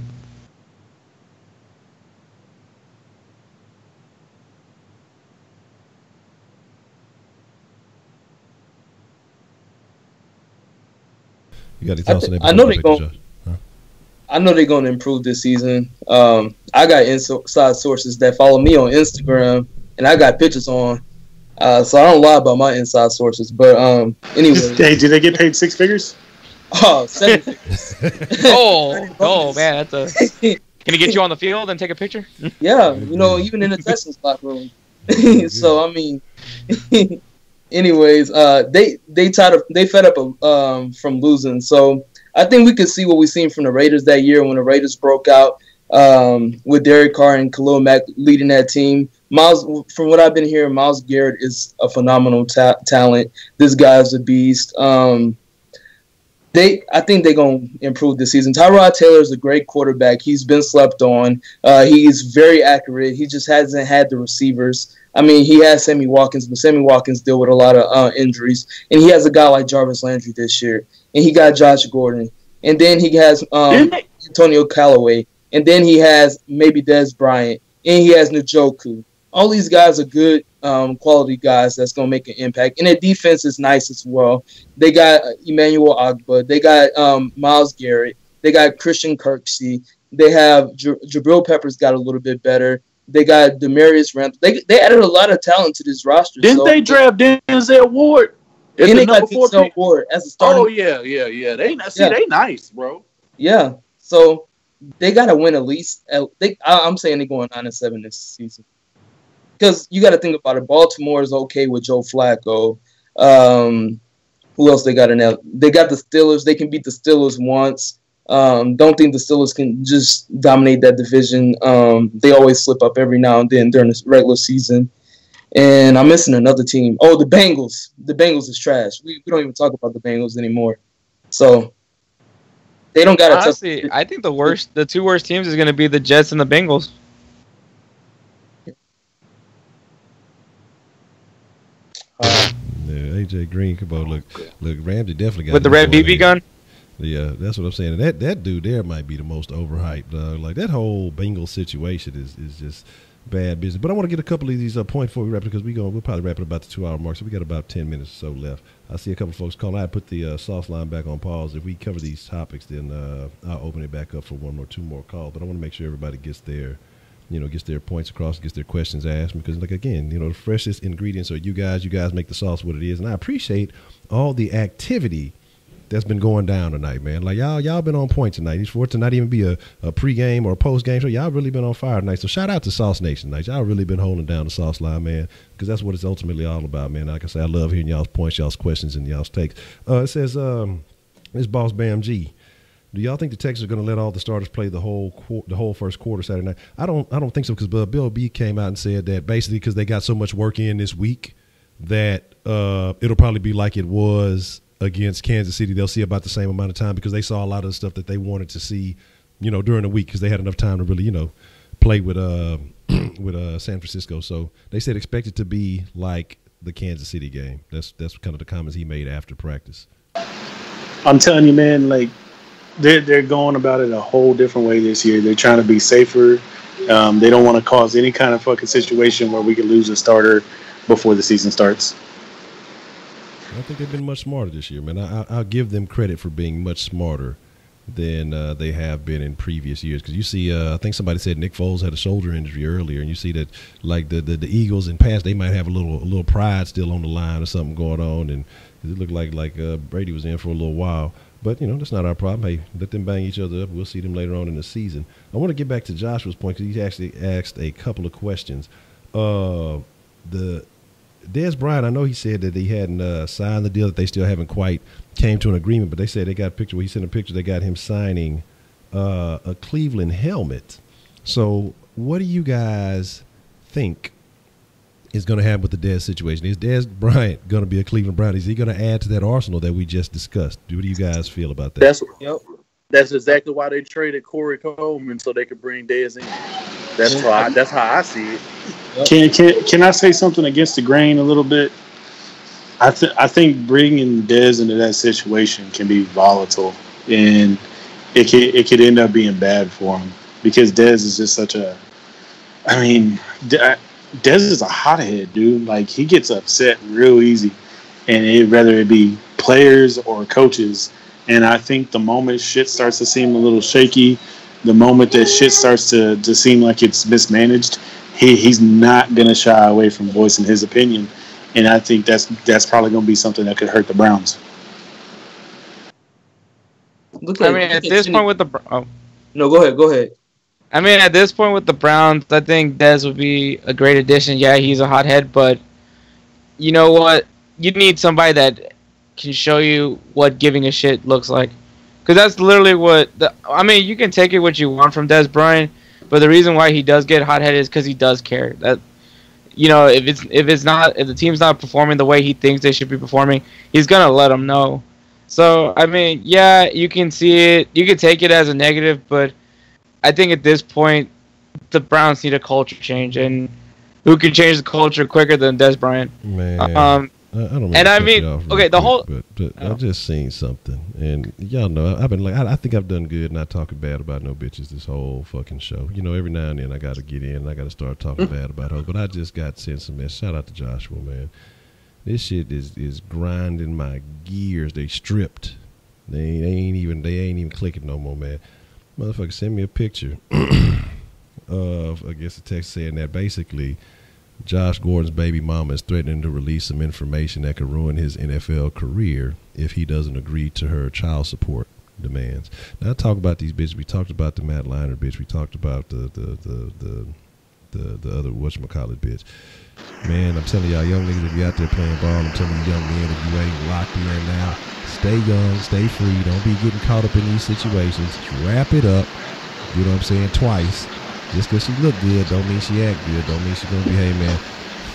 You got to tell us. I know they're going to improve this season. I got inside sources that follow me on Instagram, and I got pictures on. So I don't lie about my inside sources. But anyway. Hey, do they get paid 6 figures? Oh, 7 figures. oh man, that's a Can he get you on the field and take a picture? Yeah, even in the Texans locker room. So I mean, anyways, they fed up from losing. So I think we could see what we seen from the Raiders that year when the Raiders broke out with Derek Carr and Khalil Mack leading that team. Miles, from what I've been hearing, Myles Garrett is a phenomenal talent. This guy's a beast. I think they're going to improve this season. Tyrod Taylor is a great quarterback. He's been slept on. He's very accurate. He just hasn't had the receivers. I mean, he has Sammy Watkins, but Sammy Watkins deal with a lot of injuries. And he has a guy like Jarvis Landry this year. And he got Josh Gordon. And then he has Antonio Callaway. And then he has maybe Dez Bryant. And he has Njoku. All these guys are good quality guys that's going to make an impact. And their defense is nice as well. They got Emmanuel Ogbah. They got Myles Garrett. They got Christian Kirksey. They have Jabril Peppers got a little bit better. They got Demarius Randall. They added a lot of talent to this roster. Didn't they draft Denzel Ward? And they got Denzel Ward as a starting. Oh, yeah. They nice, bro. Yeah. So they got to win at least. I'm saying they're going 9-7 this season. Because you got to think about it. Baltimore is okay with Joe Flacco. Who else they got in there? They got the Steelers. They can beat the Steelers once. Don't think the Steelers can just dominate that division. They always slip up every now and then during the regular season. And I'm missing another team. Oh, the Bengals. The Bengals is trash. We don't even talk about the Bengals anymore. So they don't got a Honestly, I think the two worst teams is going to be the Jets and the Bengals. AJ Green, come on, look, Ramsey definitely got with the red BB gun. Yeah, that's what I'm saying. That dude there might be the most overhyped. Like that whole Bengals situation is just bad business. But I want to get a couple of these points before we wrap it because we'll probably wrap it about the 2 hour mark. So we got about 10 minutes or so left. I see a couple of folks calling. I put the sauce line back on pause. If we cover these topics, then I'll open it back up for one or two more calls. But I want to make sure everybody gets their points across, gets their questions asked, because like again, the freshest ingredients are you guys make the sauce what it is. And I appreciate all the activity that's been going down tonight, man. Like y'all been on point tonight. For it to not even be a pregame or a postgame show, y'all really been on fire tonight. So shout out to Sauce Nation tonight. Y'all really been holding down the sauce line, man, because that's what it's ultimately all about, man. Like I say, I love hearing y'all's points, y'all's questions, and y'all's takes. It says, this Boss Bam G. Do y'all think the Texans are going to let all the starters play the whole first quarter Saturday night? I don't think so, because Bill B came out and said that basically because they got so much work in this week that it'll probably be like it was against Kansas City. They'll see about the same amount of time because they saw a lot of the stuff that they wanted to see, during the week because they had enough time to really, play with San Francisco. So they said expect it to be like the Kansas City game. That's kind of the comments he made after practice. I'm telling you, man, like they're going about it a whole different way this year. They're trying to be safer. They don't want to cause any kind of fucking situation where we could lose a starter before the season starts. I think they've been much smarter this year, man. I'll give them credit for being much smarter than they have been in previous years. Because you see, I think somebody said Nick Foles had a shoulder injury earlier, and you see that like the Eagles in past, they might have a little pride still on the line or something going on, and it looked like Brady was in for a little while. But, that's not our problem. Hey, let them bang each other up. We'll see them later on in the season. I want to get back to Joshua's point because he actually asked a couple of questions. The Dez Bryant, I know he said that he hadn't signed the deal, that they still haven't quite came to an agreement, but they said they got a picture where he sent a picture. They got him signing a Cleveland helmet. So what do you guys think is going to happen with the Dez situation? Is Dez Bryant going to be a Cleveland Brown? Is he going to add to that arsenal that we just discussed? What do you guys feel about that? That's exactly why they traded Corey Coleman so they could bring Dez in. That's how I see it. Can I say something against the grain a little bit? I think bringing Dez into that situation can be volatile, and it could end up being bad for him because Dez is just such a. I mean, Dez is a hothead, dude. Like he gets upset real easy, and whether it be players or coaches. And I think the moment shit starts to seem a little shaky, the moment that shit starts to seem like it's mismanaged, he's not going to shy away from voicing his opinion. And I think that's probably going to be something that could hurt the Browns. At this point with the... No, go ahead. I mean, at this point with the Browns, I think Dez would be a great addition. Yeah, he's a hothead, but you know what? You need somebody that can show you what giving a shit looks like. Because that's literally what... I mean, you can take it what you want from Dez Bryant, but the reason why he does get hot-headed is because he does care. That, you know, if the team's not performing the way he thinks they should be performing, he's going to let them know. So, I mean, yeah, you can see it. You can take it as a negative, but I think at this point, the Browns need a culture change, and who can change the culture quicker than Dez Bryant? Man, I don't mean and to I cut mean, you off real okay, the quick, whole. But I just seen something, and y'all know I've been like, I think I've done good not talking bad about no bitches this whole fucking show. You know, every now and then I got to get in, and I got to start talking bad about hoes. But I just got sent some mess. Shout out to Joshua, man. This shit is grinding my gears. They stripped. They ain't even clicking no more, man. Motherfucker, send me a picture of, I guess, the text saying that basically Josh Gordon's baby mama is threatening to release some information that could ruin his NFL career if he doesn't agree to her child support demands. Now, I talk about these bitches. We talked about the Matt Liner bitch. We talked about the other whatchamacallit bitch. Man, I'm telling y'all, young niggas, if you out there playing ball, I'm telling you, young men, if you ain't locked in now, stay young, stay free. Don't be getting caught up in these situations. Wrap it up. You know what I'm saying? Twice. Just because she look good don't mean she act good. Don't mean she gonna be, hey man,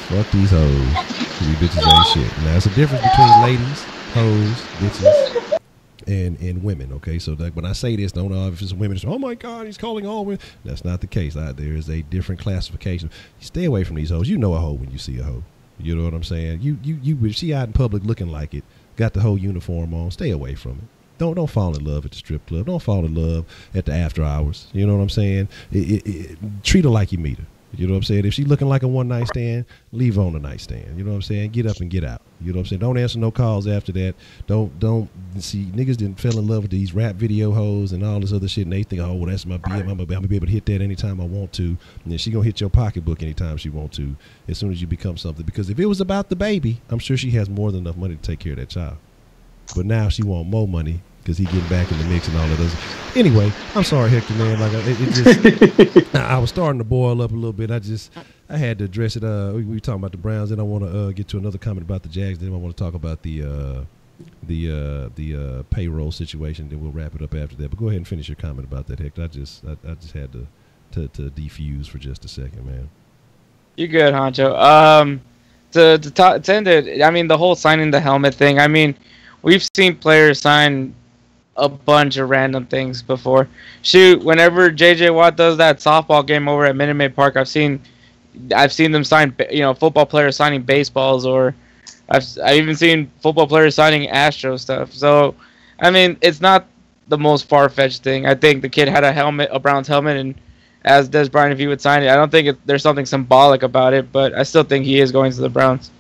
fuck these hoes. These bitches ain't shit. Now, there's a difference between ladies, hoes, bitches, and women, okay? So like when I say this, don't know if it's women, it's, oh my God, he's calling all women. That's not the case. There is a different classification. Stay away from these hoes. You know a hoe when you see a hoe. You know what I'm saying? You if she out in public looking like it, got the whole uniform on, stay away from it. Don't fall in love at the strip club. Don't fall in love at the after hours. You know what I'm saying? Treat her like you meet her. You know what I'm saying? If she looking like a one night stand, leave her on a nightstand. You know what I'm saying? Get up and get out. You know what I'm saying? Don't answer no calls after that. Don't see niggas didn't fell in love with these rap video hoes and all this other shit, and they think, oh, well, that's my BM. I'm gonna be able to hit that anytime I want to. And then she gonna hit your pocketbook anytime she want to, as soon as you become something. Because if it was about the baby, I'm sure she has more than enough money to take care of that child. But now she want more money because he getting back in the mix and all of those. Anyway, I'm sorry, Hector, man. Like it just, I was starting to boil up a little bit. I had to address it. We were talking about the Browns, and I want to get to another comment about the Jags. Then I want to talk about the payroll situation. Then we'll wrap it up after that. But go ahead and finish your comment about that, Hector. I just had to defuse for just a second, man. You're good, Honcho. To end it, I mean, the whole signing the helmet thing. I mean, we've seen players sign a bunch of random things before. Shoot, whenever JJ Watt does that softball game over at Minute Maid Park, I've seen them sign, football players signing baseballs, or I've even seen football players signing Astro stuff. So, I mean, it's not the most far-fetched thing. I think the kid had a Browns helmet, and as Dez Bryant, if he would sign it, I don't think there's something symbolic about it, but I still think he is going to the Browns.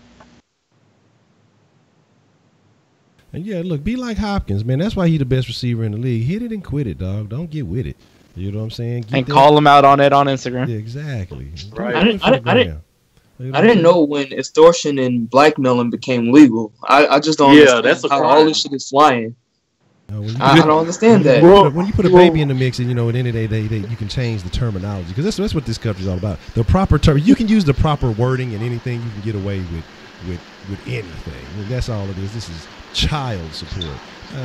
And yeah, look, be like Hopkins, man. That's why he's the best receiver in the league. Hit it and quit it, dog. Don't get with it. You know what I'm saying? Call him out on it on Instagram. Yeah, exactly. Right. I didn't know when extortion and blackmailing became legal. I just don't understand how all this shit is flying. I don't understand that. When you put a baby in the mix, and at the end of the day, you can change the terminology, because that's what this country's all about. The proper term. You can use the proper wording and anything. You can get away with anything. I mean, that's all it is. This is child support.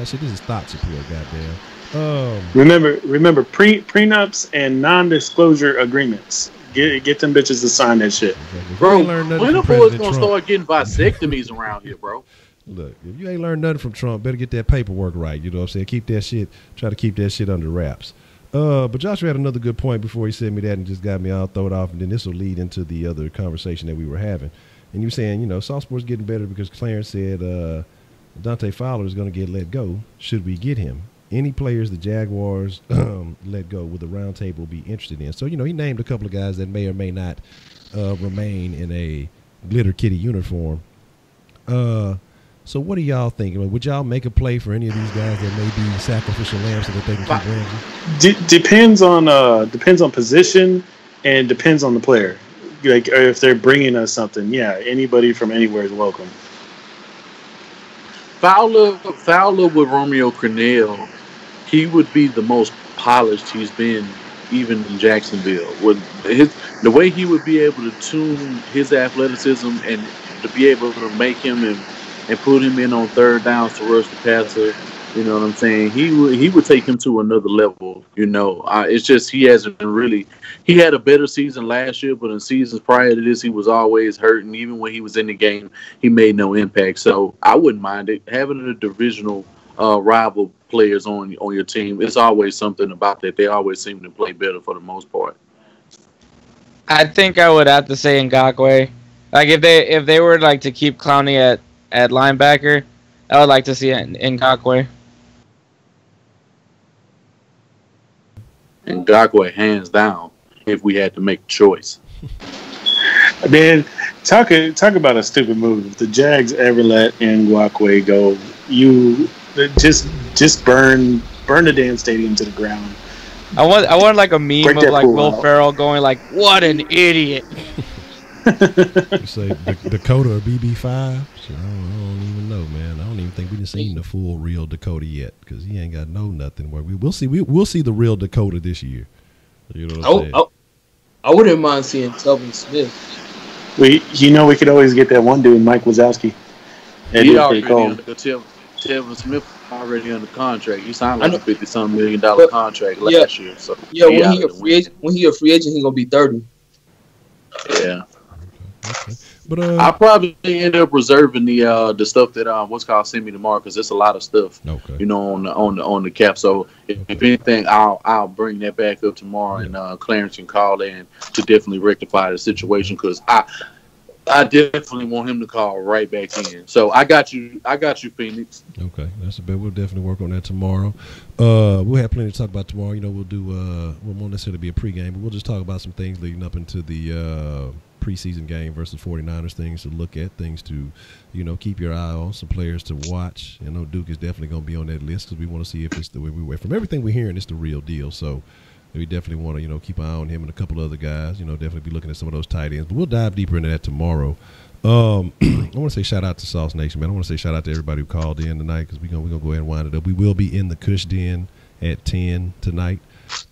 Shit, this is thought support. Goddamn. Remember prenups and non-disclosure agreements. Get them bitches to sign that shit. Bro, when the boys gonna start getting vasectomies around here, bro? Look, if you ain't learned nothing from Trump, better get that paperwork right. You know what I'm saying? Try to keep that shit under wraps. But Joshua had another good point before he sent me that and just got me all thrown off, and then this will lead into the other conversation that we were having. And you were saying, soft sports getting better because Clarence said Dante Fowler is going to get let go. Should we get him? Any players the Jaguars let go would the round table be interested in? So, he named a couple of guys that may or may not remain in a glitter kitty uniform. So what do y'all think? I mean, would y'all make a play for any of these guys that may be sacrificial lambs so that they can keep Ramsey? Depends on position and depends on the player. Like, if they're bringing us something, yeah, anybody from anywhere is welcome. Fowler with Romeo Crennel, he would be the most polished he's been even in Jacksonville. With the way he would be able to tune his athleticism and to be able to make him and put him in on third downs to rush the passer. You know what I'm saying? He would take him to another level. It's just he hasn't really. He had a better season last year, but in seasons prior to this, he was always hurting. Even when he was in the game, he made no impact. So I wouldn't mind it having a divisional rival players on your team. It's always something about that. They always seem to play better for the most part. I think I would have to say Ngakoue. Like if they were like to keep Clowney at linebacker, I would like to see it in Ngakoue. Ngakoue, hands down, if we had to make a choice. Man, talk about a stupid move. If the Jags ever let Ngakoue go, you just burn the damn stadium to the ground. I want like a meme of like Will Ferrell going like, "What an idiot." You say Dakota or BB5? I don't even know, man. I don't even think we've seen the full real Dakota yet because he ain't got nothing. Where we'll see the real Dakota this year. You know what I'm saying? I wouldn't mind seeing Telvin Smith. We could always get that one dude, Mike Wazowski. He already Telvin Smith already under contract. He signed like a $50-some million contract last year. So when he a free agent, he gonna be 30. Yeah. Okay. But I probably end up reserving the stuff that what's called send me tomorrow because there's a lot of stuff on the cap. So if anything, I'll bring that back up tomorrow and Clarence can call in to definitely rectify the situation because I definitely want him to call right back in. So I got you, Phoenix. Okay, that's a bit. We'll definitely work on that tomorrow. We'll have plenty to talk about tomorrow. We'll do. Won't necessarily be a pregame, but we'll just talk about some things leading up into the preseason game versus 49ers. Things to look at, things to, keep your eye on. Some players to watch. I know Duke is definitely going to be on that list because we want to see if it's the way we went. From everything we're hearing, it's the real deal. So we definitely want to, keep an eye on him and a couple other guys. Definitely be looking at some of those tight ends. But we'll dive deeper into that tomorrow. I want to say shout out to Sauce Nation, man. I want to say shout out to everybody who called in tonight because we're gonna go ahead and wind it up. We will be in the Cush Den at 10 tonight.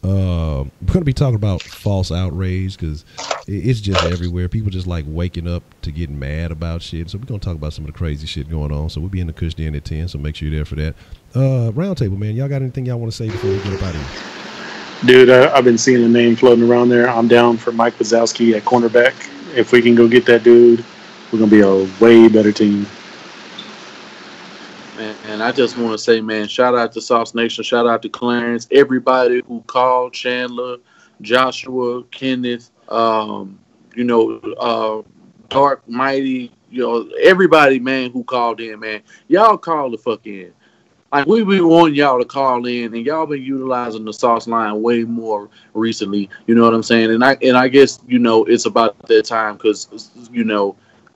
We're going to be talking about false outrage because it's just everywhere. People just like waking up to get mad about shit. So we're going to talk about some of the crazy shit going on. So we'll be in the Cush Den at 10, so make sure you're there for that. Roundtable, man. Y'all got anything y'all want to say before we get up out of here? Dude, I've been seeing the name floating around there. I'm down for Mike Wazowski at cornerback. If we can go get that dude, we're going to be a way better team. And I just want to say, man, shout out to Sauce Nation, shout out to Clarence, everybody who called, Chandler, Joshua, Kenneth, Dark, Mighty, everybody, man, who called in, man. Y'all call the fuck in. Like, we been wanting y'all to call in, and y'all been utilizing the Sauce line way more recently. You know what I'm saying? And I guess, it's about that time because,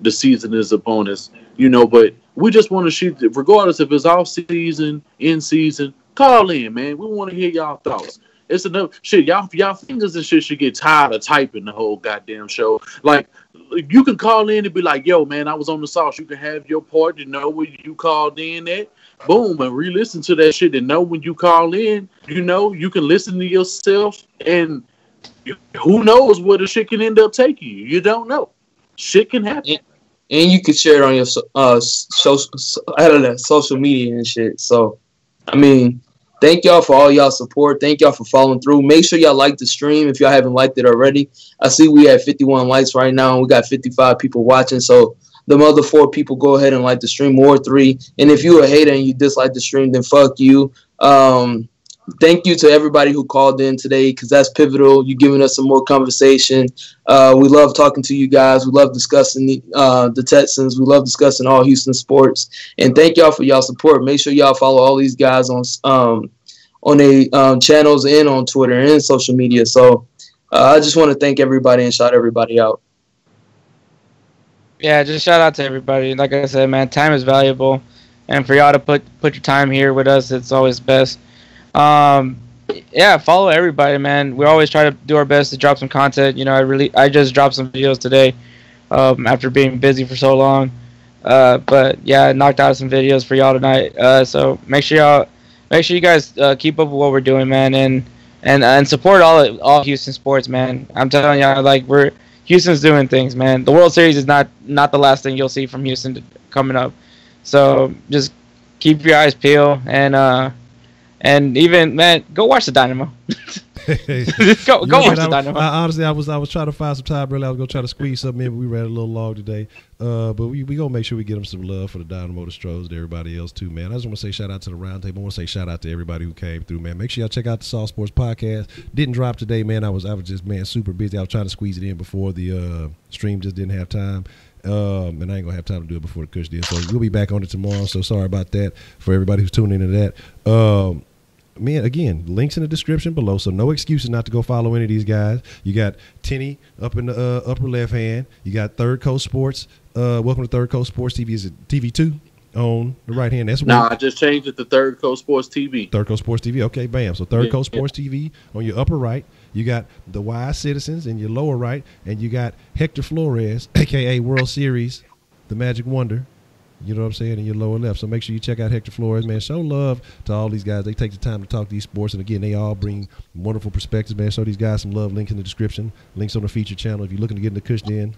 the season is upon us, but we just want to shoot, regardless if it's off season, in season, call in, man. We want to hear y'all thoughts. It's enough shit. Y'all fingers and shit should get tired of typing the whole goddamn show. Like, you can call in and be like, yo, man, I was on the Sauce. You can have your part to know where you called in at. Boom, and re-listen to that shit and know when you call in, you can listen to yourself and who knows where the shit can end up taking you. You don't know. Shit can happen. And you can share it on your social media and shit. So, thank y'all for all y'all support. Thank y'all for following through. Make sure y'all like the stream if y'all haven't liked it already. I see we have 51 likes right now, and we got 55 people watching. So, the other 4 people, go ahead and like the stream, or 3. And if you're a hater and you dislike the stream, then fuck you. Thank you to everybody who called in today because that's pivotal. You're giving us some more conversation. We love talking to you guys. We love discussing the Texans. We love discussing all Houston sports. And thank y'all for y'all support. Make sure y'all follow all these guys on their channels and on Twitter and social media. So I just want to thank everybody and shout everybody out. Yeah, just shout out to everybody. Like I said, man, time is valuable. And for y'all to put your time here with us, it's always best. Follow everybody, man. We always try to do our best to drop some content. I just dropped some videos today after being busy for so long. But yeah, I knocked out some videos for y'all tonight. So make sure you guys keep up with what we're doing, man. And and support all Houston sports, man. I'm telling y'all, like Houston's doing things, man. The World Series is not the last thing you'll see from Houston coming up. So just keep your eyes peeled and even, man, go watch the Dynamo. go watch the Dynamo. Honestly, I was trying to find some time earlier. I was gonna try to squeeze something in, but we ran a little long today. But we gonna make sure we get them some love for the Dynamo, the Stros, and everybody else too, man. I just want to say shout out to the roundtable. I want to say shout out to everybody who came through, man. Make sure y'all check out the Soft Sports Podcast. Didn't drop today, man. I was just, man, super busy. I was trying to squeeze it in before the stream, just didn't have time. And I ain't gonna have time to do it before the Kush did. So we'll be back on it tomorrow. So sorry about that for everybody who's tuning into that. Man, again, links in the description below, so no excuses not to go follow any of these guys. You got Tenny up in the upper left hand. You got Third Coast Sports. Welcome to Third Coast Sports TV. Is it TV2 on the right hand? That's I just changed it to Third Coast Sports TV. Third Coast Sports TV. Okay, bam. So Third Coast Sports TV on your upper right. You got the Wise Citizens in your lower right, and you got Hector Flores, a.k.a. World Series, the Magic Wonder. You know what I'm saying? In your lower left. So make sure you check out Hector Flores, man. Show love to all these guys. They take the time to talk these sports. And, again, they all bring wonderful perspectives, man. Show these guys some love. Links in the description. Links on the feature channel. If you're looking to get into Kush Den,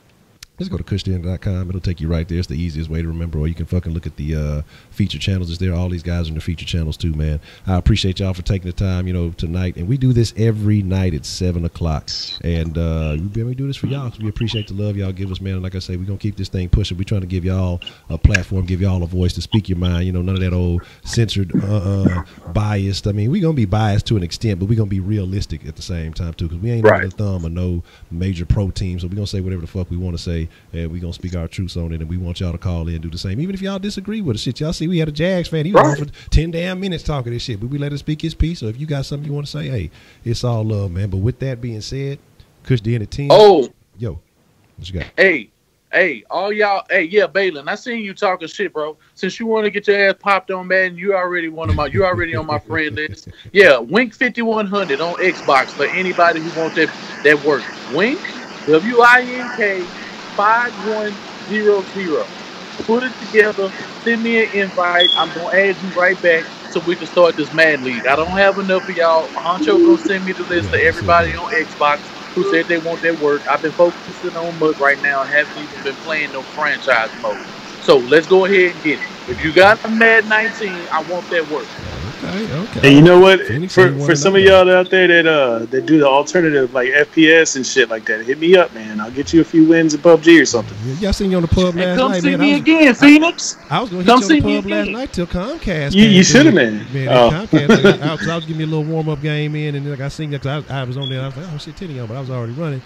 just go to kushden.com. It'll take you right there. It's the easiest way to remember. Or you can fucking look at the feature channels. It's there. All these guys are in the feature channels too, man. I appreciate y'all for taking the time, tonight. And we do this every night at 7 o'clock. And we do this for y'all because we appreciate the love y'all give us, man. And like I say, we're going to keep this thing pushing. We're trying to give y'all a platform, give y'all a voice to speak your mind. None of that old censored, biased. I mean, we're going to be biased to an extent, but we're going to be realistic at the same time too, because we ain't under the thumb of no major pro team. So we're going to say whatever the fuck we want to say. And we're going to speak our truths on it, and we want y'all to call in and do the same. Even if y'all disagree with us, shit. Y'all see we had a Jags fan. He was on for 10 damn minutes talking this shit, but we let him speak his piece. So if you got something you want to say, hey, it's all love, man. But with that being said, Kush Den at 10. Oh. Yo, what you got? Hey, all y'all. Hey, yeah, Balin, I seen you talking shit, bro. Since you want to get your ass popped on, man, you already on my friend list. Yeah, Wink 5100 on Xbox for anybody who wants that work. Wink, WINK 5100. Put it together. Send me an invite. I'm gonna add you right back so we can start this Mad League. I don't have enough of y'all. Honcho gonna send me the list of everybody on Xbox who said they want their work. I've been focusing on Mud right now and haven't even been playing no franchise mode. So let's go ahead and get it. If you got a Mad 19, I want that work. Okay. And you know what? For some of y'all out there that do the alternative like FPS and shit like that, hit me up, man. I'll get you a few wins in PUBG or something. Y'all seen you on the pub last night, man. Come see me again, Phoenix. I was going to hit you on the pub last night till Comcast. You should have, man. Comcast. I was giving me a little warm up game in, and I seen that because I was on there. I was like, oh shit, Tenny on, but I was already running.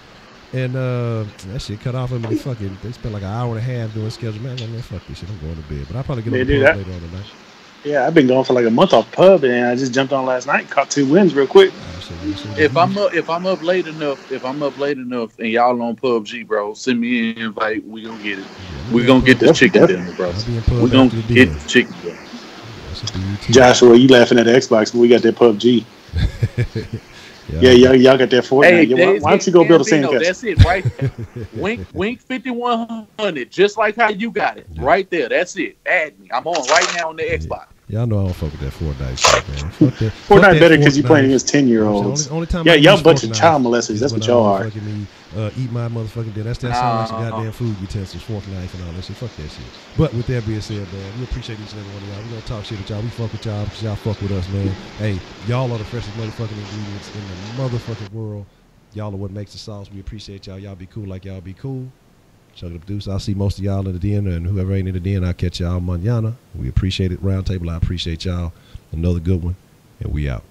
And that shit cut off. They spent like an hour and a half doing schedule. Man, fuck this shit. I'm going to bed. But I'll probably get on the pub later on tonight. Yeah, I've been going for like a month off pub, and I just jumped on last night, caught 2 wins real quick. If I'm up late enough, and y'all on PUBG, bro, send me an invite. We gonna get it. We gonna get this chicken dinner, bro. We gonna get the chicken dinner. Joshua, you laughing at the Xbox when we got that PUBG? Yeah, y'all got that Fortnite. Hey, why don't you go build a sandcastle? That's it, right there. Wink 5100, just like how you got it, right there. That's it. Add me. I'm on right now on the Xbox. Y'all know I don't fuck with that Fortnite shit, man. Fortnite better because you're playing against 10-year-olds. Y'all bunch of child molesters. That's what y'all are. Eat my motherfucking dinner. That's sound like some goddamn food utensils, fork, knife, and all that shit. Fuck that shit. But with that being said, man, we appreciate each and every one of y'all. We gonna talk shit with y'all. We fuck with y'all because y'all fuck with us, man. Hey, y'all are the freshest motherfucking ingredients in the motherfucking world. Y'all are what makes the sauce. We appreciate y'all. Y'all be cool like y'all be cool. Chuck it up, deuce. I'll see most of y'all in the den, and whoever ain't in the den, I'll catch y'all mañana. We appreciate it. Roundtable, I appreciate y'all. Another good one, and we out.